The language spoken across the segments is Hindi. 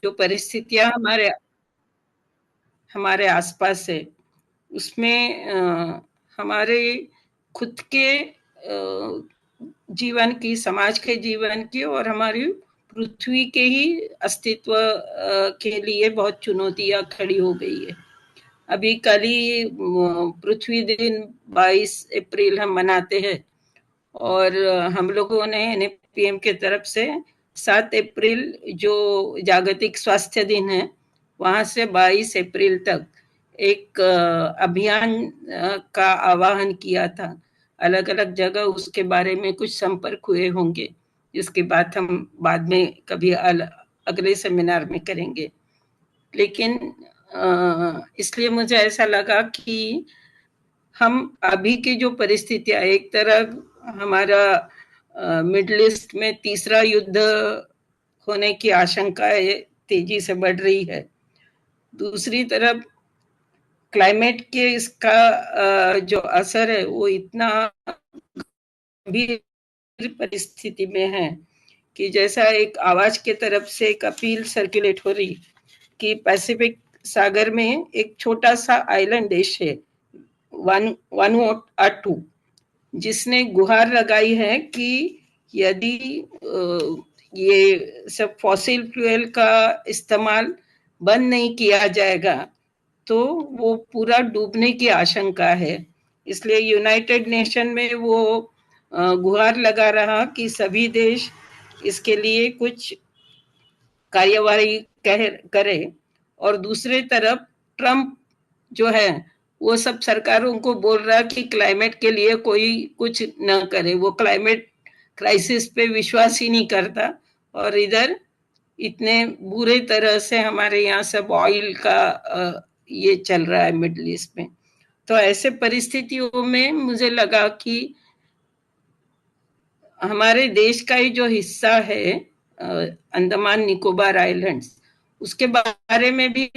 जो परिस्थितियां हमारे आसपास है, उसमें हमारे खुद के जीवन की, समाज के जीवन की और हमारी पृथ्वी के ही अस्तित्व के लिए बहुत चुनौतियां खड़ी हो गई है। अभी कल ही पृथ्वी दिन 22 अप्रैल हम मनाते हैं और हम लोगों ने NPM के तरफ से 7 अप्रैल जो जागतिक स्वास्थ्य दिन है, वहां से 22 अप्रैल तक एक अभियान का आह्वान किया था। अलग अलग जगह उसके बारे में कुछ संपर्क हुए होंगे, जिसकी बात हम बाद में कभी अगले सेमिनार में करेंगे। लेकिन इसलिए मुझे ऐसा लगा कि हम अभी की जो परिस्थितियां, एक तरफ हमारा मिडिल ईस्ट में तीसरा युद्ध होने की आशंका तेजी से बढ़ रही है, दूसरी तरफ क्लाइमेट के इसका जो असर है वो इतना गंभीर परिस्थिति में है कि जैसा एक आवाज के तरफ से एक अपील सर्कुलेट हो रही कि पैसिफिक सागर में एक छोटा सा आइलैंड देश है वानुआटू, जिसने गुहार लगाई है कि यदि ये सब फॉसिल फ्यूल का इस्तेमाल बंद नहीं किया जाएगा तो वो पूरा डूबने की आशंका है। इसलिए यूनाइटेड नेशन में वो गुहार लगा रहा कि सभी देश इसके लिए कुछ कार्यवाही करे। और दूसरे तरफ ट्रम्प जो है वो सब सरकारों को बोल रहा कि क्लाइमेट के लिए कोई कुछ न करे, वो क्लाइमेट क्राइसिस पे विश्वास ही नहीं करता। और इधर इतने बुरे तरह से हमारे यहाँ सब ऑयल का ये चल रहा है मिडिल ईस्ट में। तो ऐसे परिस्थितियों में मुझे लगा कि हमारे देश का ही जो हिस्सा है अंडमान निकोबार आइलैंड्स, उसके बारे में भी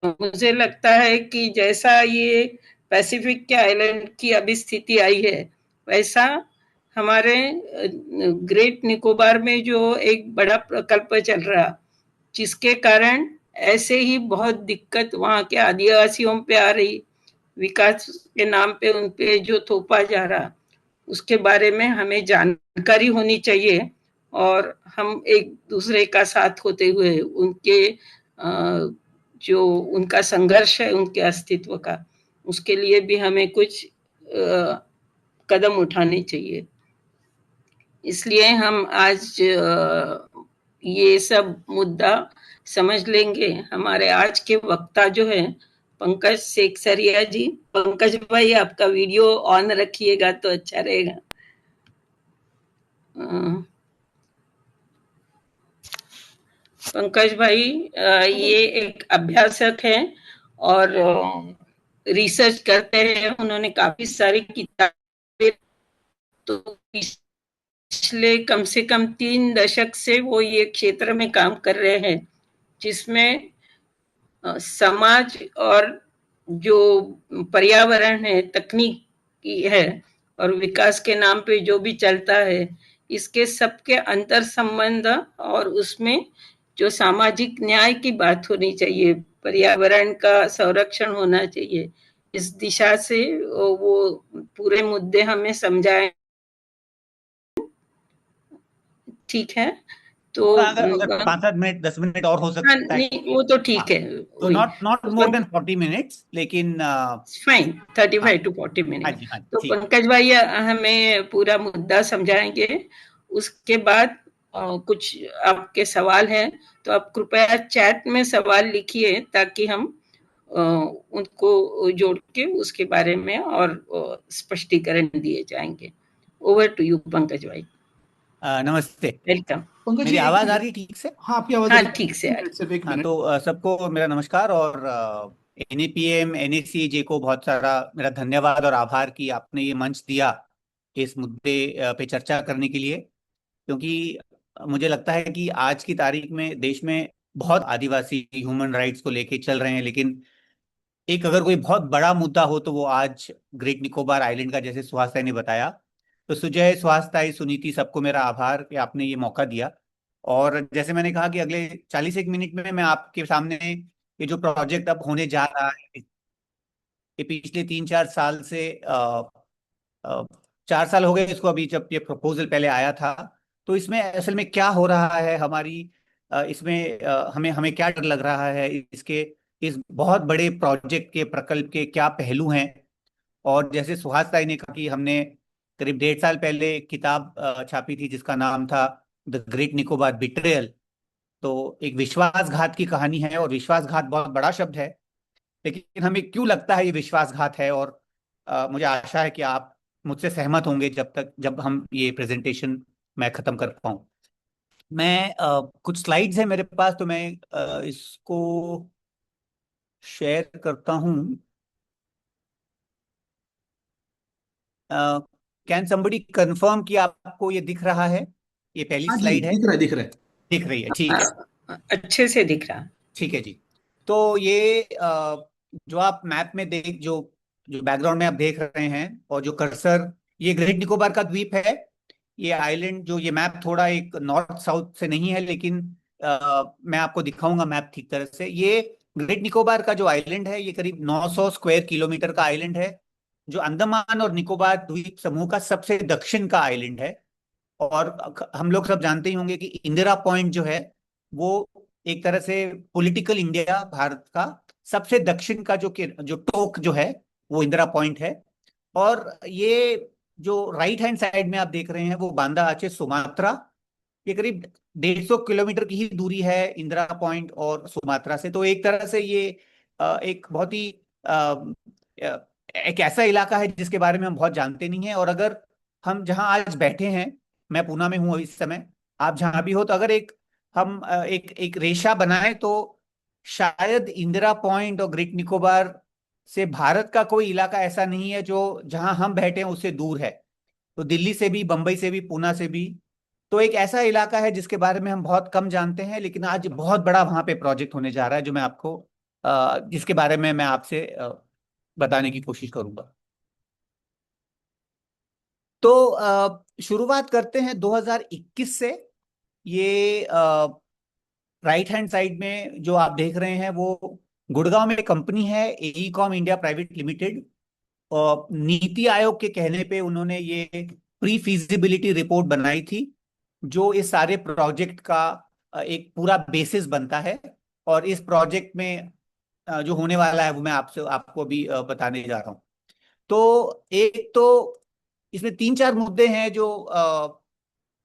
मुझे लगता है कि जैसा ये पैसिफिक के आइलैंड की अभी स्थिति आई है, वैसा हमारे ग्रेट निकोबार में जो एक बड़ा प्रकल्प चल रहा, जिसके कारण ऐसे ही बहुत दिक्कत वहां के आदिवासियों पे आ रही, विकास के नाम पे उन पे जो थोपा जा रहा, उसके बारे में हमें जानकारी होनी चाहिए और हम एक दूसरे का साथ होते हुए उनके जो उनका संघर्ष है उनके अस्तित्व का, उसके लिए भी हमें कुछ कदम उठाने चाहिए। इसलिए हम आज ये सब मुद्दा समझ लेंगे। हमारे आज के वक्ता जो है पंकज सेकसरिया जी। पंकज भाई, आपका वीडियो ऑन रखिएगा तो अच्छा रहेगा। पंकज भाई ये एक अभ्यासक है और रिसर्च करते हैं, उन्होंने काफी सारी किताबें, तो पिछले कम से कम 3 दशक से वो ये क्षेत्र में काम कर रहे हैं, जिसमें समाज और जो पर्यावरण है, तकनीकी है और विकास के नाम पे जो भी चलता है, इसके सबके अंतर संबंध और उसमें जो सामाजिक न्याय की बात होनी चाहिए, पर्यावरण का संरक्षण होना चाहिए, इस दिशा से वो पूरे मुद्दे हमें समझाए। ठीक है, तो अगर 5-7 मिनट 10 मिनट और हो सकता है नहीं, वो तो ठीक है, तो नॉट मोर देन 40 मिनट्स, लेकिन फाइन 35 to 40 मिनट। तो पंकज भाई हमें पूरा मुद्दा समझाएंगे, उसके बाद कुछ आपके सवाल हैं तो आप कृपया चैट में सवाल लिखिए ताकि हम उनको जोड़ के उसके बारे में और स्पष्टीकरण दिए जाएंगे। ओवर टू यू पंकज भाई। नमस्ते, वेलकम। मेरी आवाज आ रही है ठीक से? हाँ, आपकी आवाज ठीक से आ रही है। तो सबको मेरा नमस्कार और NAPM NACAJ को बहुत सारा मेरा धन्यवाद और आभार कि आपने ये मंच दिया इस मुद्दे पे चर्चा करने के लिए, क्योंकि मुझे लगता है कि आज की तारीख में देश में बहुत आदिवासी ह्यूमन राइट्स को लेके चल रहे हैं, लेकिन एक अगर कोई बहुत बड़ा मुद्दा हो तो वो आज ग्रेट निकोबार आइलैंड का, जैसे सुहास ने बताया। तो सुजय, स्वास्थ्य, सुनीति, सबको मेरा आभार कि आपने ये मौका दिया। और जैसे मैंने कहा कि अगले 41 मिनट में मैं आपके सामने ये जो प्रोजेक्ट अब होने जा रहा है, ये पिछले 3-4 साल से 4 साल हो गए इसको, अभी जब ये प्रपोजल पहले आया था। तो इसमें असल में क्या हो रहा है हमारी, इसमें हमें हमें क्या डर लग रहा है इसके, इस बहुत बड़े प्रोजेक्ट के प्रकल्प के क्या पहलू हैं। और जैसे सुहास ताई ने कहा कि हमने करीब 1.5 साल पहले एक किताब छापी थी जिसका नाम था द ग्रेट निकोबार बिट्रेयल। तो एक विश्वासघात की कहानी है, और विश्वासघात बहुत बड़ा शब्द है, लेकिन हमें क्यों लगता है ये विश्वासघात है, और मुझे आशा है कि आप मुझसे सहमत होंगे जब हम ये प्रेजेंटेशन मैं खत्म कर पाऊं। मैं कुछ स्लाइड्स हैं मेरे पास, तो मैं इसको शेयर करता हूं। कैन समबडी कंफर्म कि आपको ये दिख रहा है? ये पहली हाँ जी, स्लाइड है। दिख रहा है, दिख रहा है। दिख रही है, ठीक है। अच्छे से दिख रहा। ठीक है जी। तो ये जो आप मैप में देख जो जो बैकग्राउंड में आप देख रहे हैं, और जो कर्सर, ये ग्रेट निकोबार का द्वीप है। ये आइलैंड, जो ये मैप थोड़ा एक नॉर्थ साउथ से नहीं है, लेकिन मैं आपको दिखाऊंगा मैप ठीक तरह से। ये ग्रेट निकोबार का जो आइलैंड है, ये करीब 900 स्क्वायर किलोमीटर का आइलैंड है, जो अंडमान और निकोबार द्वीप समूह का सबसे दक्षिण का आइलैंड है। और हम लोग सब जानते ही होंगे कि इंदिरा पॉइंट जो है, वो एक तरह से पॉलिटिकल इंडिया, भारत का सबसे दक्षिण का जो टोक जो है, वो इंदिरा पॉइंट है। और ये जो राइट हैंड साइड में आप देख रहे हैं, वो बांदा आचे सुमात्रा। ये करीब 150 किलोमीटर की ही दूरी है इंदिरा पॉइंट और सुमात्रा से। तो एक तरह से ये एक बहुत ही एक ऐसा इलाका है जिसके बारे में हम बहुत जानते नहीं है। और अगर हम जहां आज बैठे हैं, मैं पूना में हूं इस समय, आप जहां भी हो, तो अगर हम एक एक रेशा बनाए, तो शायद इंदिरा पॉइंट और ग्रेट निकोबार से भारत का कोई इलाका ऐसा नहीं है जो जहां हम बैठे हैं उससे दूर है। तो दिल्ली से भी, बंबई से भी, पूना से भी। तो एक ऐसा इलाका है जिसके बारे में हम बहुत कम जानते हैं, लेकिन आज बहुत बड़ा वहां पे प्रोजेक्ट होने जा रहा है, जो मैं आपको जिसके बारे में मैं आपसे बताने की कोशिश करूंगा। तो शुरुआत करते हैं 2021 से। ये राइट हैंड साइड में जो आप देख रहे हैं, वो गुड़गांव में कंपनी है, एई कॉम इंडिया प्राइवेट लिमिटेड। और नीति आयोग के कहने पे उन्होंने ये प्री फिजिबिलिटी रिपोर्ट बनाई थी, जो इस सारे प्रोजेक्ट का एक पूरा बेसिस बनता है। और इस प्रोजेक्ट में जो होने वाला है, वो मैं आपको अभी बताने जा रहा हूँ। तो एक तो इसमें 3-4 मुद्दे हैं जो,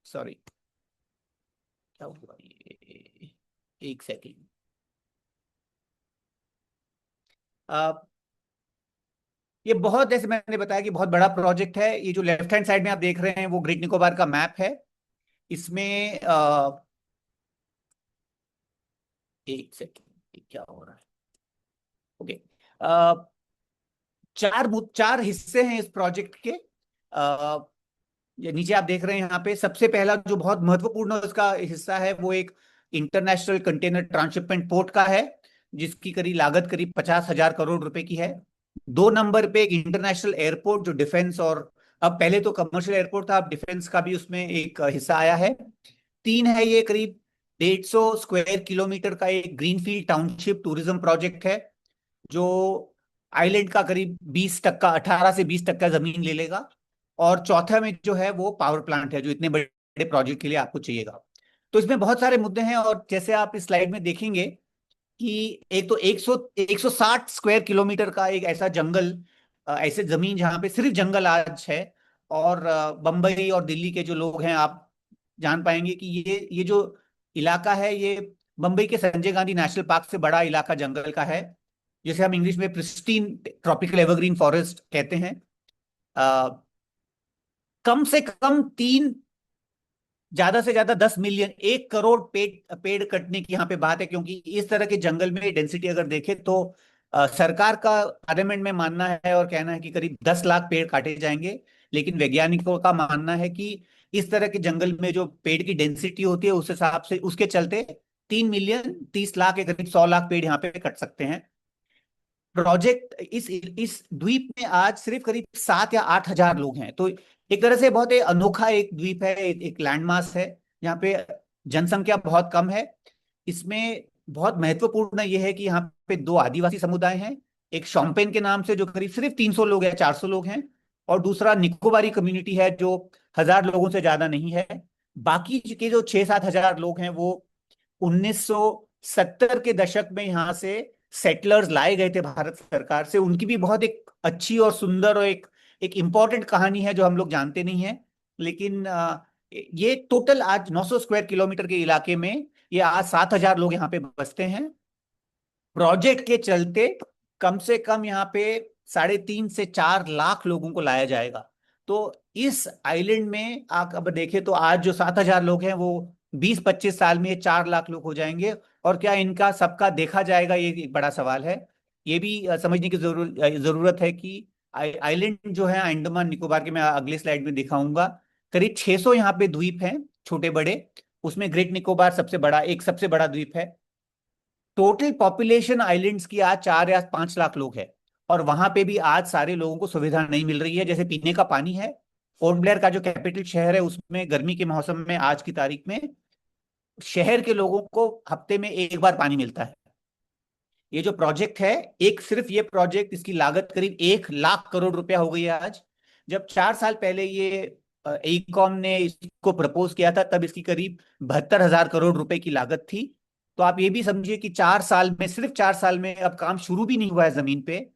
सॉरी, क्या हुआ ये, एक सेकेंड। ये बहुत, जैसे मैंने बताया कि बहुत बड़ा प्रोजेक्ट है। ये जो लेफ्ट हैंड साइड में आप देख रहे हैं, वो ग्रेट निकोबार का मैप है। इसमें एक सेकेंड, क्या हो रहा है? ओके। चार हिस्से हैं इस प्रोजेक्ट के। ये नीचे आप देख रहे हैं, यहाँ पे सबसे पहला जो बहुत महत्वपूर्ण इसका हिस्सा है, वो एक इंटरनेशनल कंटेनर ट्रांसशिपमेंट पोर्ट का है, जिसकी करीब लागत करीब 50,000 करोड़ रुपए की है। 2 नंबर पे एक इंटरनेशनल एयरपोर्ट, जो डिफेंस और, अब पहले तो कमर्शियल एयरपोर्ट था, अब डिफेंस का भी उसमें एक हिस्सा आया है। 3 है, ये करीब 150 स्क्वायर किलोमीटर का एक ग्रीनफील्ड टाउनशिप टूरिज्म प्रोजेक्ट है, जो आइलैंड का करीब 20%, 18 से 20% जमीन ले लेगा। और चौथा में जो है, वो पावर प्लांट है, जो इतने बड़े प्रोजेक्ट के लिए आपको चाहिएगा। तो इसमें बहुत सारे मुद्दे हैं, और जैसे आप इस स्लाइड में देखेंगे कि एक तो 160 स्क्वायर किलोमीटर का एक ऐसा जंगल, ऐसे जमीन जहां पे सिर्फ जंगल आज है। और बंबई और दिल्ली के जो लोग हैं, आप जान पाएंगे कि ये जो इलाका है, ये बंबई के संजय गांधी नेशनल पार्क से बड़ा इलाका जंगल का है, जिसे हम इंग्लिश में प्रिस्टीन ट्रॉपिकल एवरग्रीन फॉरेस्ट कहते हैं। अ, कम से कम तीन, ज्यादा से ज्यादा 10 मिलियन, 1 करोड़ पेड़ पेड़ कटने की यहाँ पे बात है। क्योंकि इस तरह के जंगल में डेंसिटी अगर देखें, तो सरकार का पार्लियामेंट में मानना है और कहना है कि करीब 10 लाख पेड़ काटे जाएंगे। लेकिन वैज्ञानिकों का मानना है कि इस तरह के जंगल में जो पेड़ की डेंसिटी होती है, उस हिसाब से उसके चलते 3 मिलियन 30 लाख के करीब 100 लाख पेड़ यहाँ पे कट सकते हैं। प्रोजेक्ट, इस द्वीप में आज सिर्फ करीब 7 या 8 हजार लोग हैं। तो एक तरह से बहुत ही अनोखा एक द्वीप है, एक लैंडमास है, जहाँ पे जनसंख्या बहुत कम है। इसमें बहुत महत्वपूर्ण यह है कि यहाँ पे दो आदिवासी समुदाय हैं। एक शोम्पेन के नाम से जो करीब सिर्फ 300 लोग हैं, 400 लोग हैं, और दूसरा निकोबारी कम्युनिटी है जो 1,000 लोगों से ज्यादा नहीं है। बाकी के जो 6-7 हजार लोग हैं वो 1970 के दशक में यहाँ से सेटलर्स लाए गए थे भारत सरकार से। उनकी भी बहुत एक अच्छी और सुंदर और एक एक इम्पॉर्टेंट कहानी है जो हम लोग जानते नहीं है। लेकिन ये टोटल आज 900 स्क्वायर किलोमीटर के इलाके में ये आज 7,000 लोग यहाँ पे बसते हैं। प्रोजेक्ट के चलते कम से कम यहाँ पे 3.5 से 4 लाख लोगों को लाया जाएगा। तो इस आइलैंड में आप अब देखें तो आज जो 7,000 लोग हैं वो 20-25 साल में 4 लाख लोग हो जाएंगे। और क्या इनका सबका देखा जाएगा, ये एक बड़ा सवाल है। ये भी समझने की जरूरत है कि आइलैंड जो है अंडमान निकोबार के, मैं अगले स्लाइड में दिखाऊंगा, करीब 600 यहाँ पे द्वीप हैं, छोटे बड़े। उसमें ग्रेट निकोबार सबसे बड़ा द्वीप है। टोटल पॉपुलेशन आइलैंड्स की आज 4 या 5 लाख लोग है। और वहां पे भी आज सारे लोगों को सुविधा नहीं मिल रही है, जैसे पीने का पानी है। पोर्ट ब्लेयर का जो कैपिटल शहर है उसमें गर्मी के मौसम में आज की तारीख में शहर के लोगों को हफ्ते में एक बार पानी मिलता है। ये जो प्रोजेक्ट है, एक सिर्फ ये प्रोजेक्ट, इसकी लागत करीब 1 लाख करोड़ रुपया हो गई है आज। जब 4 साल पहले ये एईकॉम ने इसको प्रपोज किया था तब इसकी करीब 72,000 करोड़ रुपए की लागत थी। तो आप ये भी समझिए कि 4 साल में, सिर्फ 4 साल में, अब काम शुरू भी नहीं हुआ है जमीन पे,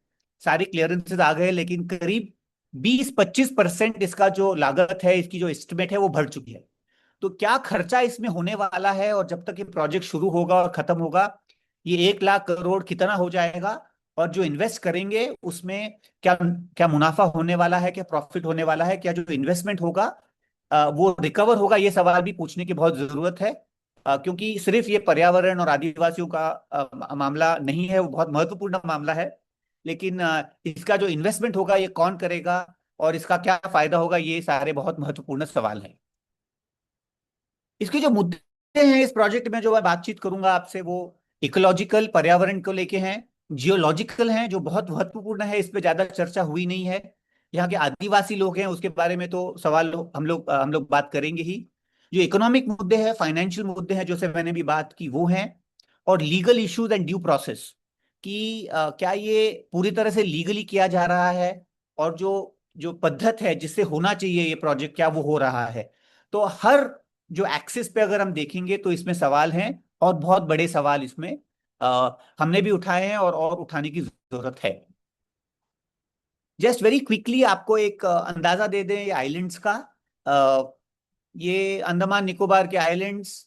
सारे क्लियरेंसेस आ गए, लेकिन करीब 20-25% इसका जो लागत है, इसकी जो एस्टिमेट है वो बढ़ चुकी है। तो क्या खर्चा इसमें होने वाला है और जब तक ये प्रोजेक्ट शुरू होगा और खत्म होगा, ये 1 लाख करोड़ कितना हो जाएगा, और जो इन्वेस्ट करेंगे उसमें क्या क्या मुनाफा होने वाला है, क्या प्रॉफिट होने वाला है, क्या जो इन्वेस्टमेंट होगा वो रिकवर होगा, ये सवाल भी पूछने की बहुत जरूरत है। क्योंकि सिर्फ ये पर्यावरण और आदिवासियों का मामला नहीं है, वो बहुत महत्वपूर्ण मामला है। लेकिन इसका जो इन्वेस्टमेंट होगा ये कौन करेगा और इसका क्या फायदा होगा, ये सारे बहुत महत्वपूर्ण सवाल हैं। इसके जो मुद्दे हैं इस प्रोजेक्ट में जो मैं बातचीत करूंगा आपसे, वो इकोलॉजिकल, पर्यावरण को लेके हैं, जियोलॉजिकल हैं जो बहुत महत्वपूर्ण है, इस पे ज्यादा चर्चा हुई नहीं है। यहाँ के आदिवासी लोग हैं उसके बारे में तो सवाल हम लोग बात करेंगे ही। जो इकोनॉमिक मुद्दे हैं, फाइनेंशियल मुद्दे हैं, जो से मैंने भी बात की, वो हैं। और legal issues and due process कि क्या ये पूरी तरह से लीगली किया जा रहा है, और जो जो पद्धत है जिससे होना चाहिए ये प्रोजेक्ट, क्या वो हो रहा है। तो हर जो एक्सिस पे अगर हम देखेंगे तो इसमें सवाल हैं, और बहुत बड़े सवाल इसमें हमने भी उठाए हैं और उठाने की जरूरत है। जस्ट वेरी क्विकली आपको एक अंदाजा दे दें ये आइलैंड्स का। अ, ये अंडमान निकोबार के आइलैंड्स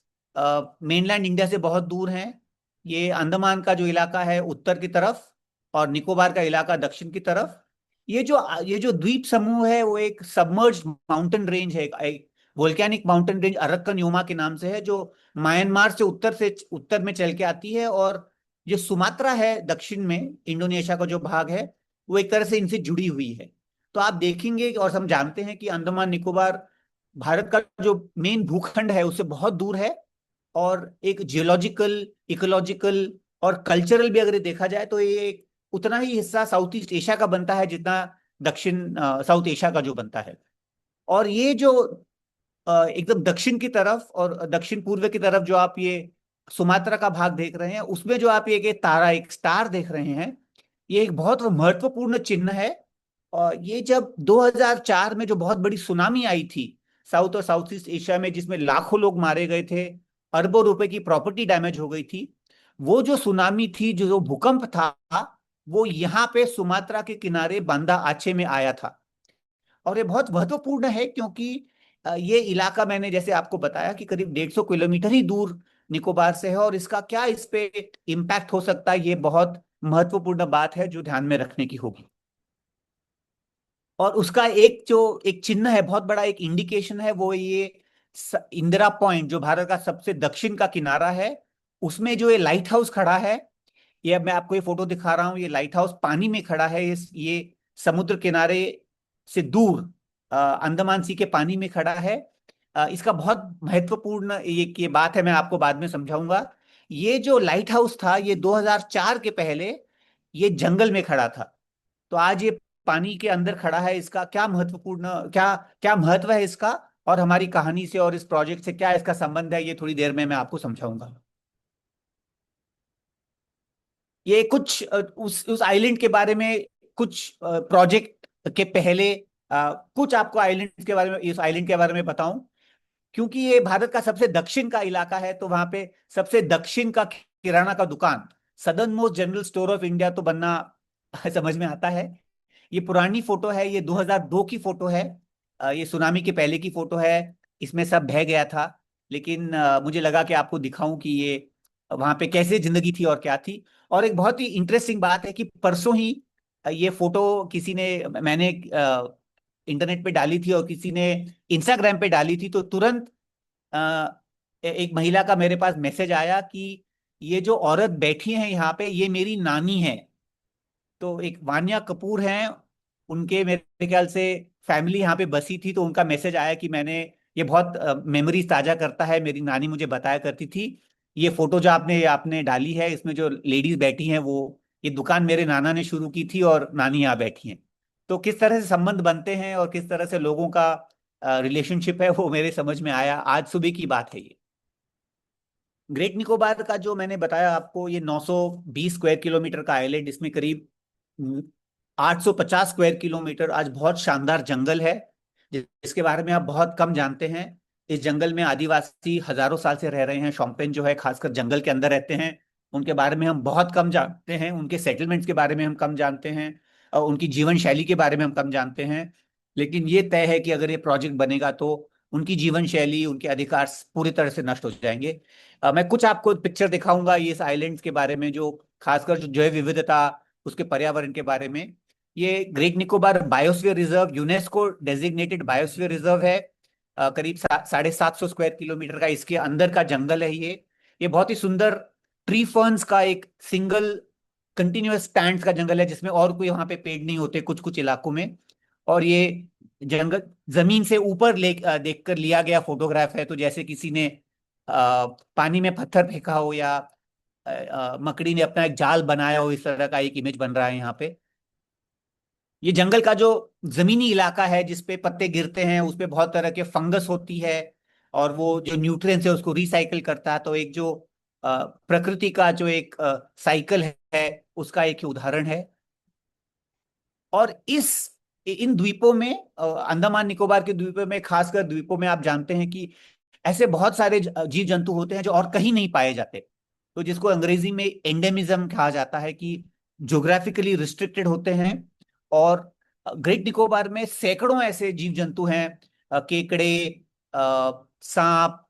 मेनलैंड इंडिया से बहुत दूर हैं। ये अंडमान का जो इलाका है उत्तर की तरफ, और निकोबार का इलाका दक्षिण की तरफ। ये जो द्वीप समूह है वो एक सबमर्ज्ड माउंटेन रेंज है, एक वोल्केनिक माउंटेन रेंज अरक्कन योमा के नाम से है, जो म्यांमार से उत्तर में चल के आती है। और जो सुमात्रा है दक्षिण में, इंडोनेशिया का जो भाग है, वो एक तरह से इनसे जुड़ी हुई है। तो आप देखेंगे और हम जानते हैं कि अंडमान निकोबार भारत का जो मेन भूखंड है उससे बहुत दूर है। और एक जियोलॉजिकल, इकोलॉजिकल और कल्चरल भी अगर देखा जाए तो ये उतना ही हिस्सा साउथ ईस्ट एशिया का बनता है जितना दक्षिण साउथ एशिया का जो बनता है। और ये जो एकदम दक्षिण की तरफ और दक्षिण पूर्व की तरफ जो आप ये सुमात्रा का भाग देख रहे हैं, उसमें जो आप एक तारा, एक स्टार देख रहे हैं, ये एक बहुत महत्वपूर्ण चिन्ह है। और ये जब 2004 में जो बहुत बड़ी सुनामी आई थी साउथ और साउथ ईस्ट एशिया में, जिसमें लाखों लोग मारे गए थे, अरबों रुपए की प्रॉपर्टी डैमेज हो गई थी, वो जो सुनामी थी, जो भूकंप था, वो यहाँ पे सुमात्रा के किनारे बांदा आचे में आया था। और ये बहुत महत्वपूर्ण है क्योंकि ये इलाका, मैंने जैसे आपको बताया कि करीब 150 किलोमीटर ही दूर निकोबार से है, और इसका क्या इस पे इम्पैक्ट हो सकता है, ये बहुत महत्वपूर्ण बात है जो ध्यान में रखने की होगी। और उसका एक चिन्ह है, बहुत बड़ा एक इंडिकेशन है, वो ये इंदिरा पॉइंट, जो भारत का सबसे दक्षिण का किनारा है, उसमें जो ये लाइट हाउस खड़ा है। ये अब मैं आपको ये फोटो दिखा रहा हूँ, ये लाइट हाउस पानी में खड़ा है, ये समुद्र किनारे से दूर अंडमान सी के पानी में खड़ा है। इसका बहुत महत्वपूर्ण ये बात है, मैं आपको बाद में समझाऊंगा। ये जो लाइट हाउस था, ये 2004 के पहले ये जंगल में खड़ा था। तो आज ये पानी के अंदर खड़ा है, इसका क्या महत्वपूर्ण, क्या क्या महत्व है इसका, और हमारी कहानी से और इस प्रोजेक्ट से क्या इसका संबंध है, ये थोड़ी देर में मैं आपको समझाऊंगा। ये कुछ उस आइलैंड के बारे में, कुछ प्रोजेक्ट के पहले कुछ आपको आइलैंड के बारे में, इस आइलैंड के बारे में बताऊं। क्योंकि ये भारत का सबसे दक्षिण का इलाका है, तो वहां पे सबसे दक्षिण का किराना का दुकान, southern most general store of India तो बनना समझ में आता है। ये पुरानी फोटो है, ये 2002 की फोटो है। ये सुनामी के पहले की फोटो है। इसमें सब बह गया था, लेकिन मुझे लगा कि आपको दिखाऊं कि ये वहां पे कैसे जिंदगी थी और क्या थी। और एक बहुत ही इंटरेस्टिंग बात है कि परसों ही ये फोटो किसी ने, मैंने इंटरनेट पे डाली थी और किसी ने इंस्टाग्राम पे डाली थी, तो तुरंत अ, एक महिला का मेरे पास मैसेज आया कि ये जो औरत बैठी है यहाँ पे, ये मेरी नानी है। तो एक वान्या कपूर हैं, उनके मेरे ख्याल से फैमिली यहाँ पे बसी थी, तो उनका मैसेज आया कि मैंने, ये बहुत मेमोरीज ताजा करता है, मेरी नानी मुझे बताया करती थी। ये फोटो जो आपने आपने डाली है, इसमें जो लेडीज बैठी हैं, वो, ये दुकान मेरे नाना ने शुरू की थी और नानी यहाँ बैठी हैं। तो किस तरह से संबंध बनते हैं और किस तरह से लोगों का रिलेशनशिप है, वो मेरे समझ में आया। आज सुबह की बात है ये। ग्रेट निकोबार का जो मैंने बताया आपको, ये 920 स्क्वायर किलोमीटर का आइलैंड, इसमें करीब 850 स्क्वायर किलोमीटर आज बहुत शानदार जंगल है, जिसके बारे में आप बहुत कम जानते हैं। इस जंगल में आदिवासी हजारों साल से रह रहे हैं। शोम्पेन जो है खासकर जंगल के अंदर रहते हैं, उनके बारे में हम बहुत कम जानते हैं। उनके सेटलमेंट्स के बारे में हम कम जानते हैं, और उनकी जीवन शैली के बारे में हम कम जानते हैं। लेकिन ये तय है कि अगर ये प्रोजेक्ट बनेगा तो उनकी जीवन शैली, उनके अधिकार पूरी तरह से नष्ट हो जाएंगे। मैं कुछ आपको पिक्चर दिखाऊंगा ये इस आइलैंड्स के बारे में, जो खासकर जो जैव विविधता, उसके पर्यावरण के बारे में। ये great Nicobar biosphere reserve, UNESCO designated biosphere reserve है। करीब 750 स्क्वायर किलोमीटर का इसके अंदर का जंगल है ये बहुत ही सुंदर ट्री फर्न्स का एक सिंगल कंटिन्यूअस स्टैंड का जंगल है, जिसमें और कोई वहां पे पेड़ नहीं होते कुछ कुछ इलाकों में। और ये जंगल जमीन से ऊपर देखकर लिया गया फोटोग्राफ है, तो जैसे किसी ने पानी में पत्थर फेंका हो, या मकड़ी ने अपना एक जाल बनाया हो, इस तरह का एक इमेज बन रहा है यहाँ पे। ये जंगल का जो जमीनी इलाका है, जिसपे पत्ते गिरते हैं, उसपे बहुत तरह के फंगस होती है, और वो जो न्यूट्रिएंट्स है उसको रिसाइकिल करता है। तो एक जो प्रकृति का जो एक साइकिल है, उसका एक ही उदाहरण है। और इन द्वीपों में, अंडमान निकोबार के द्वीपों में, खासकर द्वीपों में, आप जानते हैं कि ऐसे बहुत सारे जीव जंतु होते हैं जो और कहीं नहीं पाए जाते। तो जिसको अंग्रेजी में एंडेमिज्म कहा जाता है, कि ज्योग्राफिकली रिस्ट्रिक्टेड होते हैं। और ग्रेट निकोबार में सैकड़ों ऐसे जीव जंतु हैं, केकड़े, सांप,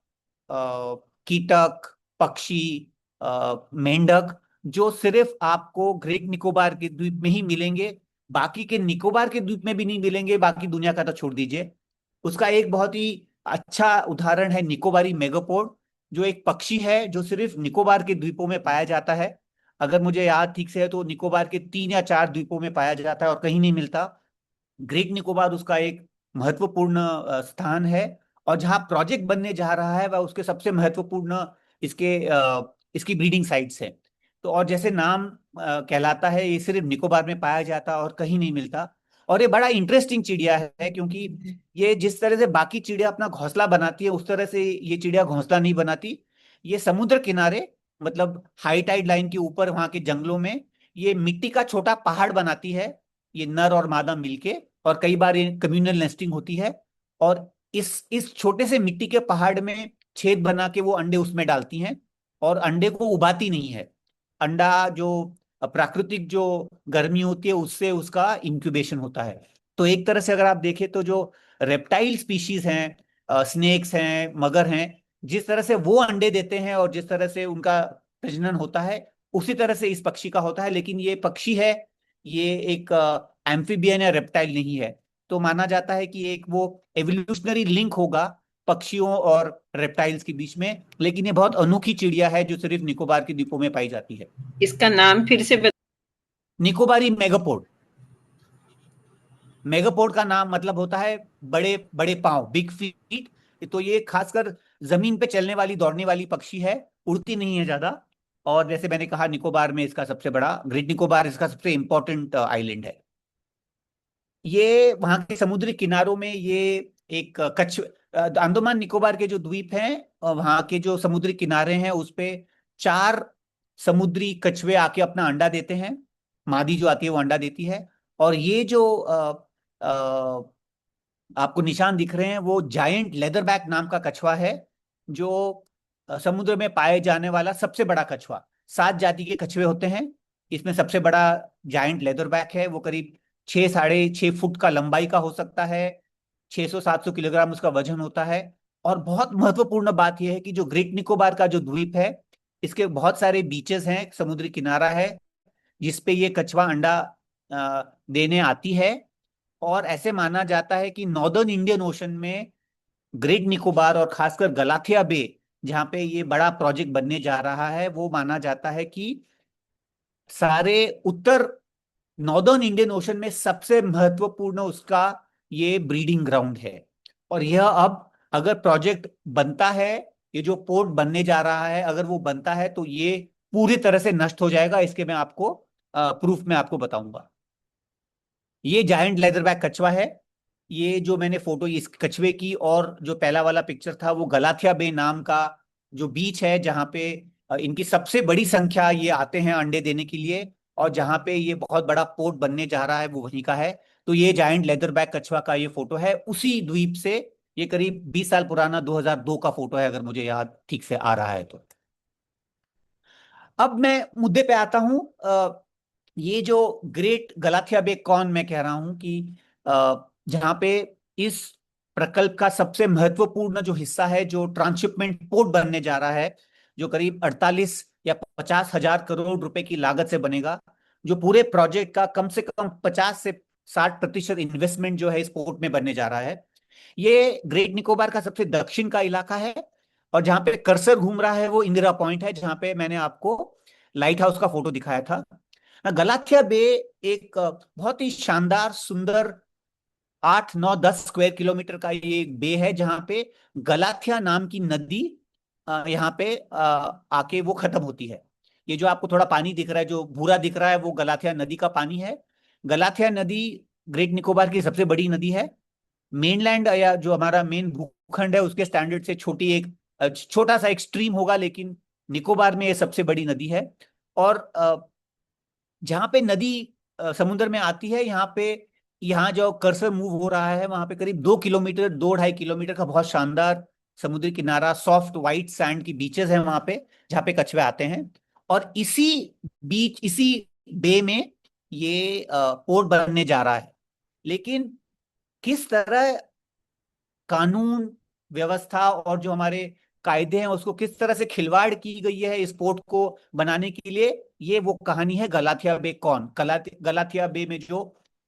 कीटक, पक्षी, मेंढक, जो सिर्फ आपको ग्रेट निकोबार के द्वीप में ही मिलेंगे। बाकी के निकोबार के द्वीप में भी नहीं मिलेंगे, बाकी दुनिया का तो छोड़ दीजिए। उसका एक बहुत ही अच्छा उदाहरण है निकोबारी मेगापोड, जो एक पक्षी है जो सिर्फ निकोबार के द्वीपों में पाया जाता है। अगर मुझे याद ठीक से है तो निकोबार के 3 या 4 द्वीपों में पाया जाता है और कहीं नहीं मिलता। ग्रेट निकोबार उसका एक महत्वपूर्ण स्थान है। और जहां प्रोजेक्ट बनने जा रहा है, वह उसके सबसे महत्वपूर्ण, इसकी ब्रीडिंग साइट्स है। तो और जैसे नाम कहलाता है, ये सिर्फ निकोबार में पाया जाता है और कहीं नहीं मिलता। और ये बड़ा इंटरेस्टिंग चिड़िया है, क्योंकि ये जिस तरह से बाकी चिड़िया अपना घोंसला बनाती है, उस तरह से ये चिड़िया घोंसला नहीं बनाती। ये समुद्र किनारे, मतलब हाई टाइड लाइन के ऊपर, वहां के जंगलों में, ये मिट्टी का छोटा पहाड़ बनाती है, ये नर और मादा मिलके। और कई बार ये कम्युनल नेस्टिंग होती है। और इस छोटे से मिट्टी के पहाड़ में छेद बना के वो अंडे उसमें डालती हैं, और अंडे को उबाती नहीं है। अंडा जो प्राकृतिक जो गर्मी होती है, उससे उसका इंक्यूबेशन होता है। तो एक तरह से अगर आप देखें तो जो रेप्टाइल स्पीशीज हैं, स्नेक्स हैं, मगर हैं, जिस तरह से वो अंडे देते हैं और जिस तरह से उनका प्रजनन होता है, उसी तरह से इस पक्षी का होता है। लेकिन ये पक्षी है, ये एक एम्फीबियन या रेप्टाइल नहीं है। तो माना जाता है कि एक वो एवोल्यूशनरी लिंक होगा पक्षियों और रेप्टाइल्स के बीच में। लेकिन ये बहुत अनोखी चिड़िया है जो सिर्फ निकोबार के द्वीपों में पाई जाती है। इसका नाम फिर से निकोबारी मेगापोड। मेगापोड का नाम मतलब होता है बड़े बड़े पांव, बिग फीट। तो ये खासकर जमीन पे चलने वाली, दौड़ने वाली पक्षी है, उड़ती नहीं है ज्यादा। और जैसे मैंने कहा, निकोबार में इसका सबसे बड़ा, ग्रेट निकोबार इसका सबसे इंपॉर्टेंट आइलैंड है। ये वहां के समुद्री किनारों में, ये एक कच्छ अंडमान निकोबार के जो द्वीप हैं, वहां के जो समुद्री किनारे हैं, उस पे 4 समुद्री कछुए आके अपना अंडा देते हैं। मादी जो आती है वो अंडा देती है। और ये जो आपको निशान दिख रहे हैं, वो जायंट लेदरबैक नाम का कछुआ है, जो समुद्र में पाए जाने वाला सबसे बड़ा कछुआ। 7 जाति के कछुए होते हैं, इसमें सबसे बड़ा जायंट लेदरबैक है। वो करीब 6 साढ़े 6 फुट का लंबाई का हो सकता है, 600 700 किलोग्राम उसका वजन होता है। और बहुत महत्वपूर्ण बात यह है कि जो ग्रेट निकोबार का जो द्वीप है, इसके बहुत सारे बीचेस हैं, समुद्री किनारा है, जिसपे ये कछुआ अंडा देने आती है। और ऐसे माना जाता है कि नॉर्दर्न इंडियन ओशन में ग्रेट निकोबार और खासकर गलाथिया बे, जहां पे ये बड़ा प्रोजेक्ट बनने जा रहा है, वो माना जाता है कि सारे उत्तर नॉर्दर्न इंडियन ओशन में सबसे महत्वपूर्ण उसका ये ब्रीडिंग ग्राउंड है। और यह अब अगर प्रोजेक्ट बनता है, ये जो पोर्ट बनने जा रहा है, अगर वो बनता है तो ये पूरी तरह से नष्ट हो जाएगा। इसके मैं आपको प्रूफ में आपको बताऊंगा। ये जायंट लेदरबैक कछुआ है। ये जो मैंने फोटो इस कछुए की और जो पहला वाला पिक्चर था, वो गलाथिया बे नाम का जो बीच है, जहां पे इनकी सबसे बड़ी संख्या ये आते हैं अंडे देने के लिए, और जहां पे ये बहुत बड़ा पोर्ट बनने जा रहा है वो वहीं का है। तो ये जायंट लेदरबैक कछुआ का ये फोटो है उसी द्वीप से। ये करीब 20 साल पुराना 2002 का फोटो है, अगर मुझे याद ठीक से आ रहा है तो। अब मैं मुद्दे पे आता हूं। ये जो ग्रेट गलाथिया बे कॉन मैं कह रहा हूं कि जहां पे इस प्रकल्प का सबसे महत्वपूर्ण जो हिस्सा है, जो ट्रांसशिपमेंट पोर्ट बनने जा रहा है, जो करीब 48 या 50 हजार करोड़ रुपए की लागत से बनेगा, जो पूरे प्रोजेक्ट का कम से कम 50 से 60% इन्वेस्टमेंट जो है इस पोर्ट में बनने जा रहा है। ये ग्रेट निकोबार का सबसे दक्षिण का इलाका है। और जहां पे कर्सर घूम रहा है वो इंदिरा पॉइंट है, जहां पे मैंने आपको लाइट हाउस का फोटो दिखाया था। गलाथिया बे एक बहुत ही शानदार सुंदर 8 9 10 स्क्वायर किलोमीटर का ये एक बे है, जहां पे गलाथिया नाम की नदी यहाँ पे आके वो खत्म होती है। ये जो आपको थोड़ा पानी दिख रहा है, जो भूरा दिख रहा है, वो गलाथिया नदी का पानी है। गलाथिया नदी ग्रेट निकोबार की सबसे बड़ी नदी है। मेनलैंड या जो हमारा मेन भूखंड है उसके स्टैंडर्ड से छोटी एक छोटा सा एक स्ट्रीम होगा, लेकिन निकोबार में ये सबसे बड़ी नदी है। और जहां पे नदी समुद्र में आती है, यहाँ जो कर्सर मूव हो रहा है, वहां पे करीब 2 किलोमीटर 2 ढाई किलोमीटर का बहुत शानदार समुद्री किनारा, सॉफ्ट व्हाइट सैंड की बीचेस हैं वहां पे, जहाँ पे कछुए आते हैं। और इसी बे में ये पोर्ट बनने जा रहा है। लेकिन किस तरह कानून व्यवस्था और जो हमारे कायदे हैं उसको किस तरह से खिलवाड़ की गई है इस पोर्ट को बनाने के लिए, ये वो कहानी है गलाथिया बे कौन। गलाथिया बे में जो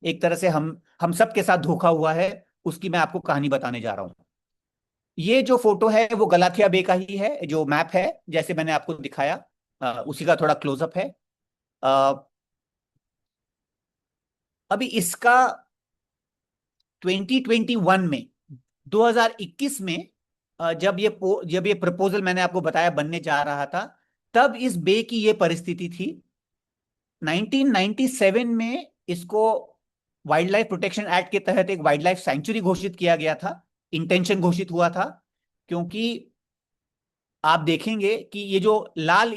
एक तरह से हम सब के साथ धोखा हुआ है, उसकी मैं आपको कहानी बताने जा रहा हूं। ये जो फोटो है वो गलाथिया बे का ही है, जो मैप है जैसे मैंने आपको दिखाया, उसी का थोड़ा क्लोजअप है। अ, अभी इसका 2021 में, 2021 में, जब ये प्रपोजल मैंने आपको बताया बनने जा रहा था, तब इस बे की ये परिस्थिति थी। 1997 में इसको वाइल्ड लाइफ प्रोटेक्शन एक्ट के तहत एक वाइल्ड लाइफ सेंचुरी घोषित किया गया था, इंटेंशन घोषित हुआ था। क्योंकि आप देखेंगे कि ये जो लाल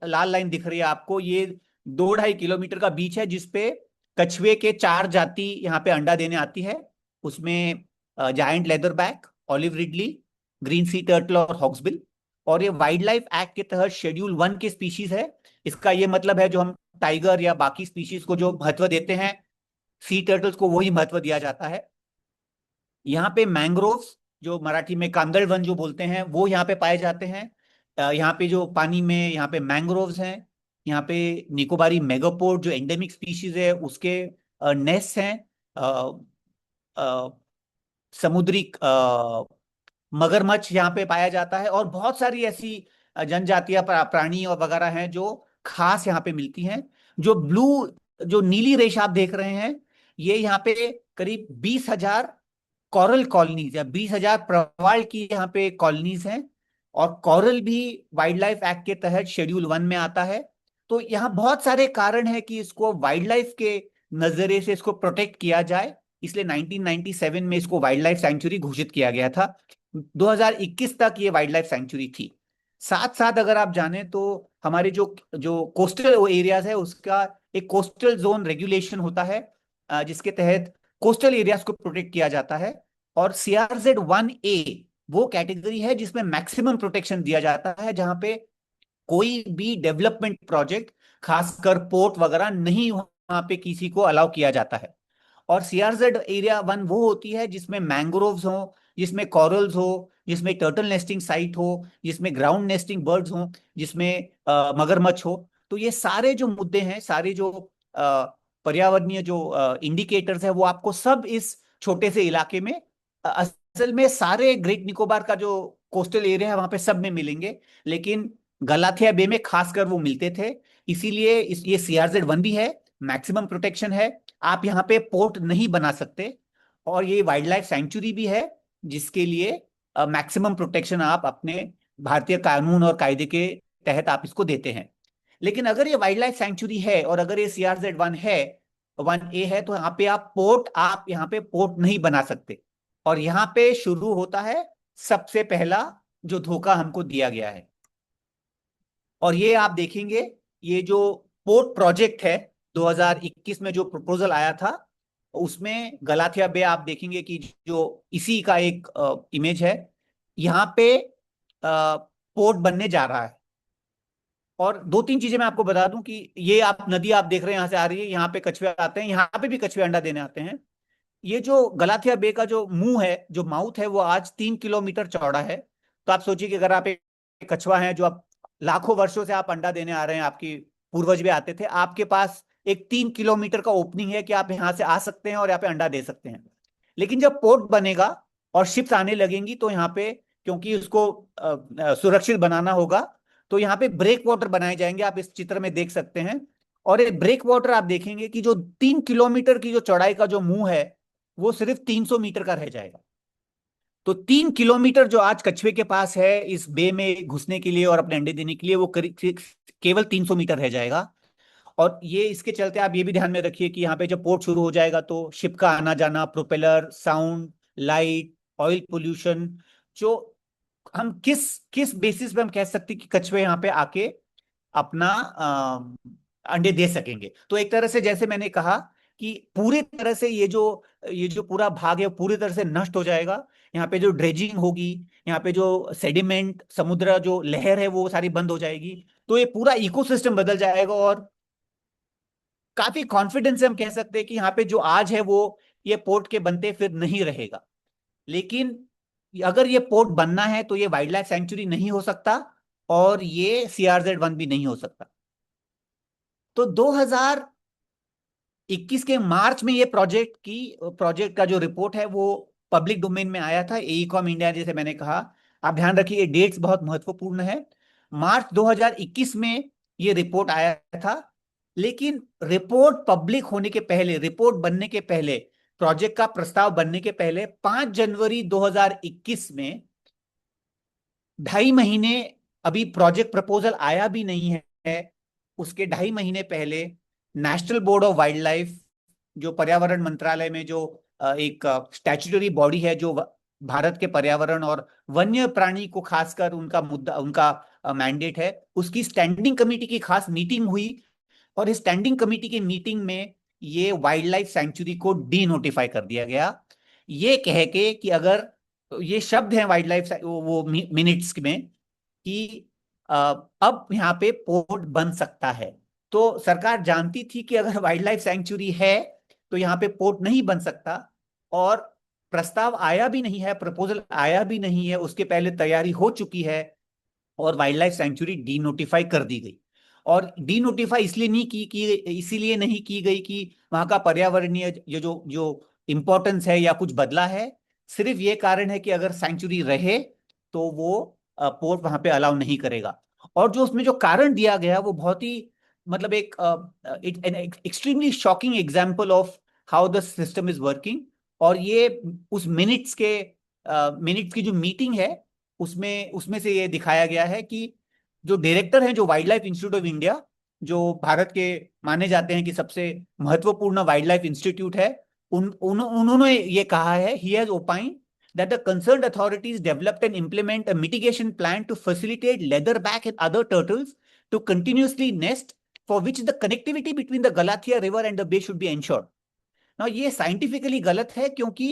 लाइन दिख रही है आपको, ये 2 ढाई किलोमीटर का बीच है, जिसपे कछुए के 4 जाति यहाँ पे अंडा देने आती है। उसमें giant leatherback, olive ridley, green sea turtle और हॉक्सबिल। और ये वाइल्ड लाइफ एक्ट के तहत शेड्यूल 1 के स्पीशीज है। इसका ये मतलब है, जो हम टाइगर या बाकी स्पीशीज को जो महत्व देते हैं, सी टर्टल्स को वही महत्व दिया जाता है। यहाँ पे मैंग्रोव्स, जो मराठी में कांदळ वन जो बोलते हैं, वो यहाँ पे पाए जाते हैं। यहाँ पे जो पानी में यहाँ पे मैंग्रोव्स हैं। यहाँ पे निकोबारी मेगापोड जो एंडेमिक स्पीशीज है उसके नेस्ट हैं। अ, अ, समुद्री मगरमच्छ यहाँ पे पाया जाता है, और बहुत सारी ऐसी जनजातियां प्राणी और वगैरह हैं जो खास यहाँ पे मिलती हैं। जो ब्लू जो नीली रेश आप देख रहे हैं, ये यहाँ पे करीब 20,000 कॉरल कॉलोनीज या 20,000 प्रवाल की यहाँ पे कॉलोनीज हैं। और कॉरल भी वाइल्ड लाइफ एक्ट के तहत शेड्यूल 1 में आता है। तो यहाँ बहुत सारे कारण हैं कि इसको वाइल्ड लाइफ के नजरिए से इसको प्रोटेक्ट किया जाए। इसलिए 1997 में इसको वाइल्ड लाइफ सेंचुरी घोषित किया गया था। 2021 तक ये वाइल्ड लाइफ सेंचुरी थी। साथ साथ अगर आप जाने तो हमारे जो जो कोस्टल एरियाज है उसका एक कोस्टल जोन रेगुलेशन होता है, जिसके तहत कोस्टल एरियाज को प्रोटेक्ट किया जाता है। और CRZ 1A वो कैटेगरी है जिसमें मैक्सिमम प्रोटेक्शन दिया जाता है, जहां पे कोई भी डेवलपमेंट प्रोजेक्ट खासकर पोर्ट वगैरह नहीं वहां पे किसी को अलाउ किया जाता है। और CRZ एरिया 1 वो होती है जिसमें मैंग्रोव्स हो, जिसमें कॉरल्स हो, जिसमें टर्टल नेस्टिंग साइट हो, जिसमें ग्राउंड नेस्टिंग बर्ड्स हो, जिसमें मगरमच्छ हो। तो ये सारे जो मुद्दे हैं, सारे जो पर्यावरणीय जो इंडिकेटर्स है, वो आपको सब इस छोटे से इलाके में असल में सारे ग्रेट निकोबार का जो कोस्टल एरिया है वहां पे सब में मिलेंगे, लेकिन गलाथिया बे में खासकर वो मिलते थे। इसीलिए ये CRZ 1 भी है, मैक्सिमम प्रोटेक्शन है, आप यहाँ पे पोर्ट नहीं बना सकते। और ये वाइल्ड लाइफ सेंचुरी भी है जिसके लिए मैक्सिमम प्रोटेक्शन आप अपने भारतीय कानून और कायदे के तहत आप इसको देते हैं। लेकिन अगर ये वाइल्ड लाइफ सेंचुरी है और अगर ये CRZ 1 है, 1A है, तो आप यहाँ पे पोर्ट नहीं बना सकते। और यहाँ पे शुरू होता है सबसे पहला जो धोखा हमको दिया गया है। और ये आप देखेंगे, ये जो पोर्ट प्रोजेक्ट है 2021 में जो प्रपोजल आया था, उसमें गलाथिया बे आप देखेंगे कि जो इसी का एक इमेज है, यहाँ पे पोर्ट बनने जा रहा है। और दो तीन चीजें मैं आपको बता दूं कि ये आप नदी आप देख रहे हैं, यहां से आ रही है, यहाँ पे कछुए आते हैं, यहाँ पे भी कछुए अंडा देने आते हैं। ये जो गलाथिया बे का जो मुंह है, जो माउथ है, वो आज 3 किलोमीटर चौड़ा है। तो आप सोचिए कि अगर आप एक कछुआ हैं जो आप लाखों वर्षों से आप अंडा देने आ रहे हैं, आपकी पूर्वज भी आते थे, आपके पास एक 3 किलोमीटर का ओपनिंग है कि आप यहाँ से आ सकते हैं और यहाँ पे अंडा दे सकते हैं। लेकिन जब पोर्ट बनेगा और शिप्स आने लगेंगी तो यहाँ पे, क्योंकि उसको सुरक्षित बनाना होगा, तो यहाँ पे ब्रेक वाटर बनाए जाएंगे, आप इस चित्र में देख सकते हैं। और ये ब्रेक वाटर आप देखेंगे कि जो 3 किलोमीटर की जो चौड़ाई का जो मुंह है, वो सिर्फ 300 मीटर का रह जाएगा। तो 3 किलोमीटर जो आज कछुए के पास है इस बे में घुसने के लिए और अपने अंडे देने के लिए, वो करीब केवल 300 मीटर रह जाएगा। और ये इसके चलते आप ये भी ध्यान में रखिए कि यहाँ पे जब पोर्ट शुरू हो जाएगा तो शिप का आना जाना, propeller, sound, light, oil pollution, जो हम किस किस बेसिस पे हम कह सकते हैं कि कछुए यहाँ पे आके अपना अंडे दे सकेंगे। तो एक तरह से जैसे मैंने कहा कि पूरी तरह से ये जो पूरा भाग है पूरी तरह से नष्ट हो जाएगा। यहाँ पे जो ड्रेजिंग होगी, यहाँ पे जो सेडिमेंट, समुद्र जो लहर है, वो सारी बंद हो जाएगी। तो ये पूरा इकोसिस्टम बदल जाएगा। और काफी कॉन्फिडेंस से हम कह सकते हैं कि यहाँ पे जो आज है वो ये पोर्ट के बनते फिर नहीं रहेगा। लेकिन अगर ये पोर्ट बनना है तो ये वाइल्ड लाइफ सेंचुरी नहीं हो सकता और ये CRZ 1 भी नहीं हो सकता। तो 2021 के मार्च में ये प्रोजेक्ट का जो रिपोर्ट है वो पब्लिक डोमेन में आया था, एईकॉम इंडिया, जैसे मैंने कहा। आप ध्यान रखिए, ये डेट्स बहुत महत्वपूर्ण है। मार्च 2021 में ये रिपोर्ट आया था। लेकिन रिपोर्ट पब्लिक होने के पहले, रिपोर्ट बनने के पहले, प्रोजेक्ट का प्रस्ताव बनने के पहले 5 जनवरी 2021 में, 2.5 महीने, अभी प्रोजेक्ट प्रपोजल आया भी नहीं है, उसके 2.5 महीने पहले national board of wild life, जो पर्यावरण मंत्रालय में जो एक स्टैट्यूटरी बॉडी है, जो भारत के पर्यावरण और वन्य प्राणी को खासकर उनका मुद्दा, उनका मैंडेट है, उसकी स्टैंडिंग कमेटी की खास मीटिंग हुई। और इस स्टैंडिंग कमेटी की मीटिंग में ये वाइल्ड लाइफ सेंचुरी को डी नोटिफाई कर दिया गया, ये कह के कि अगर, ये शब्द है वाइल्ड लाइफ वो मिनट्स में, कि अब यहाँ पे पोर्ट बन सकता है। तो सरकार जानती थी कि अगर वाइल्ड लाइफ सेंचुरी है तो यहाँ पे पोर्ट नहीं बन सकता। और प्रस्ताव आया भी नहीं है, प्रपोजल आया भी नहीं है, उसके पहले तैयारी हो चुकी है और wild life sanctuary D notify कर दी गई। और डी नोटिफाई इसलिए नहीं की इसीलिए नहीं की गई कि वहां का पर्यावरणीय जो जो इंपॉर्टेंस है या कुछ बदला है। सिर्फ ये कारण है कि अगर सेंचुरी रहे तो वो पोर्ट वहां पे अलाउ नहीं करेगा। और जो उसमें जो कारण दिया गया वो बहुत ही, मतलब एक extremely shocking example of how the system is working. और ये उस मिनट्स की जो मीटिंग है, उसमें उसमें से ये दिखाया गया है कि जो डायरेक्टर हैं, जो wild life institute of India, जो भारत के माने जाते हैं कि सबसे महत्वपूर्ण वाइल्ड लाइफ इंस्टीट्यूट है, उन्होंने ये कहा है, he has opined that the concerned authorities developed and implement a mitigation plan to facilitate leatherback and other turtles to continuously nest, for which the connectivity between the Galathia river and the bay should be ensured. Now ये साइंटिफिकली गलत है, क्योंकि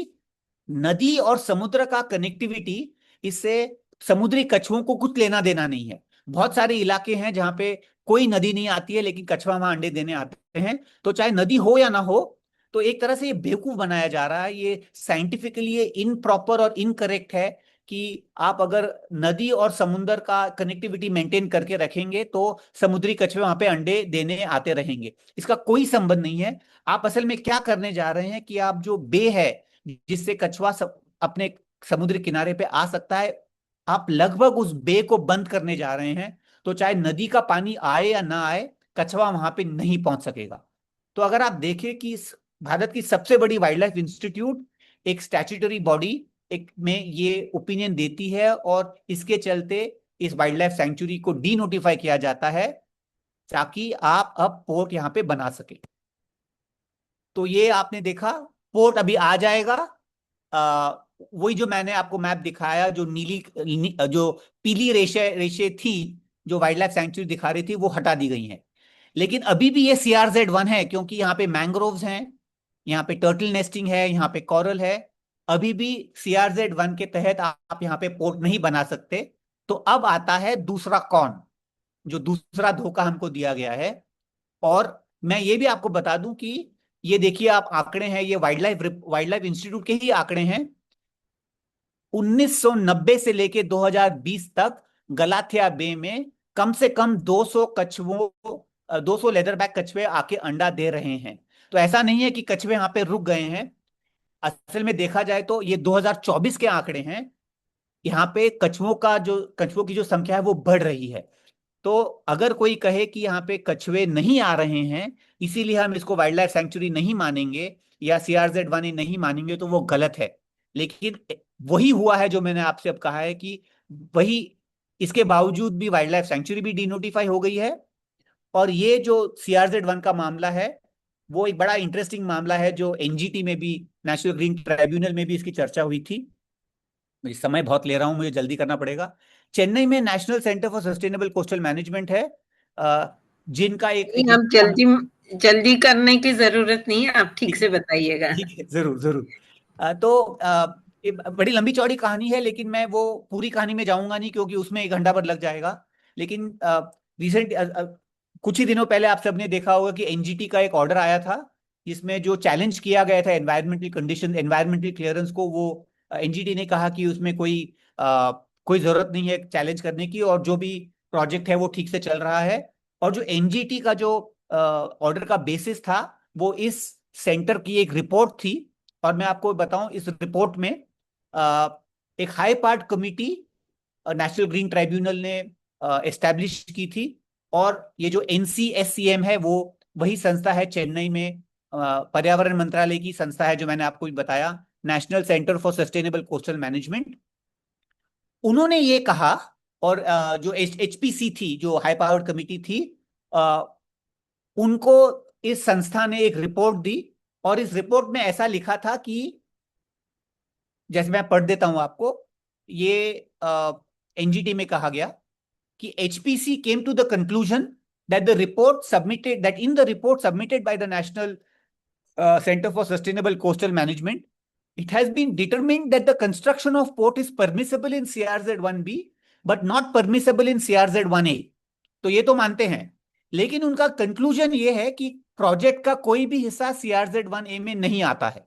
नदी और समुद्र का कनेक्टिविटी, इससे समुद्री कछुओं को कुछ लेना देना नहीं है। बहुत सारे इलाके हैं जहां पे कोई नदी नहीं आती है, लेकिन कछुआ वहां अंडे देने आते हैं। तो चाहे नदी हो या ना हो, तो एक तरह से ये बेवकूफ बनाया जा रहा है। ये साइंटिफिकली ये इनप्रॉपर और इनकरेक्ट है कि आप अगर नदी और समुद्र का कनेक्टिविटी मेंटेन करके रखेंगे तो समुद्री कछुए वहां पे अंडे देने आते रहेंगे। इसका कोई संबंध नहीं है। आप असल में क्या करने जा रहे हैं कि आप जो बे है जिससे कछुआ अपने समुद्री किनारे पे आ सकता है, आप लगभग उस बे को बंद करने जा रहे हैं। तो चाहे नदी का पानी आए या ना आए, कछुआ वहां पे नहीं पहुंच सकेगा। तो अगर आप देखें कि भारत की सबसे बड़ी वाइल्ड लाइफ इंस्टीट्यूट एक स्टैट्यूटरी बॉडी एक में ये ओपिनियन देती है, और इसके चलते इस वाइल्ड लाइफ सेंचुरी को डी नोटिफाई किया जाता है ताकि आप अब पोर्ट यहां पे बना सके। तो ये आपने देखा, पोर्ट अभी आ जाएगा। वही जो मैंने आपको मैप दिखाया, जो जो पीली रेशे रेशे थी जो वाइल्ड लाइफ सेंचुरी दिखा रही थी, वो हटा दी गई है। लेकिन अभी भी ये CRZ1 है, क्योंकि यहाँ पे मैंग्रोव्स हैं, यहाँ पे टर्टल नेस्टिंग है, यहाँ पे कोरल है। अभी भी CRZ1 के तहत आप यहाँ पे पोर्ट नहीं बना सकते। तो अब आता है दूसरा कौन, जो दूसरा धोखा हमको दिया गया है। और मैं ये भी आपको बता दूं कि ये देखिए, आप आंकड़े हैं, ये वाइल्ड लाइफ इंस्टीट्यूट के ही आंकड़े हैं। 1990 से लेके 2020 तक गलाथिया बे में कम से कम 200 कछुओं 200 लेदरबैक कछुए आके अंडा दे रहे हैं। तो ऐसा नहीं है कि कछुए यहाँ पे रुक गए हैं। असल में देखा जाए तो ये 2024 के आंकड़े हैं। यहाँ पे कछुओं की जो संख्या है वो बढ़ रही है। तो अगर कोई कहे कि यहाँ पे कछुए नहीं आ रहे हैं, इसीलिए हम इसको वाइल्ड लाइफ सेंचुरी नहीं मानेंगे या CRZ1 नहीं मानेंगे, तो वो गलत है। लेकिन वही हुआ है जो मैंने आपसे अब कहा है कि वही, इसके बावजूद भी वाइल्ड लाइफ सेंचुरी भी डीनोटिफाई हो गई है। और ये जो CRZ1 का मामला है, वो एक बड़ा इंटरेस्टिंग मामला है, जो NGT में भी, नेशनल ग्रीन ट्राइब्यूनल में भी इसकी चर्चा हुई थी। मैं समय बहुत ले रहा हूं, मुझे जल्दी करना पड़ेगा। चेन्नई में national centre for sustainable coastal management है, जिनका एक हम जल्दी जल्दी करने की जरूरत नहीं है, आप ठीक से बताइएगा। ठीक है, जरूर जरूर। तो ये बड़ी लंबी चौड़ी कहानी है, लेकिन मैं वो पूरी कहानी में जाऊंगा नहीं, क्योंकि उसमें 1 घंटा भर लग जाएगा। लेकिन रिसेंट कुछ ही दिनों पहले आप सबने देखा होगा कि NGT का एक ऑर्डर आया था, जिसमें जो चैलेंज किया गया था एनवायरमेंटल कंडीशन, एनवायरमेंटल क्लियरेंस को, वो NGT ने कहा कि उसमें कोई जरूरत नहीं है चैलेंज करने की, और जो भी प्रोजेक्ट है वो ठीक से चल रहा है। और जो NGT का जो ऑर्डर का बेसिस था, वो इस सेंटर की एक रिपोर्ट थी। और मैं आपको बताऊं, इस रिपोर्ट में एक high part committee national green tribunal ने एस्टैब्लिश की थी। और ये जो NCSCM है, वो वही संस्था है चेन्नई में, पर्यावरण मंत्रालय की संस्था है, जो मैंने आपको भी बताया, national centre for sustainable coastal management. उन्होंने ये कहा, और जो HPC थी, जो हाई पावर्ड कमिटी थी, उनको इस संस्था ने एक रिपोर्ट दी। और इस रिपोर्ट में ऐसा लिखा था कि, जैसे मैं पढ़ देता हूं आपको, ये NGT में कहा गया कि HPC came to the conclusion that in the report submitted by the National Center for Sustainable Coastal Management, it has been determined that the construction of port is permissible in CRZ1B but not permissible in CRZ1A. तो ये तो मानते हैं, लेकिन उनका कंक्लूजन ये है कि प्रोजेक्ट का कोई भी हिस्सा CRZ1A में नहीं आता है।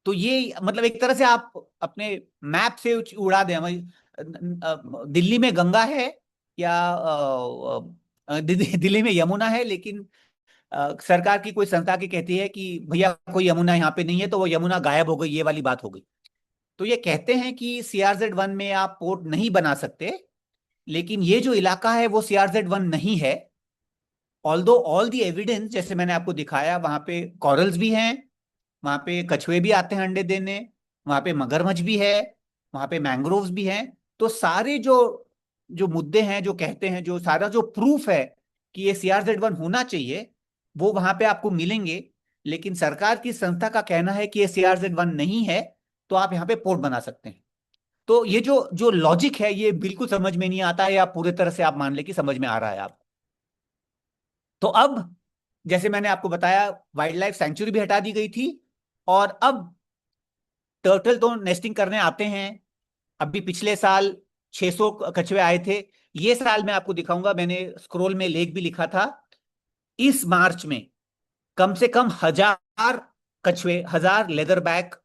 तो ये मतलब एक तरह से आप अपने मैप से उड़ा दें। दिल्ली में गंगा है, या दिल्ली में यमुना है, लेकिन सरकार की कोई संस्था की कहती है कि भैया कोई यमुना यहाँ पे नहीं है, तो वो यमुना गायब हो गई, ये वाली बात हो गई। तो ये कहते हैं कि CRZ1 में आप पोर्ट नहीं बना सकते, लेकिन ये जो इलाका है वो CRZ1 नहीं है। ऑल्दो ऑल द एविडेंस, जैसे मैंने आपको दिखाया, वहां पे कॉरल्स भी हैं, वहां पे कछुए भी आते हैं अंडे देने, वहां पे मगरमच्छ भी है, वहां पे मैंग्रोव्स भी हैं। तो सारे जो जो मुद्दे हैं, जो कहते हैं, जो सारा जो प्रूफ है कि ये CRZ1 होना चाहिए, वो वहां पे आपको मिलेंगे। लेकिन सरकार की संस्था का कहना है कि ये CRZ-1 नहीं है, तो आप यहाँ पे पोर्ट बना सकते हैं। तो ये जो जो लॉजिक है ये बिल्कुल समझ में नहीं आता है, या पूरे तरह से आप मान ले कि समझ में आ रहा है आप। तो अब जैसे मैंने आपको बताया, वाइल्ड लाइफ सेंचुरी भी हटा दी गई थी, और अब टर्टल तो नेस्टिंग करने आते हैं। अभी पिछले साल 600 कछुए आए थे। ये साल मैं आपको दिखाऊंगा, मैंने स्क्रोल में लेख भी लिखा था, इस मार्च में कम से कम 1000 कछुए, 1000 लेदरबैक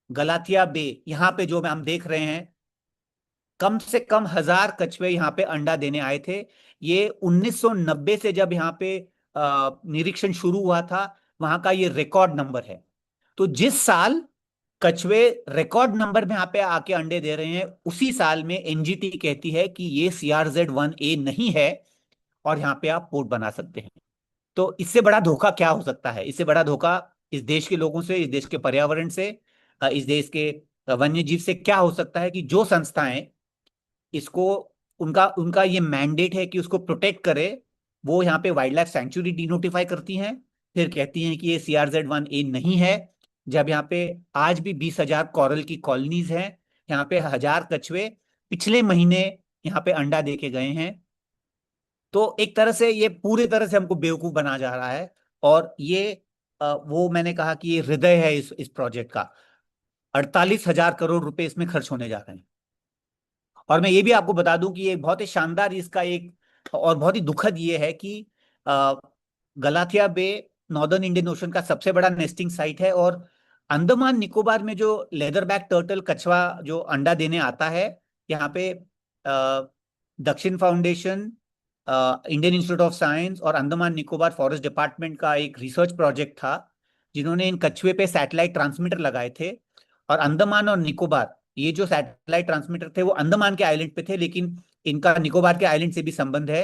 गलाथिया बे, यहां पे जो हम देख रहे हैं, कम से कम 1000 कछुए यहाँ पे अंडा देने आए थे। ये 1990 से जब यहाँ पे निरीक्षण शुरू हुआ था, वहां का ये रिकॉर्ड नंबर है। तो जिस साल कछुए रिकॉर्ड नंबर में यहाँ पे आके अंडे दे रहे हैं, उसी साल में एनजीटी कहती है कि ये CRZ-1A नहीं है, और यहाँ पे आप पोर्ट बना सकते हैं। तो इससे बड़ा धोखा क्या हो सकता है? इससे बड़ा धोखा इस देश के लोगों से, इस देश के पर्यावरण से, इस देश के वन्य जीव से क्या हो सकता है कि जो संस्थाएं इसको, उनका उनका ये मैंडेट है कि उसको प्रोटेक्ट करे, वो यहाँ पे वाइल्ड लाइफ सेंचुरी डिनोटिफाई करती हैं, फिर कहती हैं कि ये CRZ-1A नहीं है। जब यहाँ पे आज भी 20,000 कॉरल की कॉलोनीज हैं, यहाँ पे 1000 कछुए पिछले महीने यहाँ पे अंडा दे के गए हैं। तो एक तरह से ये पूरी तरह से हमको बेवकूफ बना जा रहा है। और ये वो मैंने कहा कि ये हृदय है इस प्रोजेक्ट का। 48,000 करोड़ रुपए इसमें खर्च होने जा रहे हैं। और मैं ये भी आपको बता दूं कि ये बहुत ही शानदार इसका एक और बहुत ही दुखद ये है कि अ, गलाथिया बे नॉर्दर्न इंडियन ओशन का सबसे बड़ा नेस्टिंग साइट है, और अंडमान निकोबार में जो लेदरबैक टर्टल कछुआ जो अंडा देने आता है, यहाँ पे दक्षिण foundation, Indian institute of science और अंडमान निकोबार फॉरेस्ट डिपार्टमेंट का एक रिसर्च प्रोजेक्ट था, जिन्होंने इन कछुए पे सैटेलाइट ट्रांसमीटर लगाए थे। और अंडमान और निकोबार, ये जो सैटेलाइट ट्रांसमीटर थे वो अंडमान के आइलैंड पे थे, लेकिन इनका निकोबार के आइलैंड से भी संबंध है।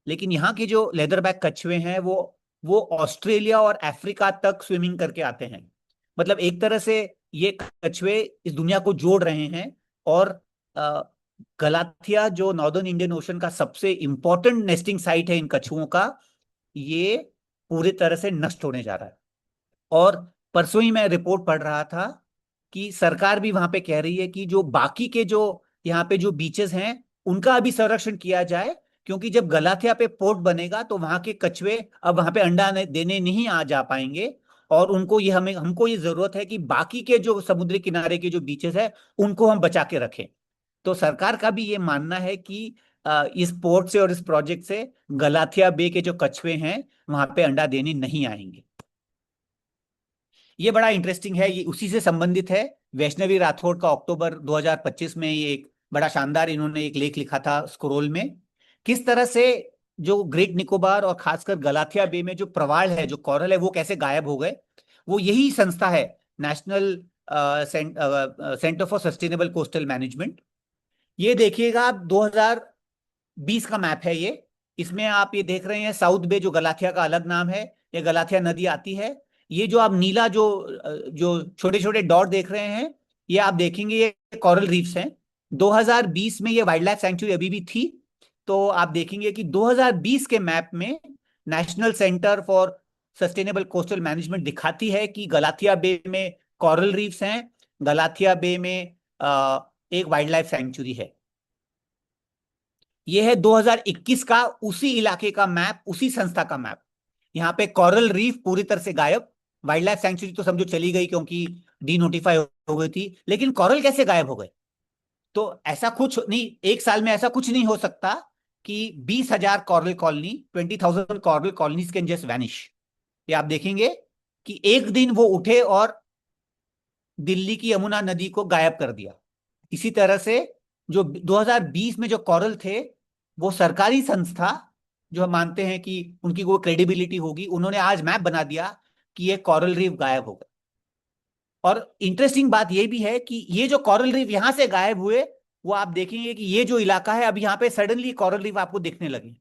लेकिन यहाँ के जो लेदरबैक कछुए हैं वो ऑस्ट्रेलिया और अफ्रीका तक स्विमिंग करके आते हैं। मतलब एक तरह से ये कछुए इस दुनिया को जोड़ रहे हैं। और अ, गलाथिया जो नॉर्दर्न इंडियन ओशन का सबसे इंपॉर्टेंट नेस्टिंग साइट है इन कछुओं का, ये पूरी तरह से नष्ट होने जा रहा है। और परसों ही मैं रिपोर्ट पढ़ रहा था कि सरकार भी वहां पे कह रही है कि जो बाकी के जो यहाँ पे जो बीचेस हैं, उनका अभी संरक्षण किया जाए, क्योंकि जब गलाथिया पे पोर्ट बनेगा तो वहां के कछुए अब वहां पे अंडा देने नहीं आ जा पाएंगे। और उनको ये हमको ये जरूरत है कि बाकी के जो समुद्री किनारे के जो बीचेस है, उनको हम बचा के रखें। तो सरकार का भी ये मानना है कि इस पोर्ट से और इस प्रोजेक्ट से गलाथिया बे के जो कछुए हैं वहां पे अंडा देने नहीं आएंगे। ये बड़ा इंटरेस्टिंग है, ये उसी से संबंधित है। वैष्णवी राठौड़ का अक्टूबर 2025 में ये एक बड़ा शानदार इन्होंने एक लेख लिखा था स्क्रोल में, किस तरह से जो ग्रेट निकोबार और खासकर गलाथिया बे में जो प्रवाल है, जो कॉरल है, वो कैसे गायब हो गए। वो यही संस्था है, national centre for sustainable coastal management. ये देखिएगा आप, 2020 का मैप है ये। इसमें आप ये देख रहे हैं साउथ बे, जो गलाथिया का अलग नाम है, ये गलाथिया नदी आती है। ये जो आप नीला जो जो छोटे छोटे डॉट देख रहे हैं, ये आप देखेंगे ये कोरल रीफ्स हैं। 2020 में ये वाइल्ड लाइफ सेंचुरी अभी भी थी। तो आप देखेंगे कि 2020 के मैप में national centre for sustainable coastal management दिखाती है कि गलाथिया बे में कोरल रीफ्स हैं, गलाथिया बे में एक वाइल्ड लाइफ सेंचुरी है। यह है 2021 का उसी इलाके का मैप, उसी संस्था का मैप। यहाँ पे कोरल रीफ पूरी तरह से गायब। वाइल्ड लाइफ सेंचुरी तो समझो चली गई क्योंकि डी नोटिफाई हो गई थी, लेकिन कोरल कैसे गायब हो गए? तो ऐसा कुछ नहीं, एक साल में ऐसा कुछ नहीं हो सकता कि 20,000 coral colony, 20,000 coral colonies can just vanish. ये आप देखेंगे कि एक दिन वो उठे और दिल्ली की यमुना नदी को गायब कर दिया। इसी तरह से जो 2020 में जो कॉरल थे, वो सरकारी संस्था जो हम मानते हैं कि उनकी कोई क्रेडिबिलिटी होगी, उन्होंने आज मैप बना दिया कि ये कॉरल रीफ गायब हो गए। और इंटरेस्टिंग बात यह भी है कि ये जो कॉरल रीफ यहां से गायब हुए, वो आप देखेंगे कि ये जो इलाका है, अब यहाँ पे सडनली कॉरल रीफ आपको दिखने लगे।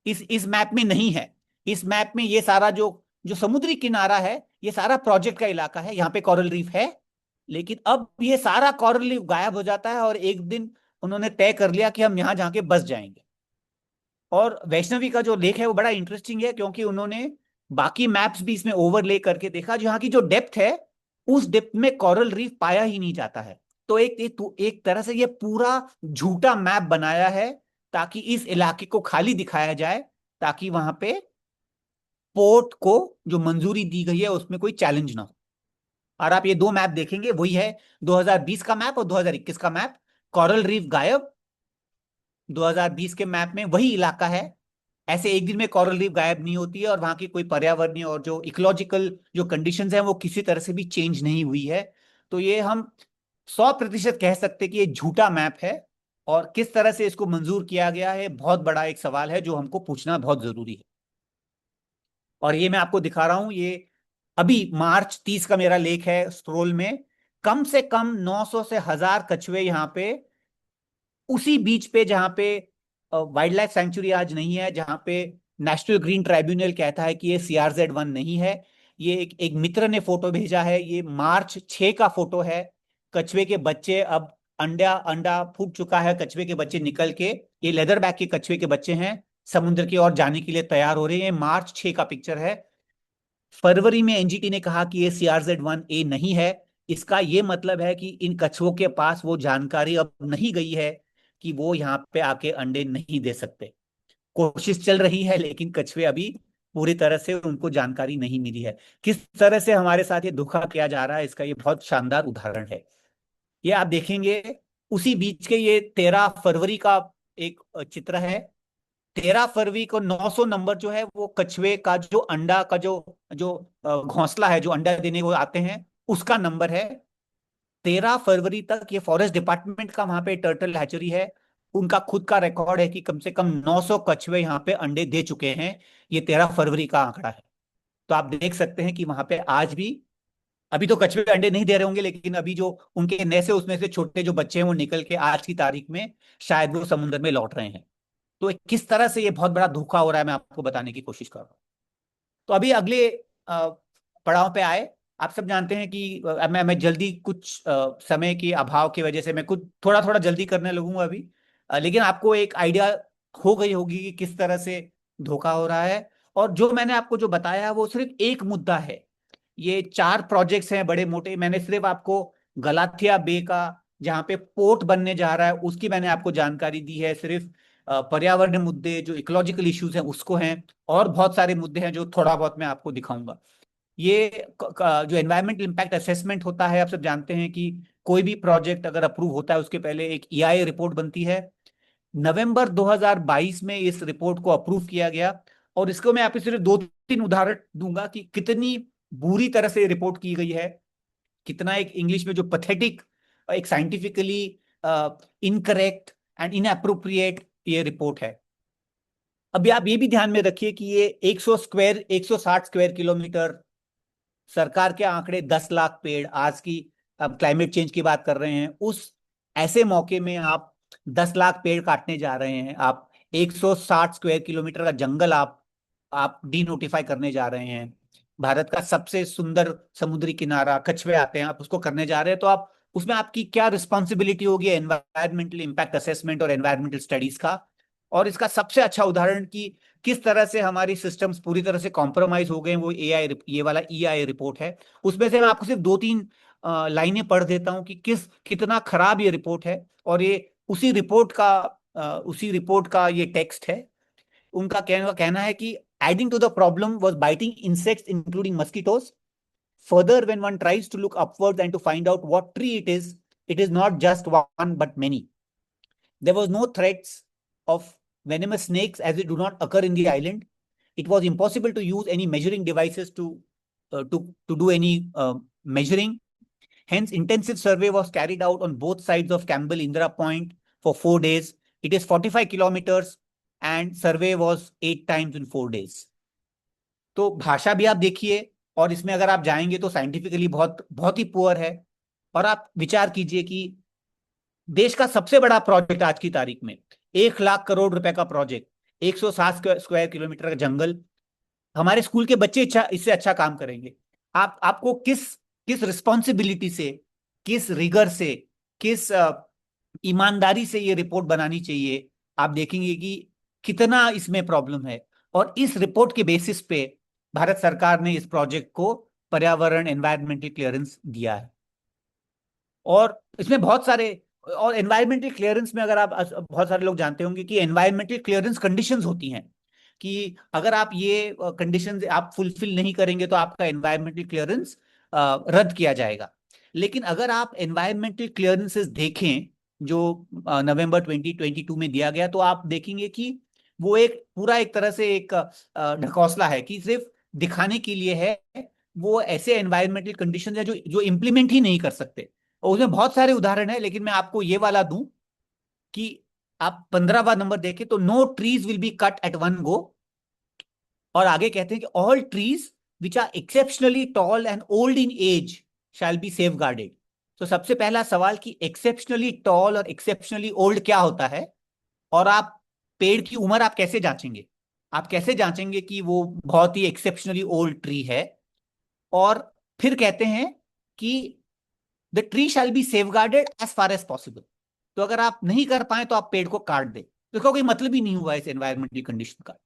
इस मैप में नहीं है। इस मैप में ये सारा जो जो समुद्री किनारा है, ये सारा प्रोजेक्ट का इलाका है, यहाँ पे कॉरल रीफ है। लेकिन अब ये सारा कॉरल रीफ गायब हो जाता है, और एक दिन उन्होंने तय कर लिया कि हम यहां जाके बस जाएंगे। और वैष्णवी का जो लेख है वो बड़ा इंटरेस्टिंग है, क्योंकि उन्होंने बाकी मैप्स भी इसमें ओवरले करके देखा, जहां की जो डेप्थ है उस डेप्थ में कोरल रीफ पाया ही नहीं जाता है। तो एक तरह से ये पूरा झूठा मैप बनाया है ताकि इस इलाके को खाली दिखाया जाए, ताकि वहां पे पोर्ट को जो मंजूरी दी गई है उसमें कोई चैलेंज ना हो। और आप ये दो मैप देखेंगे, वही है 2020 का मैप और 2021 का मैप। कोरल रीफ गायब, 2020 के मैप में वही इलाका है। ऐसे एक दिन में कोरल रीफ गायब नहीं होती है, और वहां की कोई पर्यावरणीय और जो इकोलॉजिकल जो कंडीशंस हैं वो किसी तरह से भी चेंज नहीं हुई है। तो ये हम 100% कह सकते कि ये झूठा मैप है। और किस तरह से इसको मंजूर किया गया है, बहुत बड़ा एक सवाल है जो हमको पूछना बहुत जरूरी है। और ये मैं आपको दिखा रहा हूं, ये अभी मार्च 30 का मेरा लेख है स्क्रोल में। कम से कम 900 से 1000 कछुए यहाँ पे, उसी बीच पे जहां पे वाइल्ड लाइफ सेंचुरी आज नहीं है, जहां पे नेशनल ग्रीन ट्राइब्यूनल कहता है कि ये CRZ 1 नहीं है। ये एक मित्र ने फोटो भेजा है, ये मार्च 6 का फोटो है। कछुए के बच्चे अब अंडा अंडा फूट चुका है, कछुए के बच्चे निकल के, ये लेदर बैक के कछुए के बच्चे हैं, समुद्र की ओर जाने के लिए तैयार हो रहे हैं। मार्च 6 का पिक्चर है। फरवरी में एनजीटी ने कहा कि ये CRZ 1A नहीं है। इसका ये मतलब है कि इन कछुओं के पास वो जानकारी अब नहीं गई है कि वो यहाँ पे आके अंडे नहीं दे सकते। कोशिश चल रही है, लेकिन कछुए अभी पूरी तरह से उनको जानकारी नहीं मिली है। किस तरह से हमारे साथ ये धोखा किया जा रहा है, इसका ये बहुत शानदार उदाहरण है। ये आप देखेंगे उसी बीच के, ये 13 फरवरी का एक चित्र है। 13 फरवरी को 900 नंबर जो है वो कछुए का जो अंडा का जो जो घोंसला है, जो अंडा देने को आते हैं, उसका नंबर है। 13 फरवरी तक ये फॉरेस्ट डिपार्टमेंट का वहां पे टर्टल हैचरी है, उनका खुद का रिकॉर्ड है कि कम से कम 900 कछुए यहाँ पे अंडे दे चुके हैं। ये 13 फरवरी का आंकड़ा है। तो आप देख सकते हैं कि वहां पे आज भी, अभी तो कछुए अंडे नहीं दे रहे होंगे, लेकिन अभी जो उनके नए से उसमें से छोटे जो बच्चे हैं वो निकल के आज की तारीख में शायद वो समुद्र में लौट रहे हैं। तो किस तरह से ये बहुत बड़ा धोखा हो रहा है, मैं आपको बताने की कोशिश कर रहा हूँ। तो अभी अगले पड़ाव पे आए। आप सब जानते हैं कि मैं जल्दी, कुछ समय के अभाव की वजह से मैं कुछ थोड़ा थोड़ा जल्दी करने लगूंगा अभी। लेकिन आपको एक आइडिया हो गई होगी कि किस तरह से धोखा हो रहा है। और जो मैंने आपको जो बताया वो सिर्फ एक मुद्दा है। ये 4 प्रोजेक्ट्स हैं बड़े मोटे। मैंने सिर्फ आपको गलाथिया बे का, जहां पे पोर्ट बनने जा रहा है, उसकी मैंने आपको जानकारी दी है। सिर्फ पर्यावरण मुद्दे जो इकोलॉजिकल इश्यूज हैं उसको हैं, और बहुत सारे मुद्दे हैं जो थोड़ा बहुत मैं आपको दिखाऊंगा। ये जो एनवायरमेंटल इम्पैक्ट असेसमेंट होता है, आप सब जानते हैं कि कोई भी प्रोजेक्ट अगर अप्रूव होता है उसके पहले एक EIA रिपोर्ट बनती है। नवंबर 2022 में इस रिपोर्ट को अप्रूव किया गया। और इसको मैं आपको सिर्फ 2-3 उदाहरण दूंगा कि कितनी बुरी तरह से रिपोर्ट की गई है, कितना एक इंग्लिश में जो पथेटिक, एक साइंटिफिकली इनकरेक्ट एंड इनअप्रोप्रिएट ये रिपोर्ट है। अभी आप ये भी ध्यान में रखिए कि ये 160 स्क्वायर किलोमीटर, सरकार के आंकड़े 10 लाख पेड़, आज की, अब क्लाइमेट चेंज की बात कर रहे हैं, उस ऐसे मौके में आप 10 लाख पेड़ काटने जा रहे हैं। आप 160 स्क्वायर किलोमीटर का जंगल आप डी नोटिफाई करने जा रहे हैं। भारत का सबसे सुंदर समुद्री किनारा, कछुए आते हैं, आप उसको करने जा रहे हैं। तो आप उसमें आपकी क्या रिस्पॉन्सिबिलिटी होगी एनवायरमेंटल इम्पैक्ट असेसमेंट और एनवायरमेंटल स्टडीज का। और इसका सबसे अच्छा उदाहरण कि किस तरह से हमारी सिस्टम्स पूरी तरह से कॉम्प्रोमाइज हो गए, वो ये वाला EIA रिपोर्ट है। उसमें से मैं आपको सिर्फ 2-3 लाइनें पढ़ देता हूं कि कितना खराब ये रिपोर्ट है। और ये उसी रिपोर्ट का ये टेक्स्ट है। उनका कहना है कि adding to the problem was biting insects including mosquitoes. Further, when one tries to look upwards and to find out what tree it is not just one but many. There was no threats of venomous snakes as they do not occur in the island. It was impossible to use any measuring devices to do any measuring. Hence, intensive survey was carried out on both sides of Campbell Indira Point for 4 days. It is 45 kilometers and survey was 8 times in 4 days. तो भाषा भी आप देखिए, और इसमें अगर आप जाएंगे तो साइंटिफिकली बहुत बहुत ही पुअर है। और आप विचार कीजिए कि देश का सबसे बड़ा प्रोजेक्ट आज की तारीख में, 1 लाख करोड़ रुपए का प्रोजेक्ट, 160 स्क्वायर किलोमीटर का जंगल, हमारे स्कूल के बच्चे इससे अच्छा काम करेंगे। आपको किस किस रिस्पॉन्सिबिलिटी से, किस रिगर से, किस ईमानदारी से ये रिपोर्ट बनानी चाहिए। आप देखेंगे कि कितना इसमें प्रॉब्लम है। और इस रिपोर्ट के बेसिस पे भारत सरकार ने इस प्रोजेक्ट को पर्यावरण एनवायरमेंटल क्लियरेंस दिया है। और इसमें बहुत सारे, और एनवायरमेंटल क्लियरेंस में अगर आप, बहुत सारे लोग जानते होंगे कि एनवायरमेंटल क्लियरेंस कंडीशंस होती हैं कि अगर आप ये कंडीशंस आप फुलफिल नहीं करेंगे तो आपका एनवायरमेंटल क्लियरेंस रद्द किया जाएगा। लेकिन अगर आप एनवायरमेंटल क्लियरेंसेस देखें जो नवंबर 2022 में दिया गया, तो आप देखेंगे कि वो एक पूरा एक तरह से एक ढकोसला है कि सिर्फ दिखाने के लिए है। वो ऐसे एनवायरमेंटल कंडीशंस है जो जो इम्प्लीमेंट ही नहीं कर सकते। और उसमें बहुत सारे उदाहरण है, लेकिन मैं आपको ये वाला दूं कि आप 15वां नंबर देखें तो no trees will be cut at one go. और आगे कहते हैं कि all trees which are exceptionally tall and old in age shall be safeguarded. तो सबसे पहला सवाल कि एक्सेप्शनली टॉल और एक्सेप्शनली ओल्ड क्या होता है, और आप पेड़ की उम्र आप कैसे जांचेंगे? आप कैसे जांचेंगे कि वो बहुत ही एक्सेप्शनली ओल्ड ट्री है? और फिर कहते हैं कि the tree shall be safeguarded as far as possible. तो अगर आप नहीं कर पाए तो आप पेड़ को काट दें, तो इसका कोई मतलब ही नहीं हुआ इस एनवायरमेंटल कंडीशन का।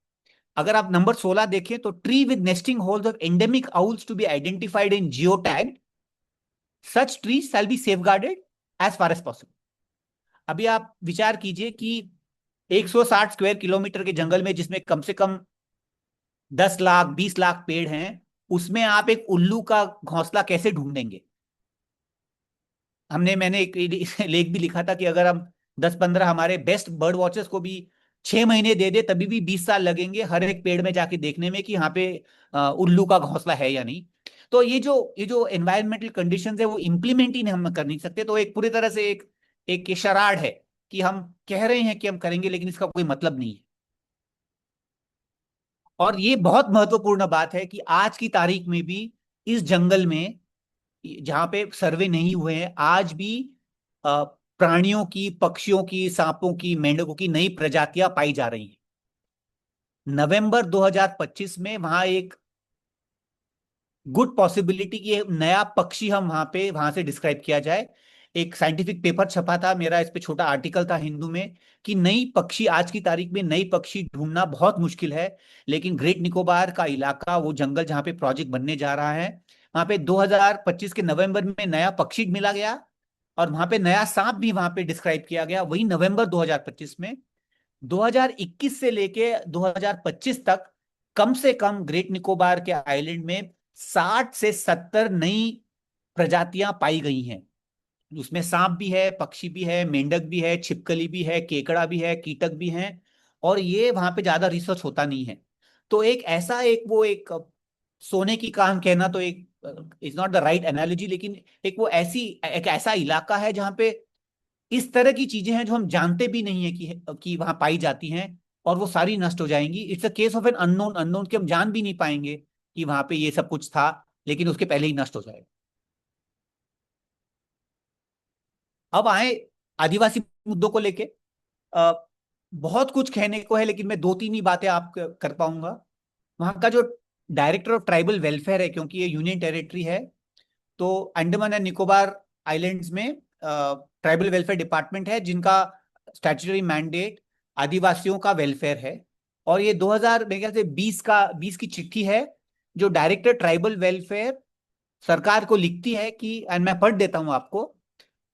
अगर आप नंबर 16 देखें तो tree with nesting holes of endemic owls to be identified in geotag, सच tree shall be safeguarded as far as possible. अभी आप विचार कीजिए कि 160 स्क्वायर किलोमीटर के जंगल में जिसमें कम से कम 10 लाख 20 लाख पेड़ हैं, उसमें आप एक उल्लू का घोंसला कैसे ढूंढेंगे? मैंने एक लेख भी लिखा था कि अगर हम 10-15 हमारे बेस्ट बर्ड वॉचर्स को भी 6 महीने दे दे, तभी भी 20 साल लगेंगे हर एक पेड़ में जाके देखने में कि यहाँ पे उल्लू का घोंसला है या नहीं। तो ये जो एनवायरमेंटल कंडीशंस है वो इम्प्लीमेंट ही नहीं हम कर नहीं सकते। तो एक पूरी तरह से एक एक शराड़ है कि हम कह रहे हैं कि हम करेंगे, लेकिन इसका कोई मतलब नहीं है। और ये बहुत महत्वपूर्ण बात है कि आज की तारीख में भी इस जंगल में, जहां पे सर्वे नहीं हुए हैं, आज भी प्राणियों की, पक्षियों की, सांपों की, मेंढकों की नई प्रजातियां पाई जा रही हैं। नवंबर 2025 में वहां एक गुड पॉसिबिलिटी कि एक नया पक्षी हम वहां से डिस्क्राइब किया जाए। एक साइंटिफिक पेपर छपा था मेरा, इस पे छोटा आर्टिकल था हिंदू में कि नई पक्षी, आज की तारीख में नई पक्षी ढूंढना बहुत मुश्किल है। लेकिन ग्रेट निकोबार का इलाका, वो जंगल जहां पे प्रोजेक्ट बनने जा रहा है, वहां पे 2025 के नवंबर में नया पक्षी मिला गया। और वहां पे नया सांप भी वहां पे डिस्क्राइब किया गया, वही नवंबर 2025 में। 2021 से लेके 2025 तक कम से कम ग्रेट निकोबार के आइलैंड में 60 से 70 नई प्रजातियां पाई गई हैं। उसमें सांप भी है, पक्षी भी है, मेंढक भी है, छिपकली भी है, केकड़ा भी है, कीटक भी हैं। और ये वहां पे ज्यादा रिसर्च होता नहीं है। तो एक ऐसा एक सोने की कान कहना तो एक is not the right analogy, लेकिन एक ऐसा इलाका है जहां पे इस तरह की चीजें हैं जो हम जानते भी नहीं है कि वहां पाई जाती हैं, और वो सारी नष्ट हो जाएंगी। It's a case of an unknown unknown, कि हम जान भी नहीं पाएंगे कि वहां पे ये सब कुछ था, लेकिन उसके पहले ही नष्ट हो जाएगा। अब आए आदिवासी मुद्दों को लेके। अ, बहुत कुछ कहने को है, लेकिन मैं 2-3 ही बातें आप कर पाऊंगा। वहां का जो डायरेक्टर ऑफ ट्राइबल वेलफेयर है, क्योंकि ये यूनियन टेरिटरी है, तो अंडमान एंड निकोबार आइलैंड्स में ट्राइबल वेलफेयर डिपार्टमेंट है जिनका स्टैट्यूटरी मैंडेट आदिवासियों का वेलफेयर है। और ये 2000 मेरे ख्याल से 20 की चिट्ठी है जो डायरेक्टर ट्राइबल वेलफेयर सरकार को लिखती है कि, एंड मैं पढ़ देता हूं आपको।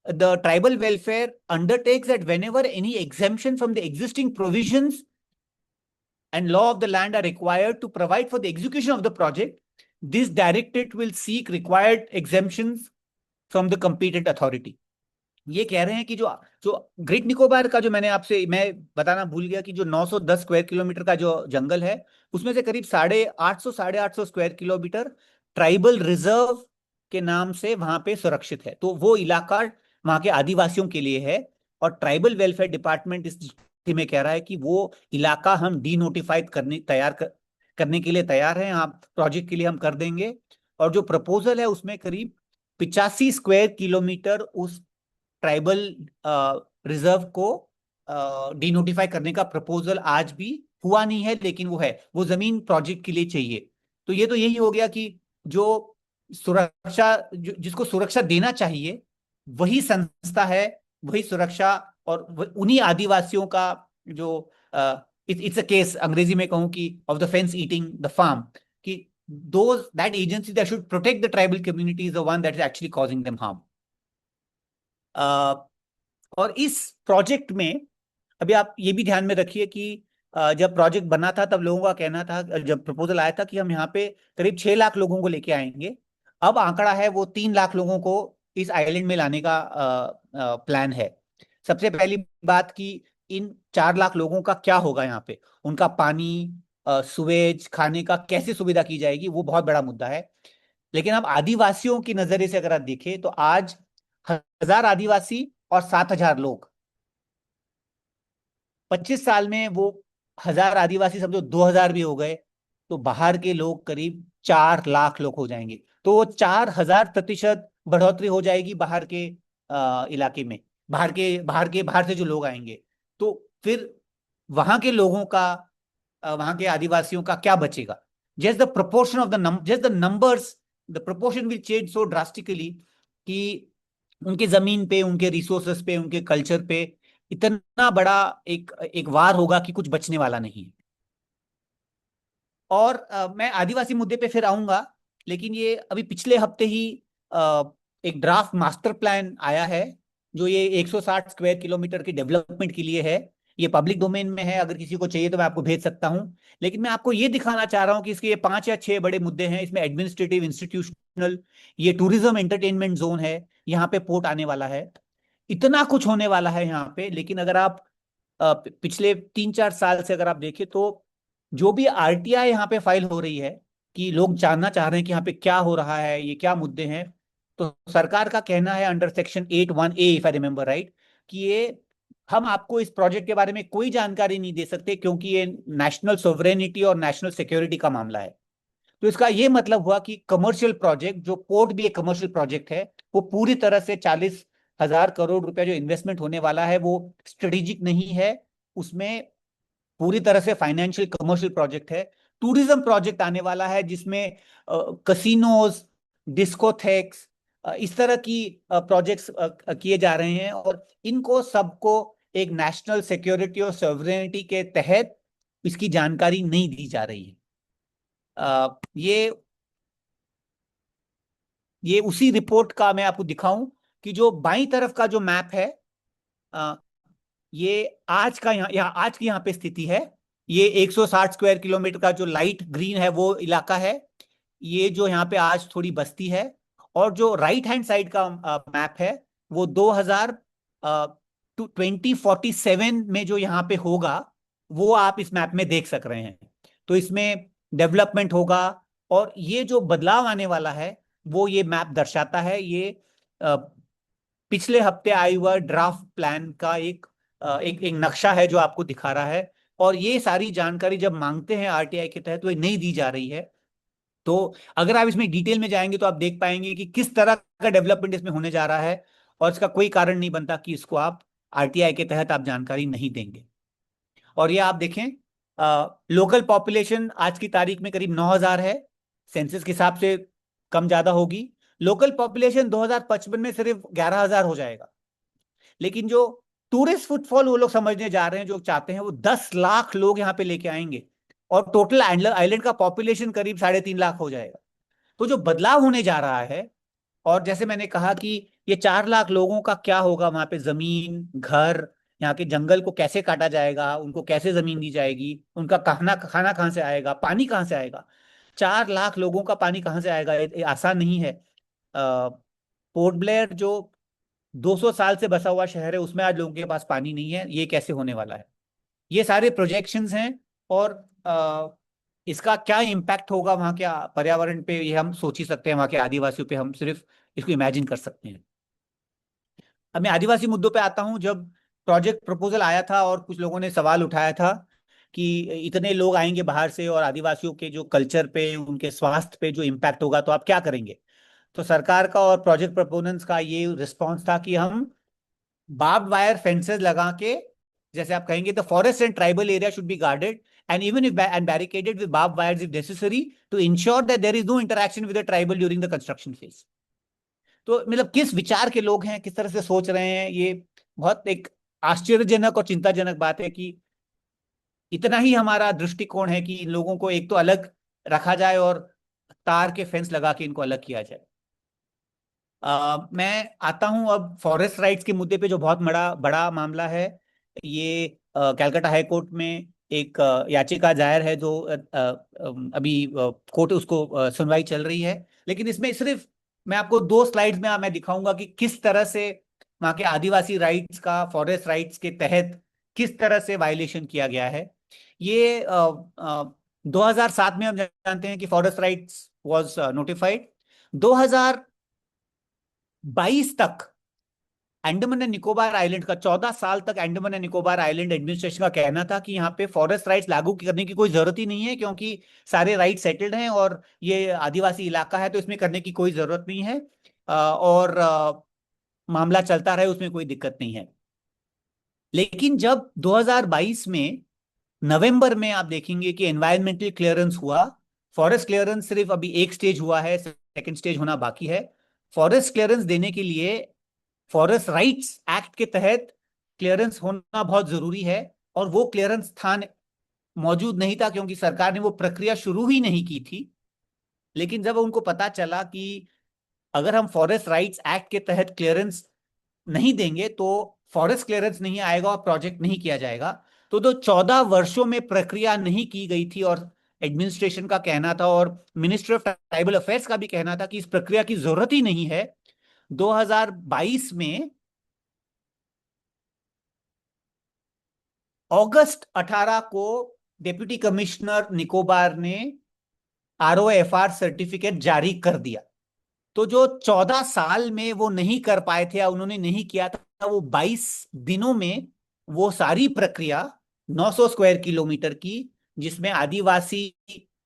The tribal welfare undertakes that whenever any exemption from the existing provisions and law of the land are required to provide for the execution of the project, this directorate will seek required exemptions from the competent authority। ये कह रहे हैं कि जो जो ग्रेट निकोबार का, जो मैं बताना भूल गया कि जो 910 स्क्वायर किलोमीटर का जो जंगल है, उसमें से करीब 850 स्क्वायर किलोमीटर ट्राइबल रिजर्व के नाम से वहां पे सुरक्षित है। तो वो इलाका वहां के आदिवासियों के लिए है। और ट्राइबल वेलफेयर डिपार्टमेंट इस स्थिति में कह रहा है कि वो इलाका हम डी नोटिफाइड करने के लिए तैयार हैं, आप प्रोजेक्ट के लिए हम कर देंगे। और जो प्रपोजल है उसमें करीब 85 स्क्वायर किलोमीटर उस ट्राइबल रिजर्व को डिनोटिफाई करने का प्रपोजल आज भी हुआ नहीं है, लेकिन वो है, वो जमीन प्रोजेक्ट के लिए चाहिए। तो ये तो यही हो गया कि जो जिसको सुरक्षा देना चाहिए वही संस्था है, वही सुरक्षा, और उन्हीं आदिवासियों का जो इट्स अ केस, अंग्रेजी में कहूं कि off the fence eating the farm, कि that agency that should protect the tribal community is the one that is actually causing them harm. और इस प्रोजेक्ट में अभी आप ये भी ध्यान में रखिए कि जब प्रोजेक्ट बना था तब लोगों का कहना था, जब प्रपोजल आया था कि हम यहाँ पे करीब 6 लाख लोगों को लेके आएंगे। अब आंकड़ा है वो 3 लाख लोगों को इस आइलैंड में लाने का प्लान है। सबसे पहली बात कि इन 4 लाख लोगों का क्या होगा यहाँ पे, उनका पानी, सुवेज, खाने का कैसे सुविधा की जाएगी, वो बहुत बड़ा मुद्दा है। लेकिन अब आदिवासियों की नजरिए से अगर आप देखें तो आज 1,000 आदिवासी और 7,000 लोग, 25 साल में वो 1,000 आदिवासी समझो 2,000 भी हो गए, तो बाहर के लोग करीब 4 लाख लोग हो जाएंगे। तो वो 4,000% बढ़ोतरी हो जाएगी बाहर के इलाके में, बाहर से जो लोग आएंगे। तो फिर वहां के लोगों का, वहां के आदिवासियों का क्या बचेगा? Just the proportion of the just the numbers, the proportion will change so drastically कि उनके जमीन पे, उनके रिसोर्सेस पे, उनके कल्चर पे इतना बड़ा एक एक वार होगा कि कुछ बचने वाला नहीं है। और मैं आदिवासी मुद्दे पे फिर आऊंगा, लेकिन ये अभी पिछले हफ्ते ही एक ड्राफ्ट मास्टर प्लान आया है जो ये 160 स्क्वायर किलोमीटर की डेवलपमेंट के लिए है। ये पब्लिक डोमेन में है, अगर किसी को चाहिए तो मैं आपको भेज सकता हूं। लेकिन मैं आपको ये दिखाना चाह रहा हूं कि इसके ये 5 या 6 बड़े मुद्दे हैं। इसमें एडमिनिस्ट्रेटिव, इंस्टीट्यूशनल, ये टूरिज्म एंटरटेनमेंट जोन है, यहाँ पे पोर्ट आने वाला है, इतना कुछ होने वाला है यहाँ पे। लेकिन अगर आप पिछले 3-4 साल से अगर आप देखें तो जो भी आरटीआई यहाँ पे फाइल हो रही है कि लोग जानना चाह रहे हैं कि यहाँ पे क्या हो रहा है, ये क्या मुद्दे हैं, तो सरकार का कहना है under section 81A, if I remember right, कि ये हम आपको इस प्रोजेक्ट के बारे में कोई जानकारी नहीं दे सकते क्योंकि ये नेशनल सोवरेनिटी और नेशनल सिक्योरिटी का मामला है। तो इसका ये मतलब हुआ कि कमर्शियल प्रोजेक्ट, जो पोर्ट भी एक कमर्शियल प्रोजेक्ट है, वो पूरी तरह से 40,000 करोड़ रुपया जो इन्वेस्टमेंट होने वाला है वो स्ट्रेटेजिक नहीं है, उसमें पूरी तरह से फाइनेंशियल कमर्शियल प्रोजेक्ट है। टूरिज्म प्रोजेक्ट आने वाला है जिसमें कसिनोज, डिस्कोथेक्स, इस तरह की प्रोजेक्ट्स किए जा रहे हैं, और इनको सबको एक नेशनल सिक्योरिटी और सॉवरेनिटी के तहत इसकी जानकारी नहीं दी जा रही है। ये उसी रिपोर्ट का मैं आपको दिखाऊं कि जो बाईं तरफ का जो मैप है, ये आज का यहाँ आज की यहाँ पे स्थिति है। ये 160 स्क्वायर किलोमीटर का जो लाइट ग्रीन है वो इलाका है, ये जो यहाँ पे आज थोड़ी बस्ती है। और जो राइट हैंड साइड का मैप है वो 2047 में जो यहाँ पे होगा वो आप इस मैप में देख सक रहे हैं। तो इसमें डेवलपमेंट होगा, और ये जो बदलाव आने वाला है वो ये मैप दर्शाता है। ये पिछले हफ्ते आए हुआ ड्राफ्ट प्लान का एक नक्शा है जो आपको दिखा रहा है। और ये सारी जानकारी जब मांगते हैं आरटीआई के तहत तो ये नहीं दी जा रही है। तो अगर आप इसमें डिटेल में जाएंगे तो आप देख पाएंगे कि किस तरह का डेवलपमेंट इसमें होने जा रहा है, और इसका कोई कारण नहीं बनता कि इसको आप आरटीआई के तहत आप जानकारी नहीं देंगे। और ये आप देखें, लोकल पॉपुलेशन आज की तारीख में करीब 9,000 है, सेंसस के हिसाब से कम ज्यादा होगी। लोकल पॉपुलेशन 2055 में सिर्फ 11,000 हो जाएगा। लेकिन जो टूरिस्ट फुटफॉल वो लोग समझने जा रहे हैं, जो चाहते हैं वो 10 लाख लोग यहाँ पे लेके आएंगे, और टोटल आइलैंड का पॉपुलेशन करीब 3.5 लाख हो जाएगा। तो जो बदलाव होने जा रहा है, और जैसे मैंने कहा कि ये 4 लाख लोगों का क्या होगा, वहां पे जमीन, घर, यहाँ के जंगल को कैसे काटा जाएगा, उनको कैसे जमीन दी जाएगी, उनका खाना खाना कहाँ से आएगा, पानी कहाँ से आएगा, 4 लाख लोगों का पानी कहाँ से आएगा, ये आसान नहीं है। पोर्ट ब्लेयर जो 200 साल से बसा हुआ शहर है, उसमें आज लोगों के पास पानी नहीं है, ये कैसे होने वाला है? ये सारे प्रोजेक्शंस हैं। और इसका क्या इम्पैक्ट होगा वहाँ के पर्यावरण पे, ये हम सोच ही सकते हैं, वहाँ के आदिवासियों पे हम सिर्फ इसको इमेजिन कर सकते हैं। अब मैं आदिवासी मुद्दों पे आता हूँ। जब प्रोजेक्ट प्रपोजल आया था और कुछ लोगों ने सवाल उठाया था कि इतने लोग आएंगे बाहर से और आदिवासियों के जो कल्चर पे, उनके स्वास्थ्य पे जो इम्पैक्ट होगा, तो आप क्या करेंगे? तो सरकार का और प्रोजेक्ट प्रपोनेंट्स का ये रिस्पॉन्स था कि हम बार्ब्ड वायर फेंसेस लगा के, जैसे आप कहेंगे, the forest and tribal area should be guarded and even if and barricaded with barbed wires if necessary to ensure that there is no interaction with the tribal during the construction phase. तो मतलब किस विचार के लोग हैं, किस तरह से सोच रहे हैं, ये बहुत एक आश्चर्यजनक और चिंताजनक बात है कि इतना ही हमारा दृष्टिकोण है कि इन लोगों को एक तो अलग रखा जाए, और तार के फेंस लगा के इनको अलग किया जाए। मैं आता हूं अब फॉरेस्ट राइट्स के मुद्दे पे, जो बहुत बड़ा बड़ा मामला है। ये कलकत्ता हाई कोर्ट में एक याचिका दायर है, जो अभी कोर्ट उसको सुनवाई चल रही है। लेकिन इसमें सिर्फ मैं आपको 2 स्लाइड्स में मैं दिखाऊंगा कि किस तरह से वहाँ के आदिवासी राइट्स का फॉरेस्ट राइट्स के तहत किस तरह से वायलेशन किया गया है। ये 2007 में हम जानते हैं कि फॉरेस्ट राइट्स वाज नोटिफाइड। 2022 तक अंडमान एंड निकोबार आइलैंड का, 14 साल तक Andaman and Nicobar island administration का कहना था कि यहाँ पे फॉरेस्ट राइट्स लागू करने की कोई जरूरत ही नहीं है, क्योंकि सारे राइट सेटल्ड हैं और ये आदिवासी इलाका है, तो इसमें करने की कोई जरूरत नहीं है। और मामला चलता रहे, उसमें कोई दिक्कत नहीं है। लेकिन जब 2022 में नवंबर में आप देखेंगे कि एनवायरमेंटल क्लियरेंस हुआ। फॉरेस्ट क्लियरेंस सिर्फ अभी एक स्टेज हुआ है, सेकंड स्टेज होना बाकी है। फॉरेस्ट क्लियरेंस देने के लिए फॉरेस्ट राइट्स एक्ट के तहत क्लियरेंस होना बहुत जरूरी है, और वो क्लियरेंस स्थान मौजूद नहीं था, क्योंकि सरकार ने वो प्रक्रिया शुरू ही नहीं की थी। लेकिन जब उनको पता चला कि अगर हम फॉरेस्ट राइट्स एक्ट के तहत क्लियरेंस नहीं देंगे तो फॉरेस्ट क्लियरेंस नहीं आएगा और प्रोजेक्ट नहीं किया जाएगा, तो 14 वर्षों में प्रक्रिया नहीं की गई थी। और एडमिनिस्ट्रेशन का कहना था और मिनिस्ट्री ऑफ ट्राइबल अफेयर्स का भी कहना था कि इस प्रक्रिया की जरूरत ही नहीं है। 2022 में अगस्त 18 को डिप्टी कमिश्नर निकोबार ने ROFR सर्टिफिकेट जारी कर दिया। तो जो 14 साल में वो नहीं कर पाए थे या उन्होंने नहीं किया था, वो 22 दिनों में वो सारी प्रक्रिया 900 स्क्वायर किलोमीटर की, जिसमें आदिवासी,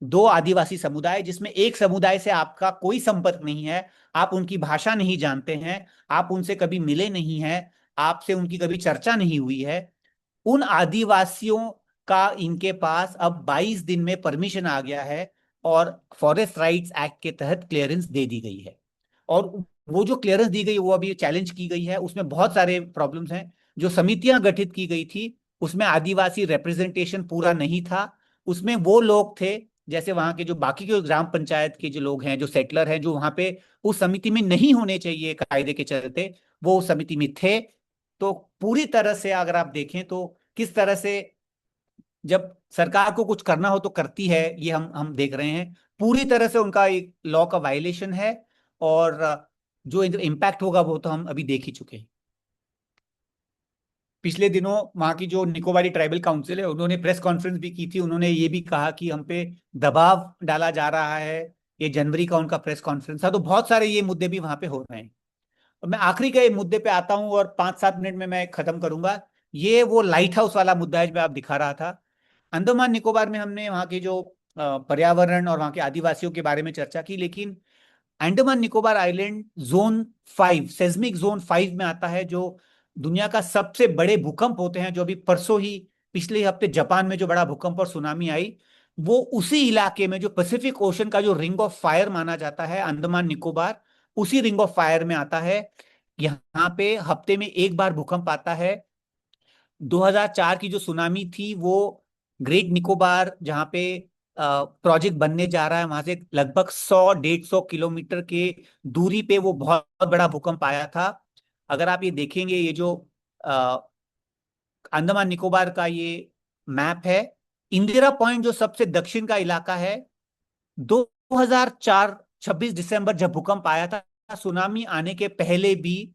2 आदिवासी समुदाय, जिसमें एक समुदाय से आपका कोई संपर्क नहीं है, आप उनकी भाषा नहीं जानते हैं, आप उनसे कभी मिले नहीं हैं, आपसे उनकी कभी चर्चा नहीं हुई है, उन आदिवासियों का इनके पास अब 22 दिन में परमिशन आ गया है और फॉरेस्ट राइट्स एक्ट के तहत क्लियरेंस दे दी गई है। और वो जो क्लियरेंस दी गई वो अभी चैलेंज की गई है, उसमें बहुत सारे प्रॉब्लम्स हैं। जो समितियां गठित की गई थी उसमें आदिवासी रिप्रेजेंटेशन पूरा नहीं था। उसमें वो लोग थे, जैसे वहां के जो बाकी के ग्राम पंचायत के जो लोग हैं, जो सेटलर हैं, जो वहां पे उस समिति में नहीं होने चाहिए कायदे के चलते, वो उस समिति में थे। तो पूरी तरह से अगर आप देखें तो किस तरह से जब सरकार को कुछ करना हो तो करती है, ये हम देख रहे हैं। पूरी तरह से उनका एक लॉ का वायलेशन है, और जो इम्पैक्ट होगा वो तो हम अभी देख ही चुके हैं। पिछले दिनों वहां की जो निकोबारी ट्राइबल काउंसिल है, उन्होंने प्रेस कॉन्फ्रेंस भी की थी। उन्होंने ये भी कहा कि हम पे दबाव डाला जा रहा है। ये जनवरी का उनका प्रेस कॉन्फ्रेंस था। तो बहुत सारे ये मुद्दे भी वहां पे हो रहे हैं। और मैं आखिरी के मुद्दे पे आता हूं और 5-7 मिनट में मैं खत्म करूंगा। ये वो लाइट हाउस वाला मुद्दा है जो आप दिखा रहा था। अंडमान निकोबार में हमने वहाँ के जो पर्यावरण और वहाँ के आदिवासियों के बारे में चर्चा की, लेकिन Andaman Nicobar island zone 5, seismic zone 5 में आता है, जो दुनिया का सबसे बड़े भूकंप होते हैं। जो अभी परसों ही, पिछले हफ्ते जापान में जो बड़ा भूकंप और सुनामी आई, वो उसी इलाके में, जो पैसिफिक ओशन का जो रिंग ऑफ फायर माना जाता है अंडमान निकोबार, उसी रिंग ऑफ फायर में आता है। यहाँ पे हफ्ते में एक बार भूकंप आता है। 2004 की जो सुनामी थी वो ग्रेट निकोबार, जहाँ पे प्रोजेक्ट बनने जा रहा है, वहां से लगभग 100-150 किलोमीटर के दूरी पे वो बहुत बड़ा भूकंप आया था। अगर आप ये देखेंगे, ये जो अंडमान निकोबार का ये मैप है, इंदिरा पॉइंट जो सबसे दक्षिण का इलाका है, 2004 26 दिसंबर जब भूकंप आया था, सुनामी आने के पहले भी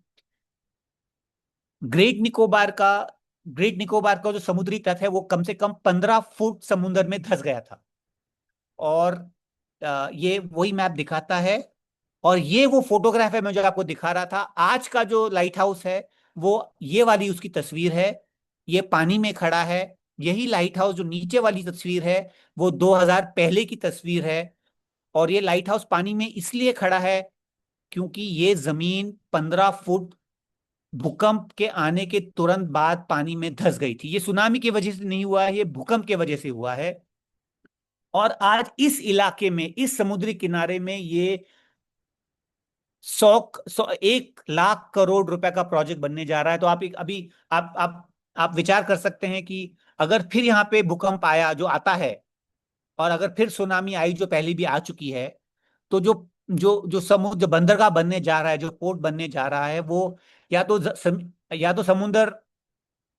ग्रेट निकोबार का ग्रेट निकोबार का जो समुद्री तट है वो कम से कम 15 फुट समुद्र में धंस गया था। और ये वही मैप दिखाता है। और ये वो फोटोग्राफ है मैं जो आपको दिखा रहा था। आज का जो लाइट हाउस है वो ये वाली उसकी तस्वीर है। ये पानी में खड़ा है। यही लाइट हाउस जो नीचे वाली तस्वीर है वो 2000 पहले की तस्वीर है। और ये लाइट हाउस पानी में इसलिए खड़ा है क्योंकि ये जमीन 15 फुट भूकंप के आने के तुरंत बाद पानी में धंस गई थी। ये सुनामी की वजह से नहीं हुआ है, ये भूकंप की वजह से हुआ है। और आज इस इलाके में, इस समुद्री किनारे में, ये 1 लाख करोड़ रुपए का प्रोजेक्ट बनने जा रहा है। तो आप अभी आप विचार कर सकते हैं कि अगर फिर यहाँ पे भूकंप आया, जो आता है, और अगर फिर सुनामी आई जो पहले भी आ चुकी है, तो जो जो जो समुद्र, जो बंदरगाह बनने जा रहा है, जो पोर्ट बनने जा रहा है, वो या तो या तो समुद्र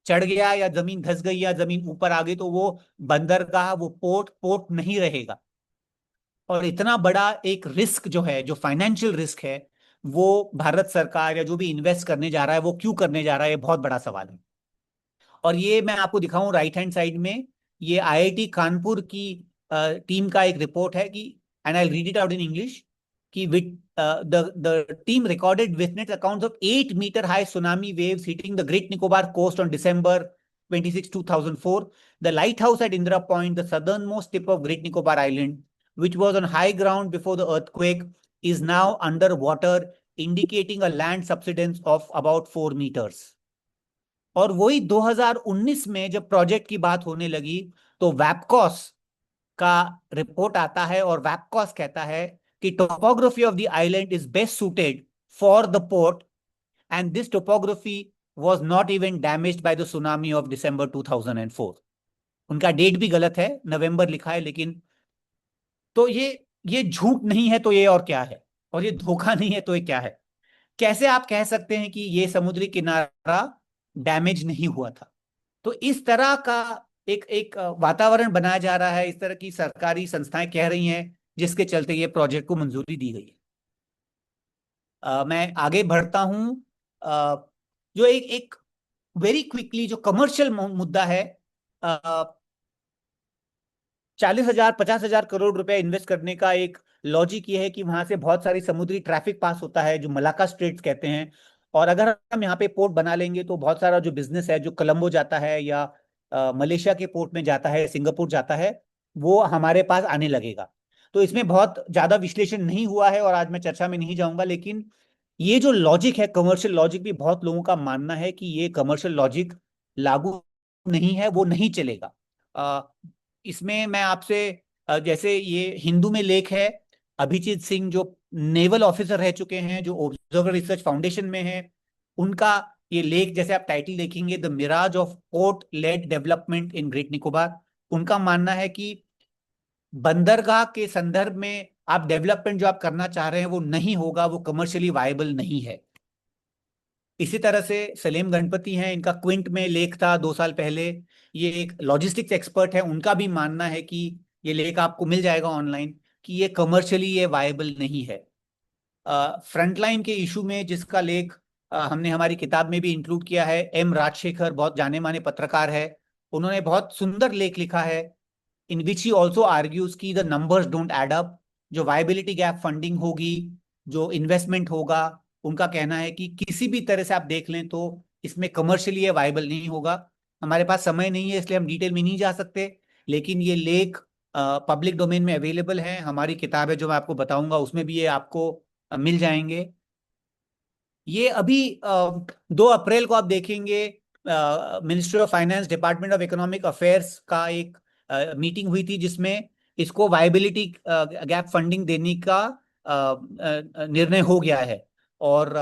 चढ़ गया, या जमीन धंस गई, या जमीन ऊपर आ गई, तो वो बंदरगाह, वो पोर्ट पोर्ट नहीं रहेगा। और इतना बड़ा एक रिस्क जो है, जो फाइनेंशियल रिस्क है, वो भारत सरकार या जो भी इन्वेस्ट करने जा रहा है वो क्यों करने जा रहा है, ये बहुत बड़ा सवाल है। और ये मैं आपको दिखाऊं राइट हैंड साइड में, ये आईआईटी कानपुर की टीम का एक रिपोर्ट है कि, and I read it out in English, कि with the team recorded witness accounts of 8 meter high tsunami waves hitting the Great Nicobar coast on December 26, 2004. The lighthouse at Indira Point, the southernmost tip of Great Nicobar Island, which was on high ground before the earthquake, is now under water, indicating a land subsidence of about 4 meters. और वही 2019 में जब प्रोजेक्ट की बात होने लगी, तो वैपकॉस का रिपोर्ट आता है, और वैपकॉस कहता है कि topography of the island is best suited for the port, and this topography was not even damaged by the tsunami of December 2004. उनका डेट भी गलत है, नवंबर लिखा है, लेकिन तो ये झूठ नहीं है तो ये और क्या है, और ये धोखा नहीं है तो ये क्या है? कैसे आप कह सकते हैं कि ये समुद्री किनारा डैमेज नहीं हुआ था? तो इस तरह का एक एक वातावरण बनाया जा रहा है, इस तरह की सरकारी संस्थाएं कह रही हैं, जिसके चलते ये प्रोजेक्ट को मंजूरी दी गई है। मैं आगे बढ़ता हूं। जो एक एक वेरी क्विकली जो कमर्शियल मुद्दा है, 40,000 50,000 करोड़ रुपए इन्वेस्ट करने का एक लॉजिक ये है कि वहां से बहुत सारी समुद्री ट्रैफिक पास होता है, जो मलाका स्ट्रेट्स कहते हैं। और अगर हम यहाँ पे पोर्ट बना लेंगे तो बहुत सारा जो बिजनेस है, जो कोलंबो जाता है या मलेशिया के पोर्ट में जाता है, सिंगापुर जाता है, वो हमारे पास आने लगेगा। तो इसमें बहुत ज्यादा विश्लेषण नहीं हुआ है और आज मैं चर्चा में नहीं जाऊंगा, लेकिन ये जो लॉजिक है, कमर्शियल लॉजिक, भी बहुत लोगों का मानना है कि ये कमर्शियल लॉजिक लागू नहीं है, वो नहीं चलेगा। इसमें मैं आपसे, जैसे ये हिंदू में लेख है, अभिजीत सिंह जो नेवल ऑफिसर रह चुके हैं, जो ऑब्जर्वर रिसर्च फाउंडेशन में है, उनका ये लेख, जैसे आप टाइटल देखेंगे, the mirage of port led development in Great Nicobar, उनका मानना है कि बंदरगाह के संदर्भ में आप डेवलपमेंट जो आप करना चाह रहे हैं वो नहीं होगा, वो कमर्शियली वायबल नहीं है। इसी तरह से सलीम गणपति हैं, इनका क्विंट में लेख था 2 साल पहले, ये एक लॉजिस्टिक्स एक्सपर्ट है, उनका भी मानना है कि ये लेख आपको मिल जाएगा ऑनलाइन, कि ये कमर्शियली ये वायबल नहीं है। फ्रंटलाइन के इशू में जिसका लेख हमने हमारी किताब में भी इंक्लूड किया है, एम राजशेखर बहुत जाने माने पत्रकार है, उन्होंने बहुत सुंदर लेख लिखा है, in which he also argues की the numbers don't add up. जो वायबिलिटी गैप फंडिंग होगी, जो इन्वेस्टमेंट होगा, उनका कहना है कि किसी भी तरह से आप देख लें तो इसमें कमर्शियली ये वायबल नहीं होगा। हमारे पास समय नहीं है, इसलिए हम डिटेल में नहीं जा सकते, लेकिन ये लेख पब्लिक डोमेन में अवेलेबल है। हमारी किताब है जो मैं आपको बताऊंगा, उसमें भी ये आपको मिल जाएंगे। ये अभी 2 अप्रैल को आप देखेंगे, ministry of finance, department of economic affairs का एक मीटिंग हुई थी, जिसमें इसको वायबिलिटी गैप फंडिंग देने का निर्णय हो गया है। और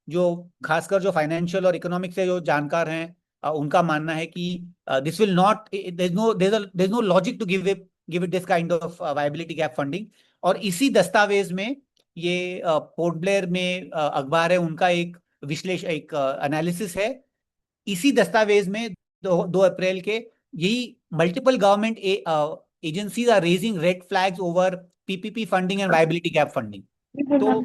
जो खासकर जो फाइनेंशियल और इकोनॉमिक से जो जानकार हैं, उनका मानना है कि this will not, there is no logic to give it this kind of viability gap funding. और इसी दस्तावेज में, ये पोर्ट ब्लेयर में अखबार है, उनका एक विश्लेषण, एक एनालिसिस है, इसी दस्तावेज में 2 अप्रैल के, यही multiple government agencies are raising red flags over PPP funding and viability gap funding. तो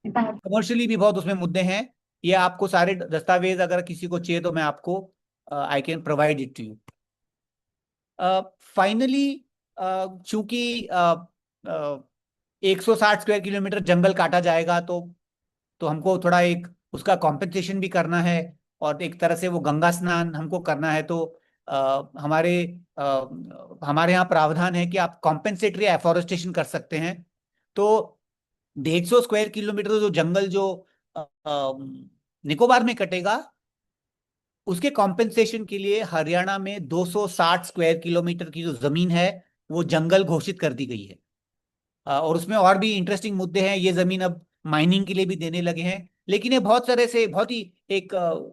कमर्शियली भी बहुत उसमें मुद्दे हैं। ये आपको सारे दस्तावेज अगर किसी को चाहिए तो मैं आपको, I can provide it to you. Finally, चूंकि 160 स्क्वायर किलोमीटर जंगल काटा जाएगा, तो हमको थोड़ा एक उसका कॉम्पेंसेशन भी करना है, और एक तरह से वो गंगा स्नान हमको करना है। तो हमारे यहाँ प्रावधान है कि आप कॉम्पेंसेटरी एफॉरेस्टेशन कर सकते हैं। तो 150 स्क्वायर किलोमीटर जो जंगल जो निकोबार में कटेगा, उसके कॉम्पेंसेशन के लिए हरियाणा में 260 स्क्वायर किलोमीटर की जो जमीन है, वो जंगल घोषित कर दी गई है। और उसमें और भी इंटरेस्टिंग मुद्दे हैं, ये जमीन अब माइनिंग के लिए भी देने लगे हैं। लेकिन ये बहुत सारे से बहुत ही एक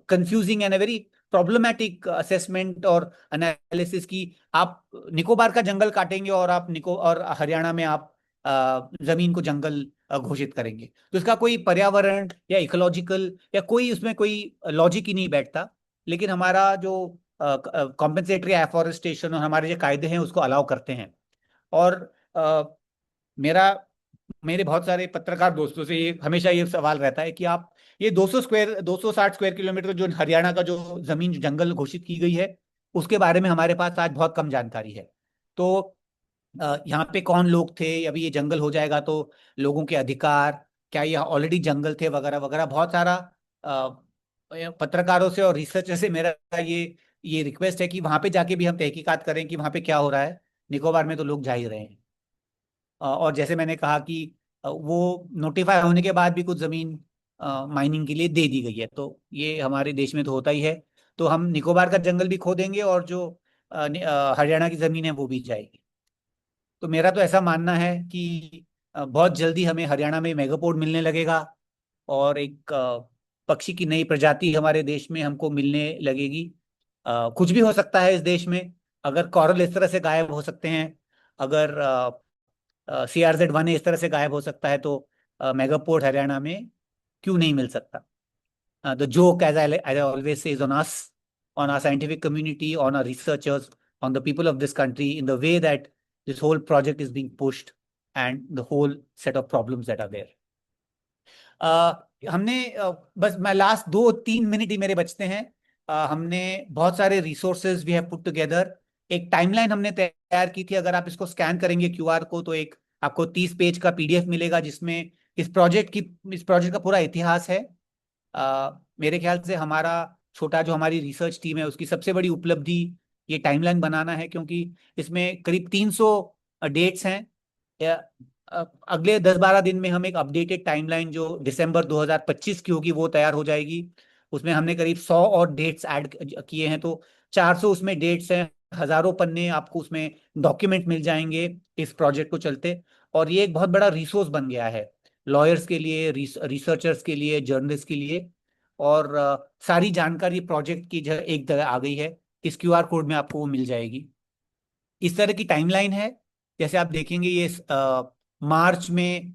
confusing and very problematic assessment और एनालिसिस की, आप निकोबार का जंगल काटेंगे और आप और हरियाणा में आप जमीन को जंगल घोषित करेंगे। तो इसका कोई पर्यावरण या इकोलॉजिकल या कोई उसमें कोई लॉजिक ही नहीं बैठता। लेकिन हमारा जो कॉम्पेंसेटरी एफॉरेस्टेशन और हमारे जो कायदे हैं उसको अलाउ करते हैं। और अ, मेरा मेरे बहुत सारे पत्रकार दोस्तों से ये हमेशा ये सवाल रहता है कि आप ये 260 स्क्वायर किलोमीटर जो हरियाणा का जो जमीन जंगल घोषित की गई है उसके बारे में हमारे पास आज बहुत कम जानकारी है। तो यहाँ पे कौन लोग थे, अभी ये जंगल हो जाएगा तो लोगों के अधिकार, क्या यहाँ ऑलरेडी जंगल थे, वगैरह वगैरह बहुत सारा पत्रकारों से और रिसर्चर से मेरा ये रिक्वेस्ट है कि वहां पे जाके भी हम तहकीकात करें कि वहां पे क्या हो रहा है। निकोबार में तो लोग जा ही रहे हैं। और जैसे मैंने कहा कि वो नोटिफाई होने के बाद भी कुछ जमीन माइनिंग के लिए दे दी गई है, तो ये हमारे देश में तो होता ही है। तो हम निकोबार का जंगल भी खो देंगे और जो हरियाणा की जमीन है वो भी जाएगी। तो मेरा तो ऐसा मानना है कि बहुत जल्दी हमें हरियाणा में मेगापोड मिलने लगेगा और एक पक्षी की नई प्रजाति हमारे देश में हमको मिलने लगेगी। कुछ भी हो सकता है इस देश में। अगर कॉरल इस तरह से गायब हो सकते हैं, अगर CRZ-1 इस तरह से गायब हो सकता है, तो मेगापोड हरियाणा में क्यों नहीं मिल सकता। The joke, as I always say, is on us, on our scientific community, on our researchers, on the people of this country, in the way that this whole project is being pushed and the whole set of problems that are there. हमने बस मैं लास्ट 2-3 मिनट ही मेरे बचते हैं। हमने बहुत सारे resources we have put together. एक टाइमलाइन हमने तैयार की थी। अगर आप इसको स्कैन करेंगे QR को तो एक आपको 30 पेज का PDF मिलेगा जिसमें इस प्रोजेक्ट का पूरा इतिहास है। मेरे ख्याल से हमारा छोटा जो हमारी रिसर्च टीम है उसकी सबसे बड़ी उपलब्धि ये टाइमलाइन बनाना है, क्योंकि इसमें करीब 300 डेट्स हैं। या, अगले 10-12 दिन में हम एक अपडेटेड टाइमलाइन जो दिसंबर 2025 की होगी वो तैयार हो जाएगी। उसमें हमने करीब 100 और डेट्स ऐड किए हैं, तो 400 उसमें डेट्स हैं। हजारों पन्ने आपको उसमें डॉक्यूमेंट मिल जाएंगे इस प्रोजेक्ट को चलते। और ये एक बहुत बड़ा रिसोर्स बन गया है लॉयर्स के लिए, रिसर्चर्स के लिए, जर्नलिस्ट के लिए। और सारी जानकारी प्रोजेक्ट की जगह एक जगह आ गई है। इस QR कोड में आपको वो मिल जाएगी। इस तरह की टाइमलाइन है। जैसे आप देखेंगे ये मार्च में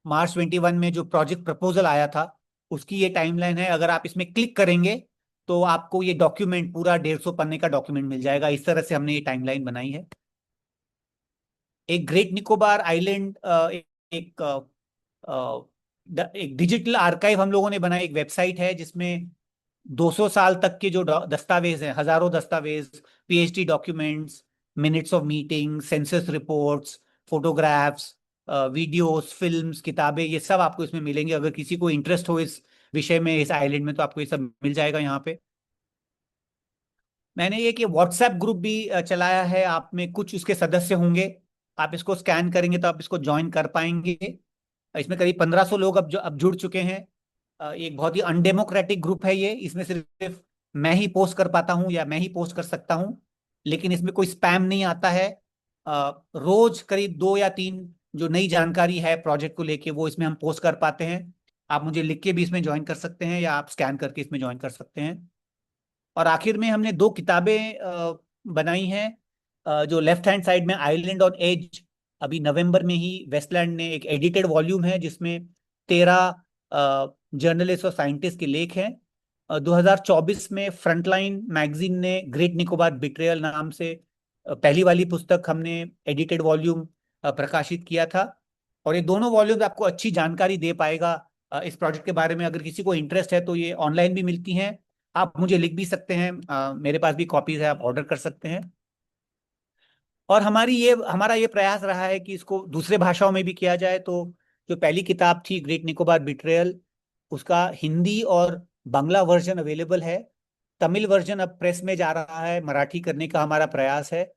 मार्च 21 में जो प्रोजेक्ट प्रपोजल आया था उसकी ये टाइमलाइन है। अगर आप इसमें क्लिक करेंगे तो आपको ये डॉक्यूमेंट पूरा 150 पन्ने का डॉक्यूमेंट मिल जाएगा। इस तरह से हमने ये टाइमलाइन बनाई है। एक ग्रेट निकोबार आइलैंड एक एक डिजिटल आर्काइव हम लोगों ने बनाया। एक वेबसाइट है जिसमें 200 साल तक के जो दस्तावेज हैं, हजारों दस्तावेज, PhD documents, minutes of meeting, census reports, photographs, videos, films, किताबें, ये सब आपको इसमें मिलेंगे। अगर किसी को इंटरेस्ट हो इस विषय में, इस आइलैंड में, तो आपको ये सब मिल जाएगा यहाँ पे। मैंने एक ये व्हाट्सएप ग्रुप भी चलाया है। आप में कुछ उसके सदस्य होंगे। आप इसको स्कैन करेंगे तो आप इसको ज्वाइन कर पाएंगे। इसमें करीब 1500 लोग अब जुड़ चुके हैं। एक बहुत ही अनडेमोक्रेटिक ग्रुप है ये। इसमें सिर्फ मैं ही पोस्ट कर पाता हूँ या मैं ही पोस्ट कर सकता हूँ, लेकिन इसमें कोई स्पैम नहीं आता है। रोज करीब 2 या 3 जो नई जानकारी है प्रोजेक्ट को लेके वो इसमें हम पोस्ट कर पाते हैं। आप मुझे लिख के भी इसमें ज्वाइन कर सकते हैं या आप स्कैन करके इसमें ज्वाइन कर सकते हैं। और आखिर में हमने 2 किताबें बनाई हैं। जो लेफ्ट हैंड साइड में आइलैंड ऑन एज, अभी नवंबर में ही वेस्टलैंड ने एक एडिटेड वॉल्यूम है जिसमें 13 जर्नलिस्ट और साइंटिस्ट के लेख हैं। 2024 में फ्रंटलाइन मैगजीन ने ग्रेट निकोबार बिट्रेयल नाम से पहली वाली पुस्तक हमने एडिटेड वॉल्यूम प्रकाशित किया था। और ये दोनों वॉल्यूम आपको अच्छी जानकारी दे पाएगा इस प्रोजेक्ट के बारे में। अगर किसी को इंटरेस्ट है तो ये ऑनलाइन भी मिलती हैं। आप मुझे लिख भी सकते हैं। मेरे पास भी कॉपीज है, आप ऑर्डर कर सकते हैं। और हमारा ये प्रयास रहा है कि इसको दूसरे भाषाओं में भी किया जाए। तो जो पहली किताब थी ग्रेट निकोबार बिट्रेयल, उसका हिंदी और बांग्ला वर्जन अवेलेबल है। तमिल वर्जन अब प्रेस में जा रहा है। मराठी करने का हमारा प्रयास है।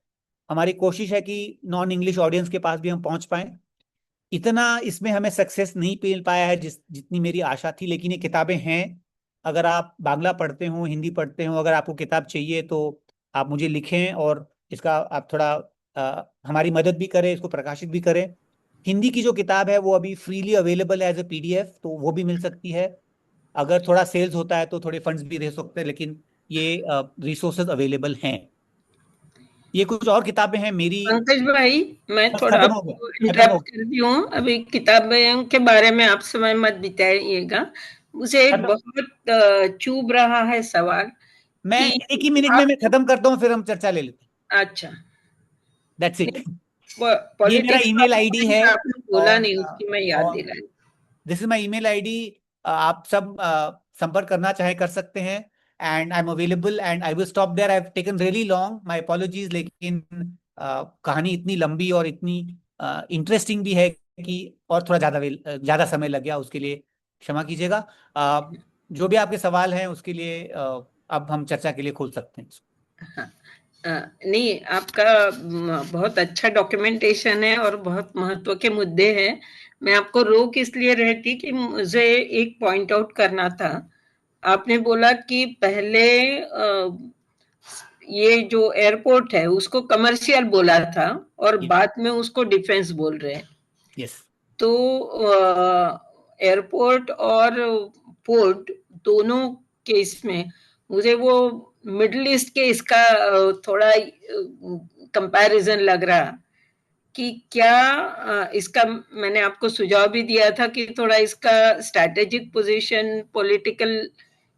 हमारी कोशिश है कि नॉन इंग्लिश ऑडियंस के पास भी हम पहुंच पाए। इतना इसमें हमें सक्सेस नहीं मिल पाया है जितनी मेरी आशा थी, लेकिन ये किताबें हैं। अगर आप बांग्ला पढ़ते हो, हिंदी पढ़ते हो, अगर आपको किताब चाहिए तो आप मुझे लिखें और इसका आप थोड़ा हमारी मदद भी करें, इसको प्रकाशित भी करें। हिंदी की जो किताब है वो अभी फ्रीली अवेलेबल है एज ए PDF, तो वो भी मिल सकती है। अगर थोड़ा सेल्स होता है तो थोड़े फंड्स भी दे सकते हैं, लेकिन ये रिसोर्सेज अवेलेबल हैं। ये कुछ और किताबें हैं मेरी। पंकज भाई, मैं बस थोड़ा खत्म हो गया, आपको खत्म हो इंटरप्ट गया, करती हूँ। अभी किताबों के बारे में आप समय मत बिताइएगा। मुझे एक खत्म। बहुत चुभ रहा है सवाल मैं कि एक ही मिनट में आप, मैं खत्म करता हूँ, फिर हम चर्चा ले लेते हैं। अच्छा, दैट्स इट। नहीं, ये मेरा पॉलिटिक्स ईमेल वाला आईडी है। पॉइंट आपने बोला और नहीं, उसकी मैं याद दिलाई। This is my email ID. आप सब संपर्क करना चाहे कर सकते हैं। And I am available and I will stop there. I have taken really long, my apologies, लेकिन कहानी इतनी लंबी और इतनी इंटरेस्टिंग भी है कि और थोड़ा ज्यादा समय लग गया, उसके लिए क्षमा कीजिएगा। जो भी आपके सवाल हैं उसके लिए अब हम चर्चा के लिए खोल सकते हैं। हाँ, नहीं, आपका बहुत अच्छा डॉक्यूमेंटेशन है और बहुत महत्व के मुद्दे हैं। मैं आपको रोक इसलिए रहती कि मुझे एक पॉइंट आउट करना था। आपने बोला कि पहले ये जो एयरपोर्ट है उसको कमर्शियल बोला था और बाद में उसको डिफेंस बोल रहे हैं। यस। तो एयरपोर्ट और पोर्ट दोनों केस में मुझे वो मिडल ईस्ट के इसका थोड़ा कंपैरिजन लग रहा कि क्या इसका, मैंने आपको सुझाव भी दिया था कि थोड़ा इसका स्ट्रैटेजिक पोजीशन, पॉलिटिकल,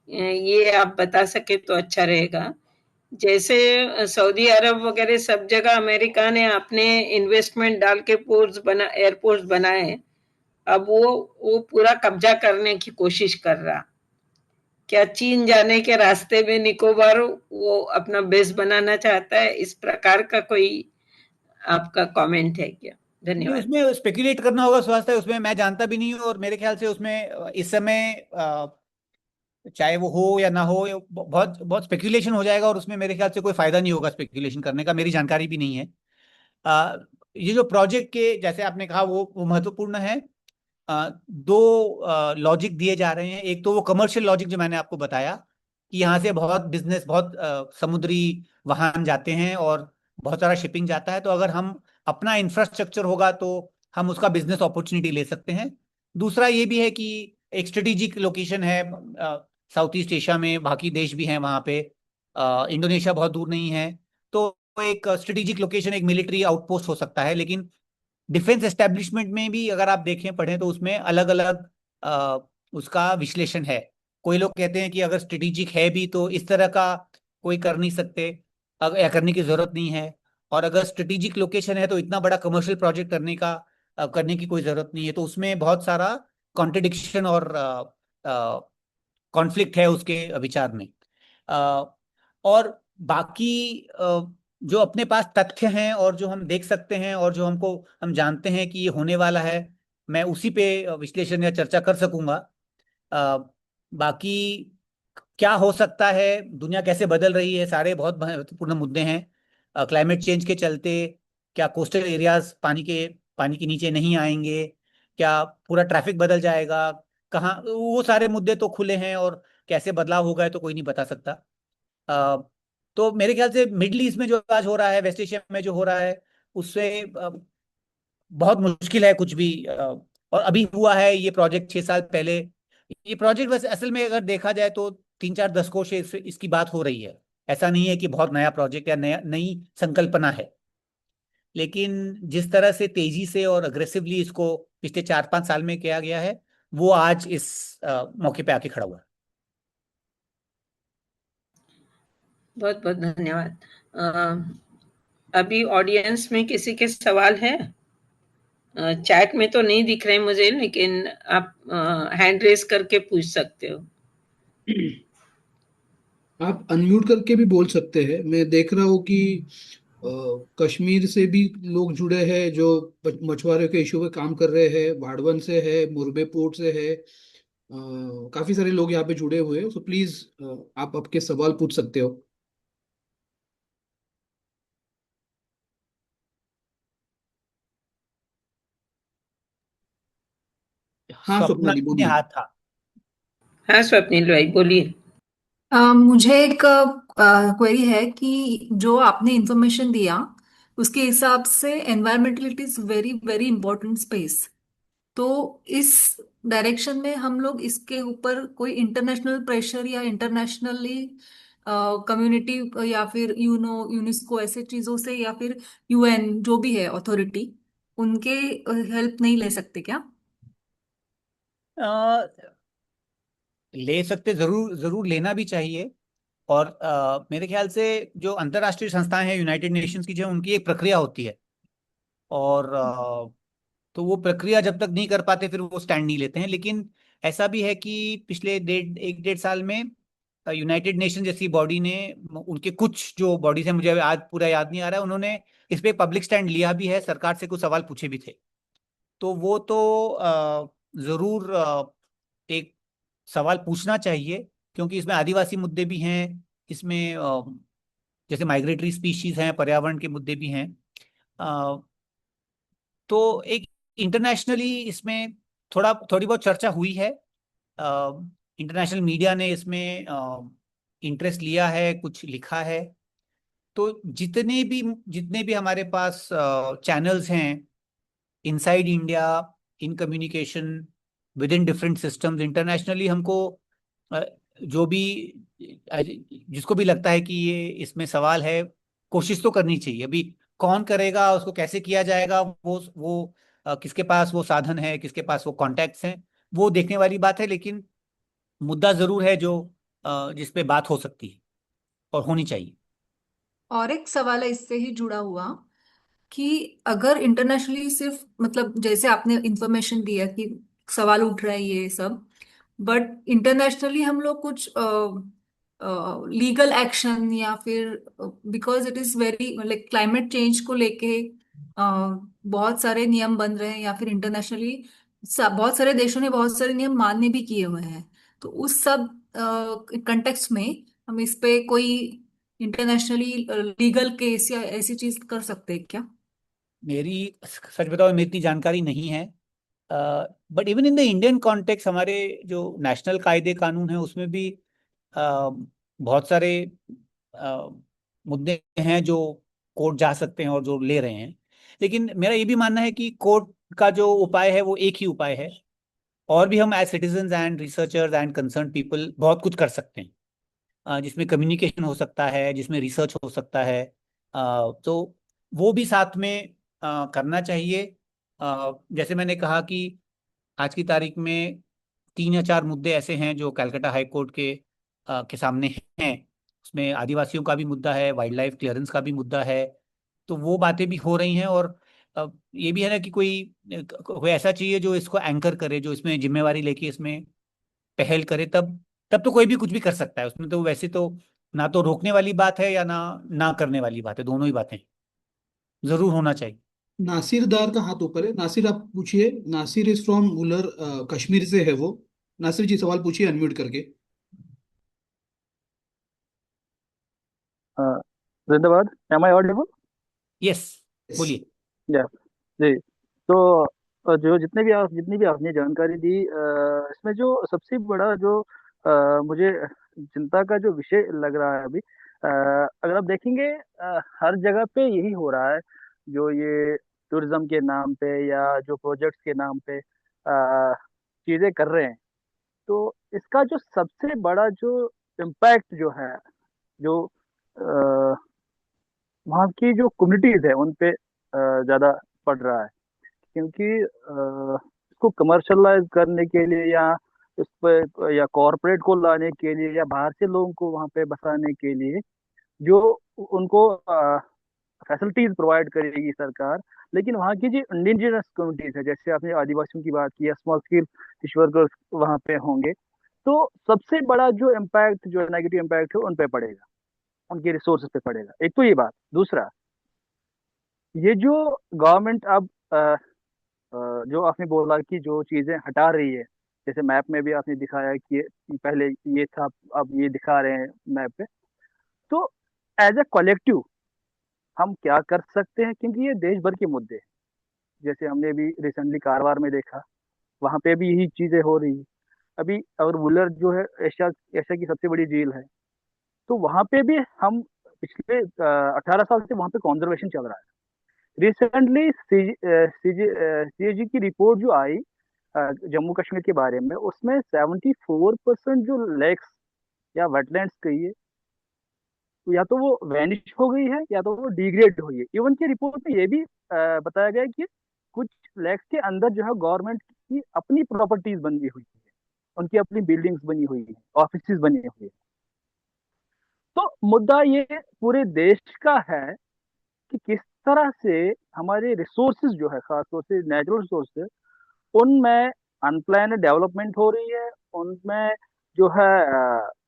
ये आप बता सके तो अच्छा रहेगा। जैसे सऊदी अरब वगैरह सब जगह अमेरिका ने अपने इन्वेस्टमेंट डाल के पोर्ट्स बना, एयरपोर्ट्स बनाए। अब वो पूरा कब्जा करने की कोशिश कर रहा। क्या चीन जाने के रास्ते में निकोबार वो अपना बेस बनाना चाहता है? इस प्रकार का कोई आपका कमेंट है क्या? नहीं, धन्यवाद। उसमें स्पेकुलेट करना होगा स्वास्थ्य, उसमें मैं जानता भी नहीं हूँ। और मेरे ख्याल से उसमें इस समय चाहे वो हो या ना हो, ये बहुत बहुत स्पेकुलेशन हो जाएगा, और उसमें मेरे ख्याल से कोई फायदा नहीं होगा स्पेकुलेशन करने का। मेरी जानकारी भी नहीं है। अ, ये जो प्रोजेक्ट के जैसे आपने कहा वो महत्वपूर्ण है। दो लॉजिक दिए जा रहे हैं। एक तो वो कमर्शियल लॉजिक जो मैंने आपको बताया कि यहाँ से बहुत बिजनेस, बहुत समुद्री वाहन जाते हैं और बहुत सारा शिपिंग जाता है। तो अगर हम अपना इंफ्रास्ट्रक्चर होगा तो हम उसका बिजनेस अपॉर्चुनिटी ले सकते हैं। दूसरा ये भी है कि एक स्ट्रेटेजिक लोकेशन है साउथ ईस्ट एशिया में, बाकी देश भी हैं वहाँ पे। इंडोनेशिया बहुत दूर नहीं है। तो एक स्ट्रेटेजिक लोकेशन, एक मिलिट्री आउटपोस्ट हो सकता है। लेकिन डिफेंस एस्टेब्लिशमेंट में भी अगर आप देखें पढ़ें तो उसमें अलग अलग उसका विश्लेषण है। कोई लोग कहते हैं कि अगर स्ट्रेटेजिक है भी तो इस तरह का कोई कर नहीं सकते, या करने की जरूरत नहीं है। और अगर स्ट्रेटेजिक लोकेशन है तो इतना बड़ा कमर्शियल प्रोजेक्ट करने की कोई जरूरत नहीं है। तो उसमें बहुत सारा कॉन्ट्रडिक्शन और कॉन्फ्लिक्ट है उसके विचार में। अ, और बाकी जो अपने पास तथ्य हैं और जो हम देख सकते हैं और जो हम जानते हैं कि ये होने वाला है, मैं उसी पे विश्लेषण या चर्चा कर सकूंगा। अ, बाकी क्या हो सकता है, दुनिया कैसे बदल रही है, सारे बहुत महत्वपूर्ण मुद्दे हैं। क्लाइमेट चेंज के चलते क्या कोस्टल एरियाज पानी के नीचे नहीं आएंगे? क्या पूरा ट्रैफिक बदल जाएगा? कहाँ, वो सारे मुद्दे तो खुले हैं, और कैसे बदलाव होगा है तो कोई नहीं बता सकता। अ, तो मेरे ख्याल से मिडल ईस्ट में जो आज हो रहा है, वेस्ट एशिया में जो हो रहा है, उससे बहुत मुश्किल है कुछ भी। और अभी हुआ है ये प्रोजेक्ट 6 साल पहले। ये प्रोजेक्ट वैसे असल में अगर देखा जाए तो 3-4 दशकों से इसकी बात हो रही है। ऐसा नहीं है कि बहुत नया प्रोजेक्ट या नई संकल्पना है। लेकिन जिस तरह से तेजी से और अग्रेसिवली इसको पिछले 4-5 साल में किया गया है, वो आज इस मौके पे आके खड़ा हुआ है। बहुत बहुत धन्यवाद। अभी ऑडियंस में किसी के सवाल है? चैट में तो नहीं दिख रहे मुझे, लेकिन आप हैंड रेस करके पूछ सकते हो। आप अनम्यूट करके भी बोल सकते हैं। मैं देख रहा हूँ कि अ, कश्मीर से भी लोग जुड़े हैं जो मछुआरों के इशू पे काम कर रहे हैं। वाड़वन से है, मुरबे पोर्ट से है। काफी सारे लोग यहाँ पे जुड़े हुए हैं। सो प्लीज आप आपके सवाल पूछ सकते हो। हाँ स्वप्ना स्वप्नाली ने बोलिए। हाथ था। हाँ स्वप्निल भाई, बोलिए। मुझे एक क्वेरी है कि जो आपने इंफॉर्मेशन दिया उसके हिसाब से environmentality is very very important space. तो इस डायरेक्शन में हम लोग इसके ऊपर कोई इंटरनेशनल प्रेशर या इंटरनेशनली कम्युनिटी या फिर यूनेस्को ऐसे चीजों से, या फिर यूएन जो भी है अथॉरिटी, उनके हेल्प नहीं ले सकते क्या? अ, ले सकते, जरूर जरूर लेना भी चाहिए। और मेरे ख्याल से जो अंतर्राष्ट्रीय संस्थाएं हैं, यूनाइटेड नेशंस की, जो उनकी एक प्रक्रिया होती है। और तो वो प्रक्रिया जब तक नहीं कर पाते फिर वो स्टैंड नहीं लेते हैं। लेकिन ऐसा भी है कि पिछले एक डेढ़ साल में यूनाइटेड नेशन जैसी बॉडी ने, उनके कुछ जो बॉडीज हैं, मुझे आज पूरा याद नहीं आ रहा है, उन्होंने इस पे पब्लिक स्टैंड लिया भी है, सरकार से कुछ सवाल पूछे भी थे। तो वो तो जरूर एक सवाल पूछना चाहिए, क्योंकि इसमें आदिवासी मुद्दे भी हैं, इसमें जैसे माइग्रेटरी स्पीशीज हैं, पर्यावरण के मुद्दे भी हैं। तो एक इंटरनेशनली इसमें थोड़ी बहुत चर्चा हुई है। इंटरनेशनल मीडिया ने इसमें इंटरेस्ट लिया है, कुछ लिखा है। तो जितने भी हमारे पास चैनल्स हैं inside India, in communication with in different systems internationally, हमको अ, जो भी जिसको भी लगता है कि ये इसमें सवाल है, कोशिश तो करनी चाहिए। अभी कौन करेगा, उसको कैसे किया जाएगा, वो किसके पास वो साधन है, किसके पास वो कॉन्टैक्ट्स हैं, वो देखने वाली बात है। लेकिन मुद्दा जरूर है जो जिस पे बात हो सकती है और होनी चाहिए। और एक सवाल है इससे ही जुड़ा हुआ, कि अगर इंटरनेशनली सिर्फ, मतलब जैसे आपने इंफॉर्मेशन दिया कि सवाल उठ रहा है ये सब, बट इंटरनेशनली हम लोग कुछ लीगल एक्शन या फिर, because it is very, like climate change को लेके बहुत सारे नियम बन रहे हैं, या फिर इंटरनेशनली बहुत सारे देशों ने बहुत सारे नियम मान्य भी किए हुए हैं। तो उस सब कंटेक्स्ट में हम इस पे कोई इंटरनेशनली लीगल केस या ऐसी चीज कर सकते हैं क्या? मेरी सच बताओ, मेरी इतनी जानकारी नहीं है। But even in the Indian context, हमारे जो नेशनल कायदे कानून है उसमें भी बहुत सारे अ, मुद्दे हैं जो कोर्ट जा सकते हैं और जो ले रहे हैं। लेकिन मेरा ये भी मानना है कि कोर्ट का जो उपाय है वो एक ही उपाय है। और भी हम as citizen and researchers and concern people बहुत कुछ कर सकते हैं, जिसमें कम्युनिकेशन हो सकता है, जिसमें रिसर्च हो सकता है। तो वो भी साथ में करना चाहिए। जैसे मैंने कहा कि आज की तारीख में 3 या 4 मुद्दे ऐसे हैं जो कलकत्ता हाई कोर्ट के सामने हैं। उसमें आदिवासियों का भी मुद्दा है, वाइल्ड लाइफ क्लियरेंस का भी मुद्दा है। तो वो बातें भी हो रही हैं। और ये भी है ना कि कोई ऐसा चाहिए जो इसको एंकर करे, जो इसमें जिम्मेवारी लेके इसमें पहल करे। तब तब तो कोई भी कुछ भी कर सकता है उसमें। तो वैसे तो ना तो रोकने वाली बात है या ना ना करने वाली बात है, दोनों ही बातें जरूर होना चाहिए। नासिर दार का हाथ ऊपर है, नासिर आप पूछिए। नासिर इज फ्रॉम उलर, कश्मीर से है वो। नासिर जी सवाल पूछिए अनम्यूट करके। जिंदाबाद। Am I audible? Yes, Yes. बोलिए। या जी। तो जो जितनी भी आपने जानकारी दी, इसमें जो सबसे बड़ा जो मुझे चिंता का जो विषय लग रहा है अभी, अगर आप देखेंगे, हर जगह पे यही हो रहा है। जो ये टूरिज्म के नाम पे या जो प्रोजेक्ट्स के नाम पे चीजें कर रहे हैं, तो इसका जो सबसे बड़ा जो इम्पैक्ट जो है, जो वहाँ की जो कम्युनिटीज है उन पे ज्यादा पड़ रहा है। क्योंकि इसको कमर्शलाइज करने के लिए, या इस पे या कॉरपोरेट को लाने के लिए, या बाहर से लोगों को वहाँ पे बसाने के लिए जो उनको फैसिलिटीज प्रोवाइड करेगी सरकार, लेकिन वहाँ की जो इंडिजिनस कम्युनिटीज है, जैसे आपने आदिवासियों की बात की, या स्मॉल स्केल फिश वर्कर्स वहाँ पे होंगे, तो सबसे बड़ा जो इम्पैक्ट, जो नेगेटिव इम्पैक्ट है उन पे पड़ेगा, उनके रिसोर्सेज पे पड़ेगा। एक तो ये बात। दूसरा, ये जो गवर्नमेंट अब जो आपने बोला कि जो चीजें हटा रही है, जैसे मैप में भी आपने दिखाया कि पहले ये था, अब ये दिखा रहे हैं मैप पे। तो एज ए कलेक्टिव हम क्या कर सकते हैं, क्योंकि ये देश भर के मुद्दे हैं। जैसे हमने भी रिसेंटली कारवार में देखा, वहां पे भी यही चीजें हो रही है अभी। और वुलर जो है एशिया एशिया की सबसे बड़ी झील है, तो वहां पे भी हम पिछले 18 साल से वहां पे कॉन्जर्वेशन चल रहा है। रिसेंटली सीएजी की रिपोर्ट जो आई जम्मू कश्मीर के बारे में, उसमें 74% जो लेक्स या वेटलैंड्स कहिए या तो वो वैनिश हो गई है या तो वो डिग्रेड हुई है। इवन की रिपोर्ट में ये भी बताया गया है कि कुछ लैक्स के अंदर जो है गवर्नमेंट की अपनी प्रॉपर्टीज बनी हुई है, उनकी अपनी बिल्डिंग्स बनी हुई है, ऑफिस बनी हुई है। तो मुद्दा ये पूरे देश का है कि किस तरह से हमारे रिसोर्सेज जो है, खासतौर से नेचुरल रिसोर्सेज, उनमें अनप्लान्ड डेवलपमेंट हो रही है, उनमें जो है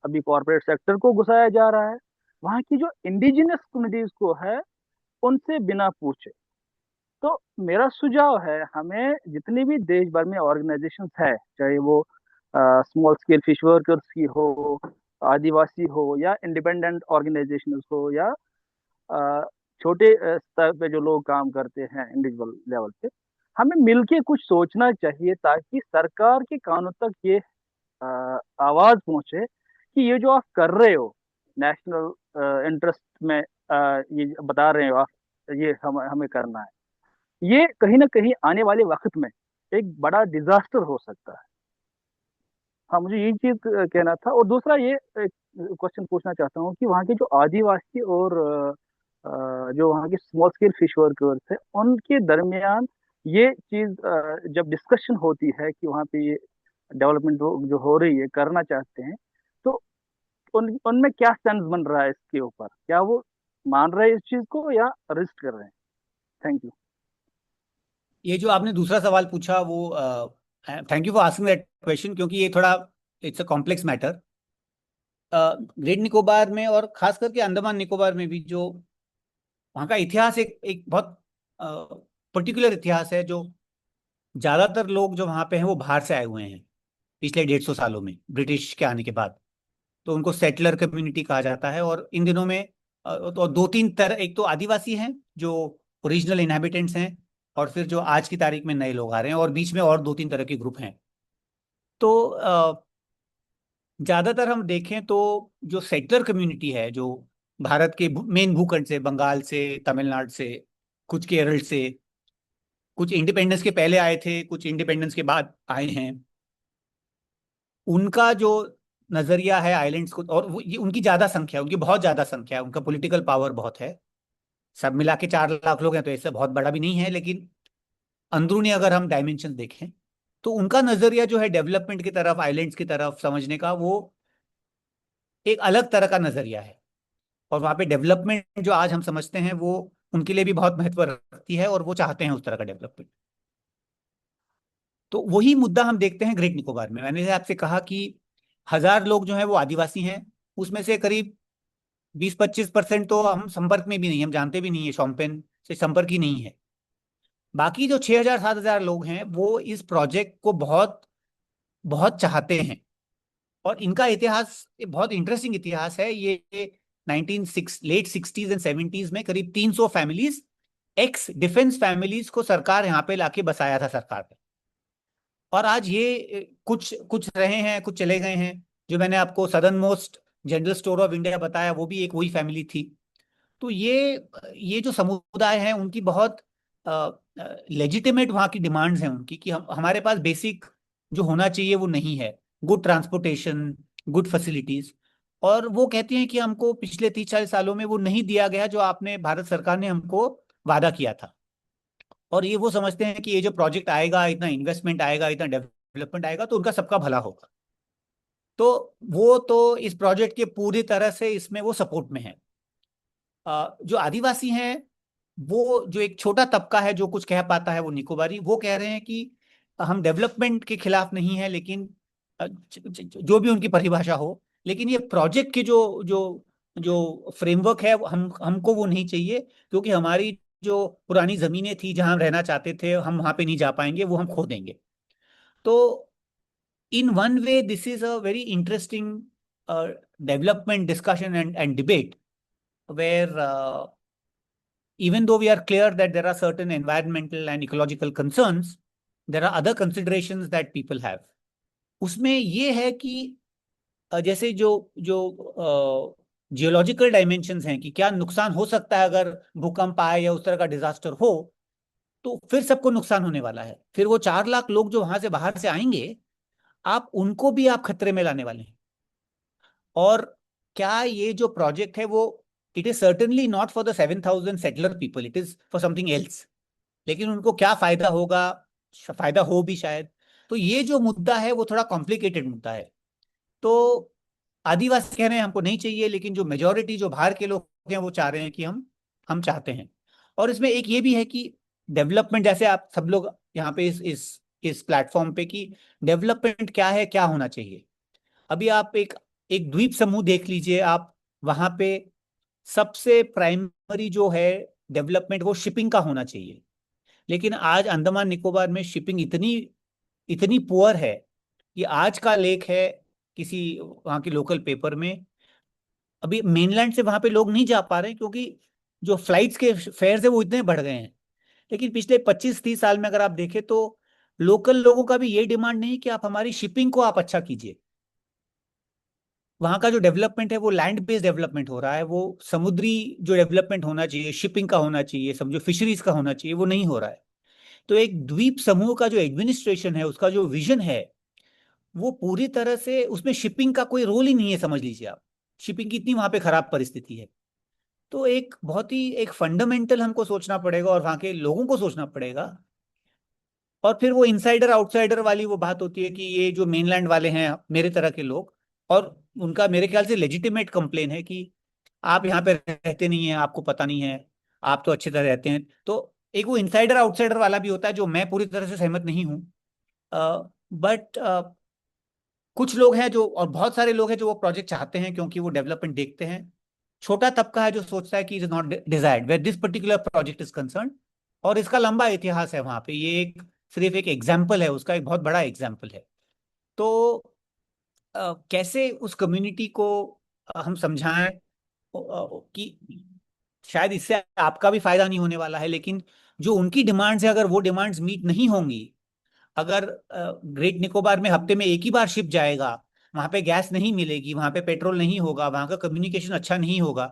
अभी कॉरपोरेट सेक्टर को घुसाया जा रहा है, वहाँ की जो इंडिजिनस कम्युनिटीज को है उनसे बिना पूछे। तो मेरा सुझाव है, हमें जितनी भी देश भर में ऑर्गेनाइजेशंस है, चाहे वो स्मॉल स्केल फिश वर्कर्स की हो, आदिवासी हो, या इंडिपेंडेंट ऑर्गेनाइजेशंस हो, या अ, छोटे स्तर पे जो लोग काम करते हैं इंडिविजुअल लेवल पे, हमें मिलके कुछ सोचना चाहिए ताकि सरकार के कानों तक ये अ, आवाज पहुंचे कि ये जो आप कर रहे हो नेशनल इंटरेस्ट में, ये बता रहे हो आप, ये हमें करना है, ये कहीं ना कहीं आने वाले वक्त में एक बड़ा डिजास्टर हो सकता है। हाँ, मुझे यही चीज कहना था। और दूसरा ये क्वेश्चन पूछना चाहता हूँ कि वहाँ के जो आदिवासी और जो वहाँ के स्मॉल स्केल फिश वर्कर्स है, उनके दरमियान ये चीज जब डिस्कशन होती है कि वहाँ पे ये डेवलपमेंट जो हो रही है, करना चाहते हैं, तो उनमें क्या सेंस बन रहा है इसके ऊपर? क्या वो मान रहे हैं इस चीज को या रिस्ट कर रहे हैं? Thank you. ये जो आपने दूसरा सवाल पूछा वो thank you for asking that question, क्योंकि ये थोड़ा it's a complex matter. Great Nicobar में और खास करके अंडमान निकोबार में भी जो वहाँ का इतिहास एक एक बहुत पर्टिकुलर इतिहास है। जो ज्यादातर लोग जो वहाँ पे हैं वो बाहर से आए हुए हैं पिछले 150 सालों में, ब्रिटिश के आने के बाद। तो उनको सेटलर कम्युनिटी कहा जाता है। और इन दिनों में तो दो तीन तरह, एक तो आदिवासी हैं जो ओरिजिनल इनहेबिटेंट्स हैं, और फिर जो आज की तारीख में नए लोग आ रहे हैं, और बीच में और दो तीन तरह के ग्रुप हैं। तो ज्यादातर हम देखें तो जो सेटलर कम्युनिटी है, जो भारत के मेन भूखंड से, बंगाल से, तमिलनाडु से, कुछ केरल से, कुछ इंडिपेंडेंस के पहले आए थे, कुछ इंडिपेंडेंस के बाद आए हैं, उनका जो नजरिया है आइलैंड्स को, और ये उनकी ज्यादा संख्या, उनकी बहुत ज्यादा संख्या है, उनका पॉलिटिकल पावर बहुत है। सब मिला के 4 लाख लोग हैं तो ऐसे बहुत बड़ा भी नहीं है, लेकिन अंदरूनी अगर हम डायमेंशन देखें तो उनका नजरिया जो है डेवलपमेंट की तरफ, आइलैंड्स की तरफ समझने का, वो एक अलग तरह का नजरिया है। और वहां पे डेवलपमेंट जो आज हम समझते हैं वो उनके लिए भी बहुत महत्व रखती है, और वो चाहते हैं उस तरह का डेवलपमेंट। तो वही मुद्दा हम देखते हैं ग्रेट निकोबार में। मैंने आपसे कहा कि 1,000 लोग जो हैं वो आदिवासी हैं, उसमें से करीब 20-25% तो हम संपर्क में भी नहीं, हम जानते भी नहीं है, शोम्पेन से संपर्क ही नहीं है। बाकी जो 6,000-7,000 लोग हैं वो इस प्रोजेक्ट को बहुत बहुत चाहते हैं। और इनका इतिहास बहुत इंटरेस्टिंग इतिहास है। ये 19 लेट 60s एंड 70s में करीब 300 फैमिलीज, एक्स डिफेंस फैमिलीज को सरकार यहाँ पे लाके बसाया था सरकार ने। और आज ये कुछ कुछ रहे हैं, कुछ चले गए हैं। जो मैंने आपको southern most general store of India बताया, वो भी एक वही फैमिली थी। तो ये जो समुदाय है उनकी बहुत लेजिटिमेट वहाँ की डिमांड्स हैं उनकी, कि हमारे पास बेसिक जो होना चाहिए वो नहीं है, गुड ट्रांसपोर्टेशन, गुड फैसिलिटीज। और वो कहते हैं कि हमको पिछले 30-40 सालों में वो नहीं दिया गया जो आपने, भारत सरकार ने हमको वादा किया था। और ये वो समझते हैं कि ये जो प्रोजेक्ट आएगा, इतना इन्वेस्टमेंट आएगा, इतना डेवलपमेंट आएगा, तो उनका सबका भला होगा। तो वो तो इस प्रोजेक्ट के पूरी तरह से इसमें वो सपोर्ट में है। जो आदिवासी हैं, वो जो एक छोटा तबका है जो कुछ कह पाता है, वो निकोबारी, वो कह रहे हैं कि हम डेवलपमेंट के खिलाफ नहीं है, लेकिन जो भी उनकी परिभाषा हो, लेकिन ये प्रोजेक्ट की जो जो जो फ्रेमवर्क है हमको वो नहीं चाहिए, क्योंकि हमारी जो पुरानी जमीनें थी जहां हम रहना चाहते थे, हम वहां पे नहीं जा पाएंगे, वो हम खो देंगे। तो in one way this is a very interesting development discussion and debate, where even though we are clear that there are certain environmental and ecological concerns, there are other considerations that people have. उसमें ये है कि जैसे जो जो जियोलॉजिकल डायमेंशंस हैं, कि क्या नुकसान हो सकता है अगर भूकंप आए या उस तरह का डिजास्टर हो, तो फिर सबको नुकसान होने वाला है। फिर वो 4 लाख लोग जो वहां से बाहर से आएंगे, आप उनको भी आप खतरे में लाने वाले हैं। और क्या ये जो प्रोजेक्ट है वो it is certainly not for the 7,000 settler people, it is for something else. लेकिन उनको क्या फायदा होगा, फायदा हो भी शायद। तो ये जो मुद्दा है वो थोड़ा कॉम्प्लिकेटेड मुद्दा है। तो आदिवासी कह रहे हैं हमको नहीं चाहिए, लेकिन जो मेजोरिटी जो बाहर के लोग हैं वो चाह रहे हैं कि हम चाहते हैं। और इसमें एक ये भी है कि डेवलपमेंट, जैसे आप सब लोग यहाँ पे इस प्लेटफॉर्म पे, कि डेवलपमेंट क्या है, क्या होना चाहिए। अभी आप एक एक द्वीप समूह देख लीजिए आप, वहां पे सबसे प्राइमरी जो है डेवलपमेंट वो शिपिंग का होना चाहिए। लेकिन आज अंडमान निकोबार में शिपिंग इतनी इतनी पुअर है कि आज का लेख है किसी वहां के लोकल पेपर में, अभी मेनलैंड से वहां पे लोग नहीं जा पा रहे हैं क्योंकि जो फ्लाइट्स के फेयर है वो इतने बढ़ गए हैं। लेकिन पिछले 25-30 साल में अगर आप देखें तो लोकल लोगों का भी ये डिमांड नहीं कि आप हमारी शिपिंग को आप अच्छा कीजिए। वहां का जो डेवलपमेंट है वो लैंड बेस्ड डेवलपमेंट हो रहा है, वो समुद्री जो डेवलपमेंट होना चाहिए, शिपिंग का होना चाहिए, समझो फिशरीज का होना चाहिए, वो नहीं हो रहा है। तो एक द्वीप समूह का जो एडमिनिस्ट्रेशन है, उसका जो विजन है, वो पूरी तरह से उसमें शिपिंग का कोई रोल ही नहीं है, समझ लीजिए आप। शिपिंग की इतनी वहां पे खराब परिस्थिति है। तो एक बहुत ही एक फंडामेंटल हमको सोचना पड़ेगा और वहां के लोगों को सोचना पड़ेगा। और फिर वो इनसाइडर आउटसाइडर वाली वो बात होती है कि ये जो मेनलैंड वाले हैं मेरे तरह के लोग, और उनका मेरे ख्याल से लेजिटिमेट कंप्लेन है कि आप यहाँ पे रहते नहीं हैं, आपको पता नहीं है, आप तो अच्छी तरह रहते हैं। तो एक वो इनसाइडर आउटसाइडर वाला भी होता है, जो मैं पूरी तरह से सहमत नहीं हूँ। बट कुछ लोग हैं जो, और बहुत सारे लोग हैं जो वो प्रोजेक्ट चाहते हैं क्योंकि वो डेवलपमेंट देखते हैं। छोटा तबका है जो सोचता है कि it is not desired where this particular project is concern. और इसका लंबा इतिहास है वहां पे, ये एक सिर्फ एक एग्जाम्पल है, उसका एक बहुत बड़ा एग्जाम्पल है। तो कैसे उस कम्युनिटी को हम समझाएं कि शायद इससे आपका भी फायदा नहीं होने वाला है, लेकिन जो उनकी डिमांड्स है, अगर वो डिमांड्स मीट नहीं होंगी, अगर ग्रेट निकोबार में हफ्ते में एक ही बार शिप जाएगा, वहां पे गैस नहीं मिलेगी, वहां पे पेट्रोल नहीं होगा, वहां का कम्युनिकेशन अच्छा नहीं होगा,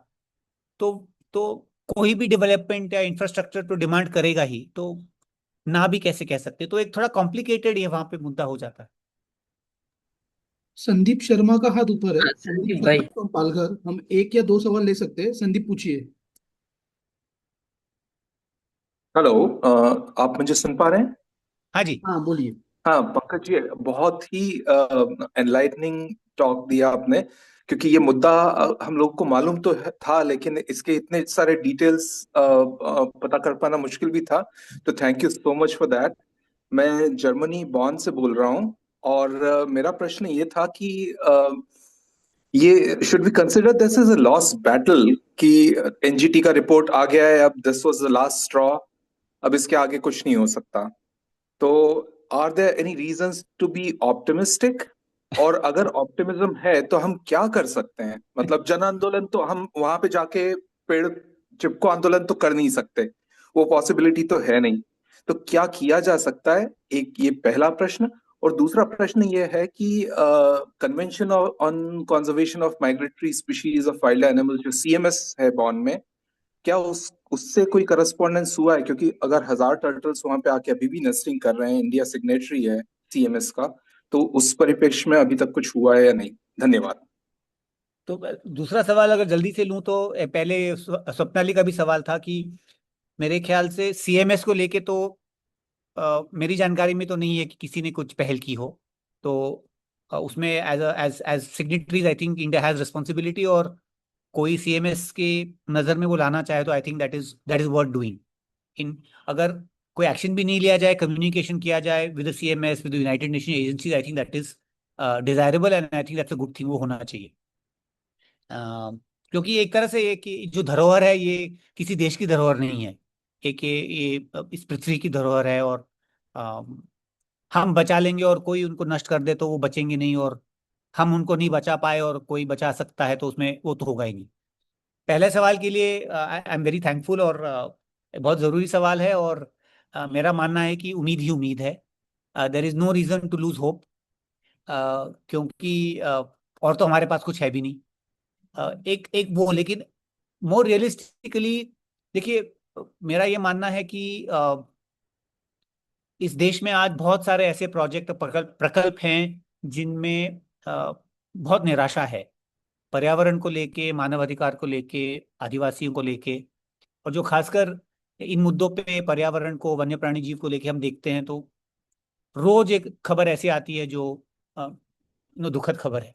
तो कोई भी डेवलपमेंट या इंफ्रास्ट्रक्चर तो डिमांड करेगा ही, तो ना भी कैसे कह सकते। तो एक थोड़ा कॉम्प्लिकेटेड ये वहां पे मुद्दा हो जाता है। संदीप शर्मा का हाथ ऊपर है। हाँ, संदीप संदीप शर्मा भाई। from पालघर, हम एक या दो सवाल ले सकते हैं। संदीप पूछिए। हेलो। आप मुझे सुन पा रहे हैं? हाँ जी। हाँ बोलिए। हाँ पंकज जी, बहुत ही एनलाइटनिंग टॉक दिया आपने, क्योंकि ये मुद्दा हम लोग को मालूम तो था, लेकिन इसके इतने सारे डिटेल्स पता कर पाना मुश्किल भी था। तो thank you so much for that. मैं जर्मनी बॉन से बोल रहा हूँ, और मेरा प्रश्न ये था कि ये should we consider this is a lost battle, कि एनजीटी का रिपोर्ट आ गया है, अब this was the last straw, अब इसके आगे कुछ नहीं हो सकता। तो are there any reasons to be optimistic? और अगर ऑप्टिमिज्म है तो हम क्या कर सकते हैं? मतलब जन आंदोलन तो हम वहां पे जाके पेड़ चिपको आंदोलन तो कर नहीं सकते, वो पॉसिबिलिटी तो है नहीं। तो क्या किया जा सकता है, एक ये पहला प्रश्न। और दूसरा प्रश्न ये है कि convention on conservation of migratory species of wild animals, जो सीएमएस है बॉन में, क्या उससे कोई करस्पॉन्डेंस हुआ है? क्योंकि अगर 1,000 टर्टल्स वहां पे आके अभी भी नेस्टिंग कर रहे हैं, इंडिया सिग्नेटरी है सीएमएस का, तो उस परिप्रेक्ष्य में अभी तक कुछ हुआ है या नहीं? धन्यवाद। तो दूसरा सवाल अगर जल्दी से लूं तो पहले स्वप्नाली का भी सवाल था कि मेरे ख्याल से सीएमएस को लेके तो मेरी जानकारी में तो नहीं है कि किसी ने कुछ पहल की हो। तो उसमें as as as signatories I think India has responsibility, और कोई सीएमएस के नजर में वो लाना चाहे तो I think that is worth doing. इन अगर कोई एक्शन भी नहीं लिया जाए, कम्युनिकेशन किया जाए with CMS, with United nation agencies, I think that is desirable and I think that's a good thing, वो होना चाहिए। क्योंकि एक तरह से ये कि जो धरोहर है ये किसी देश की धरोहर नहीं है, एक ये इस पृथ्वी की धरोहर है, और हम बचा लेंगे और कोई उनको नष्ट कर दे तो वो बचेंगे नहीं, और हम उनको नहीं बचा पाए और कोई बचा सकता है तो उसमें वो तो होगा ही नहीं। पहले सवाल के लिए आई एम वेरी थैंकफुल, और बहुत ज़रूरी सवाल है, और मेरा मानना है कि उम्मीद ही उम्मीद है। There is no reason to lose hope, क्योंकि और तो हमारे पास कुछ है भी नहीं। एक एक वो, लेकिन मोर रियलिस्टिकली देखिए, मेरा ये मानना है कि इस देश में आज बहुत सारे ऐसे प्रोजेक्ट प्रकल्प प्रकल्प हैं जिनमें बहुत निराशा है। पर्यावरण को लेके, मानवाधिकार को लेके, आदिवासियों को लेके, और जो खासकर इन मुद्दों पे पर्यावरण को, वन्य प्राणी जीव को लेके हम देखते हैं तो रोज एक खबर ऐसी आती है जो दुखद खबर है।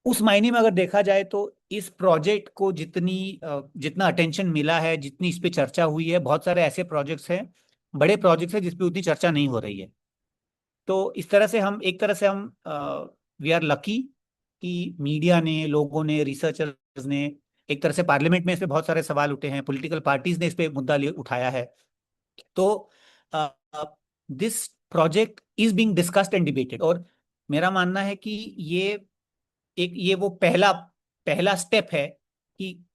उस मायने में अगर देखा जाए तो इस प्रोजेक्ट को जितना अटेंशन मिला है, जितनी इस पे चर्चा हुई है, बहुत सारे ऐसे प्रोजेक्ट्स हैं, बड़े प्रोजेक्ट्स हैं जिसपे उतनी चर्चा नहीं हो रही है। तो इस तरह से हम वी आर लकी कि मीडिया ने, लोगों ने, रिसर्चर्स ने, एक तरह से पार्लियामेंट में इस पे बहुत सारे सवाल उठे हैं, पॉलिटिकल पार्टीज ने इस पे मुद्दा उठाया है। तो this project is being discussed and debated, और मेरा मानना है कि ये वो पहला स्टेप है कि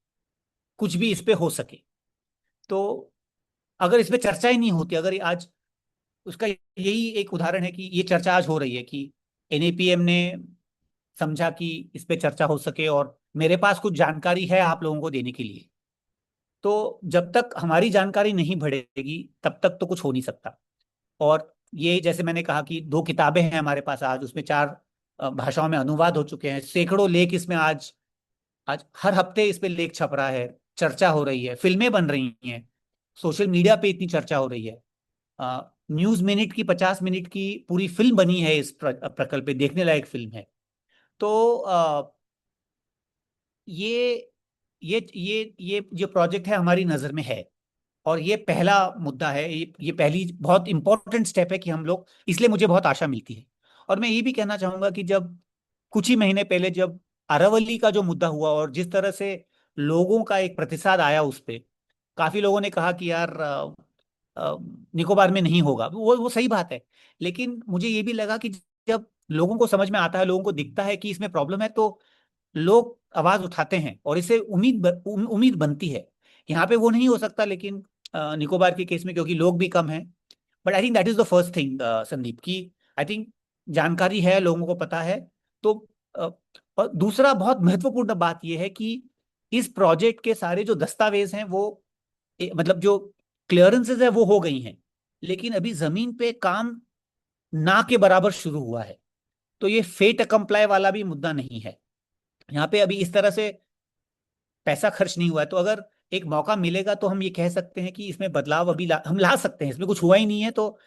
कुछ भी इस पे हो सके। तो अगर इस पे चर्चा ही नहीं होती, अगर आज उसका यही एक उदाहरण है कि ये चर्चा आज हो रही है कि एनएपीएम ने समझा कि इस पे चर्चा हो सके और मेरे पास कुछ जानकारी है आप लोगों को देने के लिए। तो जब तक हमारी जानकारी नहीं बढ़ेगी तब तक तो कुछ हो नहीं सकता। और ये जैसे मैंने कहा कि 2 किताबें हैं हमारे पास आज, उसमें 4 भाषाओं में अनुवाद हो चुके हैं, सैकड़ों लेख इसमें आज हर हफ्ते इस पे लेख छप रहा है, चर्चा हो रही है, फिल्में बन रही हैं, सोशल मीडिया पे इतनी चर्चा हो रही है, न्यूज मिनट की 50 मिनट की पूरी फिल्म बनी है इस प्रकल्प पे, देखने लायक फिल्म है। तो ये जो प्रोजेक्ट है हमारी नजर में है, और ये पहला मुद्दा है, ये पहली बहुत इंपॉर्टेंट स्टेप है कि हम लोग, इसलिए मुझे बहुत आशा मिलती है। और मैं ये भी कहना चाहूंगा कि जब कुछ ही महीने पहले जब अरावली का जो मुद्दा हुआ और जिस तरह से लोगों का एक प्रतिसाद आया उस पे, काफी लोगों ने कहा कि यार निकोबार में नहीं होगा, वो सही बात है। लेकिन मुझे ये भी लगा कि जब लोगों को समझ में आता है, लोगों को दिखता है कि इसमें प्रॉब्लम है, तो लोग आवाज उठाते हैं और इससे उम्मीद बनती है। यहाँ पे वो नहीं हो सकता, लेकिन निकोबार के केस में क्योंकि लोग भी कम हैं। But I think that is the first thing Sandeep, की आई थिंक जानकारी है, लोगों को पता है। तो अ, और दूसरा बहुत महत्वपूर्ण बात यह है कि इस प्रोजेक्ट के सारे जो दस्तावेज हैं वो मतलब जो क्लियरेंसेज है वो हो गई हैं, लेकिन अभी जमीन पे काम ना के बराबर शुरू हुआ है। तो ये फेट कंप्लाई वाला भी मुद्दा नहीं है, यहाँ पे अभी इस तरह से पैसा खर्च नहीं हुआ है। तो अगर एक मौका मिलेगा तो हम ये कह सकते हैं कि इसमें बदलाव अभी हम ला सकते हैं, इसमें कुछ हुआ ही नहीं है। तो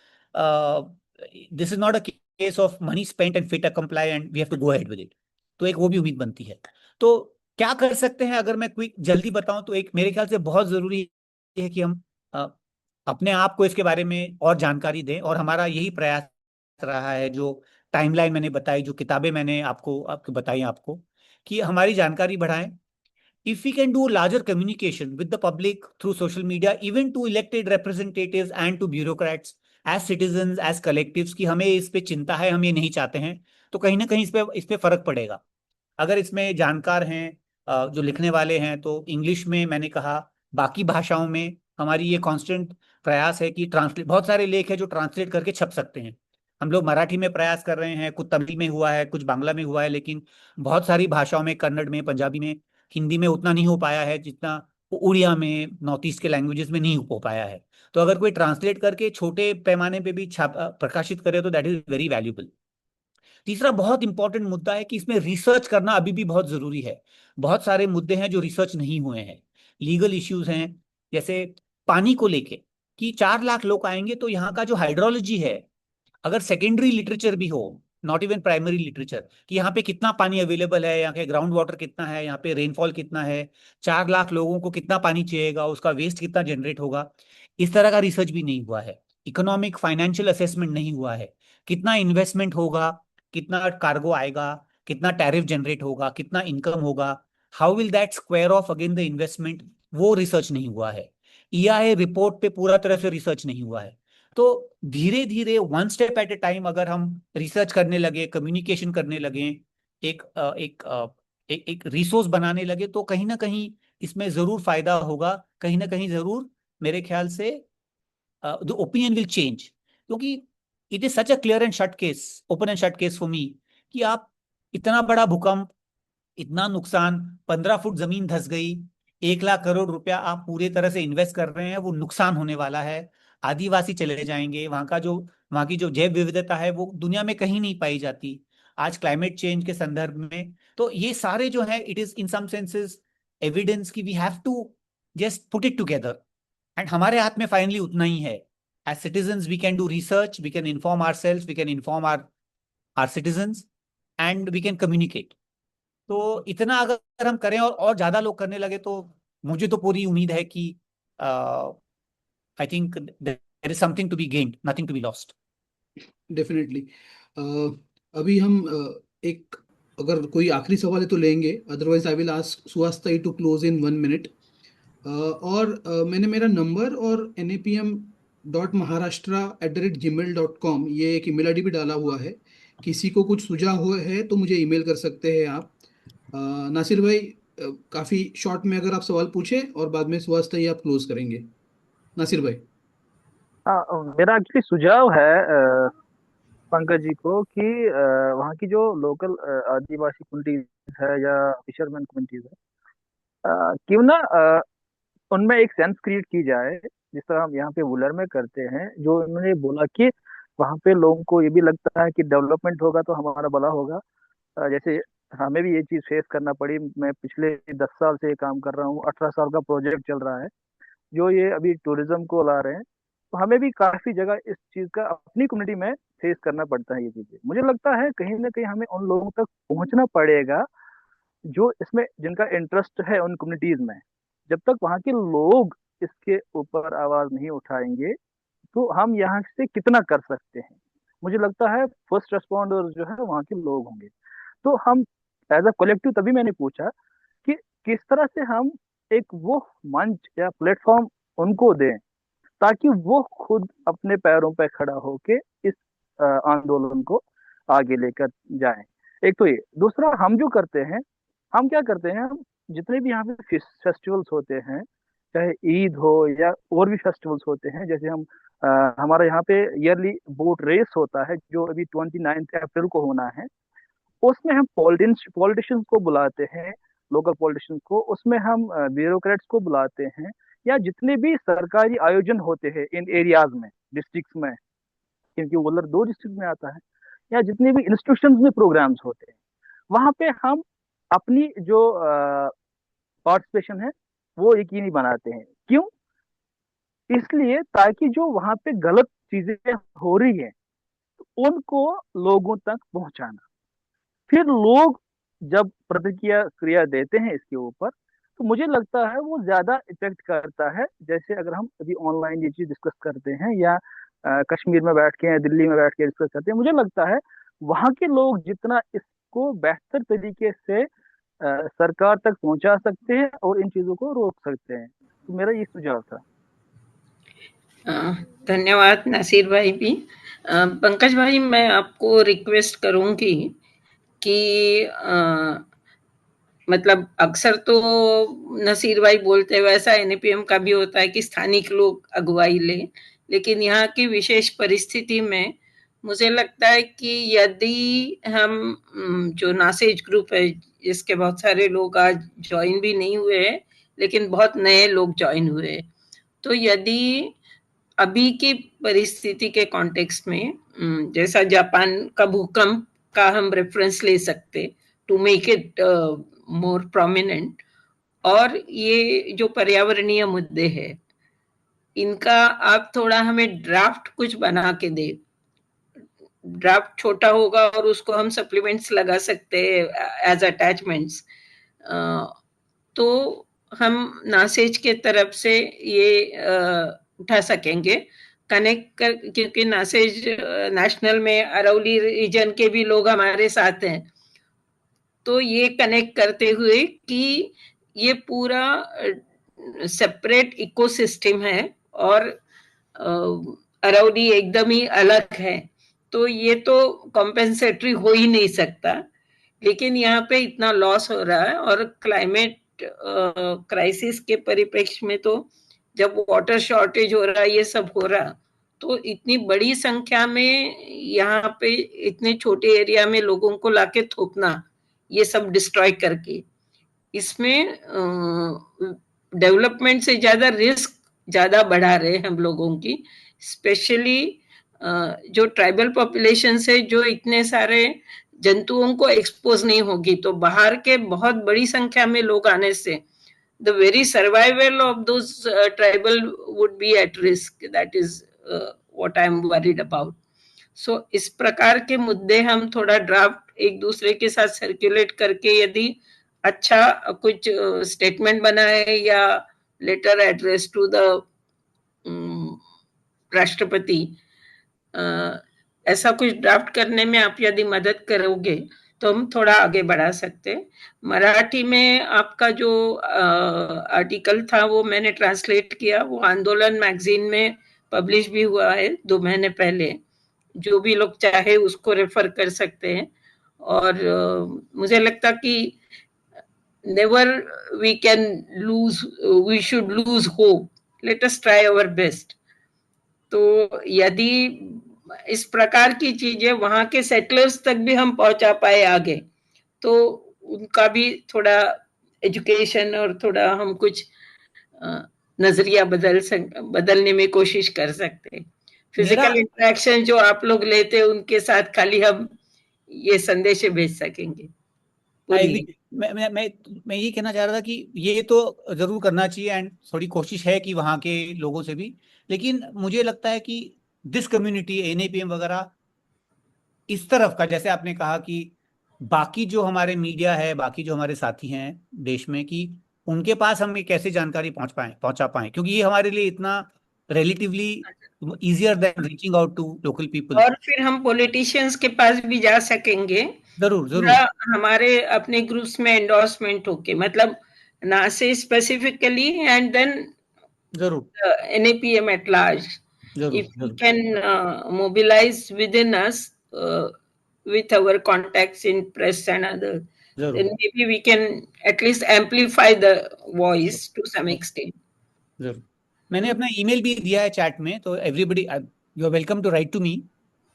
this is not a case of money spent and fait accompli and we have to go ahead with it. तो एक वो भी उम्मीद बनती है। तो क्या कर सकते हैं, अगर मैं क्विक जल्दी बताऊं तो एक मेरे ख्याल से बहुत जरूरी है कि हम अपने आप को इसके बारे में और जानकारी दें, और हमारा यही प्रयास रहा है। जो टाइमलाइन मैंने बताई, जो किताबें मैंने आपको बताई आपको, कि हमारी जानकारी बढ़ाएं। If we can do larger communication with the public through social media, even to elected representatives and to bureaucrats, as citizens, as collectives, कि हमें इस पे चिंता है, हम ये नहीं चाहते हैं, तो कहीं ना कहीं इस पे फर्क पड़ेगा। अगर इसमें जानकार हैं, जो लिखने वाले हैं, तो इंग्लिश में मैंने कहा, बाकी भाषाओं में हमारी ये कांस्टेंट प्रयास है कि ट्रांसलेट, बहुत सारे लेख हैं जो ट्रांसलेट करके छप सकते हैं। हम लोग मराठी में प्रयास कर रहे हैं, कुछ तमिल में हुआ है, कुछ बांग्ला में हुआ है, लेकिन बहुत सारी भाषाओं में, कन्नड़ में, पंजाबी में, हिंदी में उतना नहीं हो पाया है जितना उड़िया में, नॉर्थ ईस्ट के लैंग्वेजेस में नहीं हो पाया है। तो अगर कोई ट्रांसलेट करके छोटे पैमाने पे भी प्रकाशित करे तो दैट इज वेरी वैल्यूबल। तीसरा बहुत इंपॉर्टेंट मुद्दा है कि इसमें रिसर्च करना अभी भी बहुत जरूरी है। बहुत सारे मुद्दे हैं जो रिसर्च नहीं हुए हैं, लीगल इश्यूज हैं, जैसे पानी को लेके कि 4 लाख लोग आएंगे तो यहाँ का जो हाइड्रोलॉजी है, अगर सेकेंडरी लिटरेचर भी हो, नॉट इवन प्राइमरी लिटरेचर, कि यहाँ पे कितना पानी अवेलेबल है, यहाँ के ग्राउंड वाटर कितना है, यहाँ पे रेनफॉल कितना है, 4 लाख लोगों को कितना पानी चाहिएगा, उसका वेस्ट कितना जनरेट होगा, इस तरह का रिसर्च भी नहीं हुआ है। इकोनॉमिक फाइनेंशियल असेसमेंट नहीं हुआ है, कितना इन्वेस्टमेंट होगा, कितना कार्गो आएगा, कितना टैरिफ जनरेट होगा, कितना इनकम होगा, how will that square of again the investment, वो रिसर्च नहीं हुआ है। ईआईए रिपोर्ट पे पूरा तरह से रिसर्च नहीं हुआ है। तो धीरे धीरे, one step at A time, अगर हम रिसर्च करने लगे, कम्युनिकेशन करने लगे, एक एक रिसोर्स बनाने लगे, तो कहीं ना कहीं इसमें जरूर फायदा होगा, कहीं ना कहीं जरूर मेरे ख्याल से द ओपिनियन विल चेंज। क्योंकि it is such a clear and shut case, open and shut case for me, कि आप इतना बड़ा भूकंप, इतना नुकसान, 15 फुट जमीन धस गई, 1 लाख करोड़ रुपया आप पूरे तरह से इन्वेस्ट कर रहे हैं, वो नुकसान होने वाला है, आदिवासी चले जाएंगे, वहां की जो जैव विविधता है वो दुनिया में कहीं नहीं पाई जाती, आज क्लाइमेट चेंज के संदर्भ में। तो ये सारे जो है it is in some senses evidence की we have to just put it together, and हमारे हाथ में फाइनली उतना ही है। As citizens we can do research, we can inform ourselves, we can inform our citizens and we can communicate. तो इतना अगर हम करें और ज्यादा लोग करने लगे तो मुझे तो पूरी उम्मीद है कि I think there is something to be gained, nothing to be lost. Definitely. अभी हम एक अगर कोई आखिरी सवाल है तो लेंगे, otherwise I will ask Suhas to close in 1 minute. और मैंने मेरा नंबर और napm.maharashtra@gmail.com ये एक ईमेल आईडी भी डाला हुआ है। किसी को कुछ सुझाव हुए है तो मुझे ईमेल कर सकते हैं आप। नासिर भाई, काफ़ी शॉर्ट में अगर आप सवाल पूछें और बाद में सुहास आप क्लोज करेंगे। नासिर भाई। हाँ, मेरा एक्चुअली सुझाव है पंकज जी को कि वहाँ की जो लोकल आदिवासी कम्युनिटीज है या फिशरमैन कम्युनिटीज है, क्यों ना उनमें एक सेंस क्रिएट की जाए, जिस तरह हम यहाँ पे वुलर में करते हैं। जो उन्होंने बोला कि वहाँ पे लोगों को ये भी लगता है कि डेवलपमेंट होगा तो हमारा भला होगा। जैसे हमें भी ये चीज़ फेस करना पड़ी। मैं पिछले 10 साल से ये काम कर रहा हूँ, 18 साल का प्रोजेक्ट चल रहा है जो ये अभी टूरिज्म को ला रहे हैं। तो हमें भी काफी जगह इस चीज का अपनी कम्युनिटी में फेस करना पड़ता है। ये चीजें मुझे लगता है कहीं ना कहीं हमें उन लोगों तक पहुंचना पड़ेगा जो इसमें, जिनका इंटरेस्ट है उन कम्युनिटीज में। जब तक वहाँ के लोग इसके ऊपर आवाज नहीं उठाएंगे तो हम यहाँ से कितना कर सकते हैं। मुझे लगता है फर्स्ट रेस्पॉन्डर जो है वहाँ के लोग होंगे। तो हम एज अ कलेक्टिव, तभी मैंने पूछा कि किस तरह से हम एक वो मंच या प्लेटफॉर्म उनको दें ताकि वो खुद अपने पैरों पे खड़ा होके इस आंदोलन को आगे लेकर जाएं। एक तो ये, दूसरा हम जो करते हैं, हम क्या करते हैं, हम जितने भी यहाँ पे फेस्टिवल्स होते हैं, चाहे ईद हो या और भी फेस्टिवल्स होते हैं, जैसे हम हमारा यहाँ पे ईयरली बोट रेस होता है जो अभी 29 अप्रैल को होना है। उसमें हम पॉलिटिशियंस को बुलाते हैं, लोकल पॉलिटिशियंस को, उसमें हम ब्यूरोक्रेट्स को बुलाते हैं, या जितने भी सरकारी आयोजन होते हैं इन एरियाज में, डिस्ट्रिक्ट्स में, क्योंकि वुलर 2 डिस्ट्रिक्ट में आता है, या जितने भी इंस्टीट्यूशंस में प्रोग्राम्स होते हैं, वहां पे हम अपनी जो पार्टिसिपेशन है वो यकीनी बनाते हैं। क्यों? इसलिए ताकि जो वहां पे गलत चीजें हो रही है उनको लोगों तक पहुंचाना। फिर लोग जब प्रतिक्रिया क्रिया देते हैं इसके ऊपर, तो मुझे लगता है वो ज्यादा इफेक्ट करता है। जैसे अगर हम अभी ऑनलाइन ये चीज डिस्कस करते हैं या कश्मीर में बैठ के या दिल्ली में बैठ के डिस्कस करते हैं, मुझे लगता है वहाँ के लोग जितना इसको बेहतर तरीके से सरकार तक पहुंचा सकते हैं और इन चीजों को रोक सकते हैं। तो मेरा ये सुझाव था। धन्यवाद नासिर भाई भी। पंकज भाई, मैं आपको रिक्वेस्ट करूंगी कि मतलब अक्सर तो नसीर भाई बोलते हैं वैसा एनपीएम का भी होता है कि स्थानिक लोग अगुवाई ले, लेकिन यहाँ की विशेष परिस्थिति में मुझे लगता है कि यदि हम जो नासेज ग्रुप है जिसके बहुत सारे लोग आज ज्वाइन भी नहीं हुए हैं लेकिन बहुत नए लोग ज्वाइन हुए हैं, तो यदि अभी की परिस्थिति के कॉन्टेक्स्ट में जैसा जापान का भूकंप का हम रेफरेंस ले सकते to make it more prominent, और ये जो पर्यावरणीय मुद्दे हैं इनका आप थोड़ा हमें ड्राफ्ट कुछ बना के दे। ड्राफ्ट छोटा होगा और उसको हम सप्लीमेंट्स लगा सकते हैं एज अटैचमेंट्स। तो हम नासेज के तरफ से ये उठा सकेंगे कनेक्ट कर, क्योंकि नासेज नेशनल में अरौली रीजन के भी लोग हमारे साथ हैं। तो ये कनेक्ट करते हुए कि ये पूरा सेपरेट इकोसिस्टम है और अरौली एकदम ही अलग है, तो ये तो कॉम्पेंसेटरी हो ही नहीं सकता। लेकिन यहाँ पे इतना लॉस हो रहा है और क्लाइमेट क्राइसिस के परिप्रेक्ष्य में तो जब वाटर शॉर्टेज हो रहा है, ये सब हो रहा, तो इतनी बड़ी संख्या में यहाँ पे इतने छोटे एरिया में लोगों को लाके थोपना, ये सब डिस्ट्रॉय करके, इसमें डेवलपमेंट से ज्यादा रिस्क ज्यादा बढ़ा रहे हम लोगों की। स्पेशली जो ट्राइबल पॉपुलेशन है, जो इतने सारे जंतुओं को एक्सपोज नहीं होगी, तो बाहर के बहुत बड़ी संख्या में लोग आने से the very survival of those tribal would be at risk. That is what I am worried about. So इस प्रकार के मुद्दे हम थोड़ा ड्राफ्ट एक दूसरे के साथ सर्कुलेट करके यदि अच्छा कुछ स्टेटमेंट बनाए या लेटर एड्रेस टू द राष्ट्रपति, ऐसा कुछ ड्राफ्ट करने में आप यदि मदद करोगे तो हम थोड़ा आगे बढ़ा सकते हैं। मराठी में आपका जो आर्टिकल था वो मैंने ट्रांसलेट किया, वो आंदोलन मैगजीन में पब्लिश भी हुआ है 2 महीने पहले, जो भी लोग चाहे उसको रेफर कर सकते हैं। और मुझे लगता कि never we can lose, we should lose hope, let us try our best. तो यदि इस प्रकार की चीजें वहां के सेटलर्स तक भी हम पहुंचा पाए आगे, तो उनका भी थोड़ा एजुकेशन और थोड़ा हम कुछ नजरिया बदलने में कोशिश कर सकते हैं। फिजिकल इंटरेक्शन जो आप लोग लेते हैं उनके साथ खाली हम ये संदेश भेज सकेंगे। मैं ये कहना चाह रहा था कि ये तो जरूर करना चाहिए एंड थोड़ी कोशिश है कि वहां के लोगों से भी, लेकिन मुझे लगता है कि दिस कम्युनिटी एनएपीएम वगैरह इस तरफ का, जैसे आपने कहा कि बाकी जो हमारे मीडिया है, बाकी जो हमारे साथी हैं देश में, कि उनके पास हम कैसे जानकारी पहुंचा पाए, क्योंकि ये हमारे लिए इतना relatively easier than reaching out to local people. और फिर हम पॉलिटिशियंस के पास भी जा सकेंगे, जरूर जरूर, हमारे अपने ग्रुप्स में एंडोर्समेंट होके, मतलब ना से स्पेसिफिकली एंड देन जरूर NAPM at large. If we can mobilize within us with our contacts in press and other, then maybe we can at least amplify the voice to some extent. जरूर। मैंने अपना ईमेल भी दिया है चैट में, तो everybody you are welcome to write to me.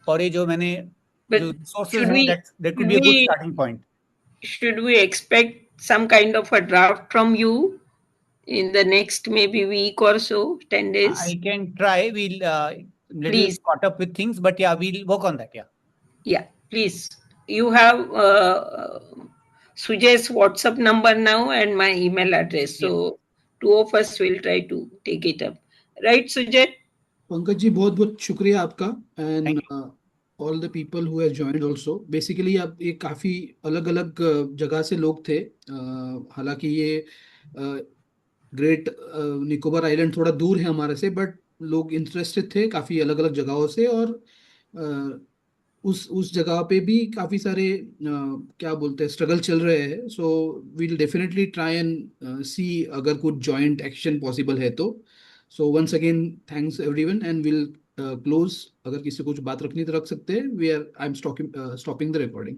और ये जो मैंने जो sources हैं, that could be a good starting point. Should we expect some kind of a draft from you in the next maybe week or so, 10 days? I can try. We'll little caught up with things, but yeah, we'll work on that. Yeah, please. You have Sujay's WhatsApp number now and my email address. So two of us will try to take it up. Right, Sujay? Pankaj ji, बहुत बहुत शुक्रिया आपका, and all the people who have joined also. Basically अब ये काफ़ी अलग अलग जगह से लोग थे, हालांकि ये ग्रेट निकोबार आइलैंड थोड़ा दूर है हमारे से, बट लोग इंटरेस्टेड थे काफ़ी अलग अलग जगहों से, और उस जगह पे भी काफ़ी सारे क्या बोलते हैं स्ट्रगल चल रहे हैं। So we'll definitely try and see अगर कुछ जॉइंट एक्शन पॉसिबल है तो। So once again thanks everyone, and will close. अगर किसी को कुछ बात रखनी तो रख सकते हैं। I am stopping the recording.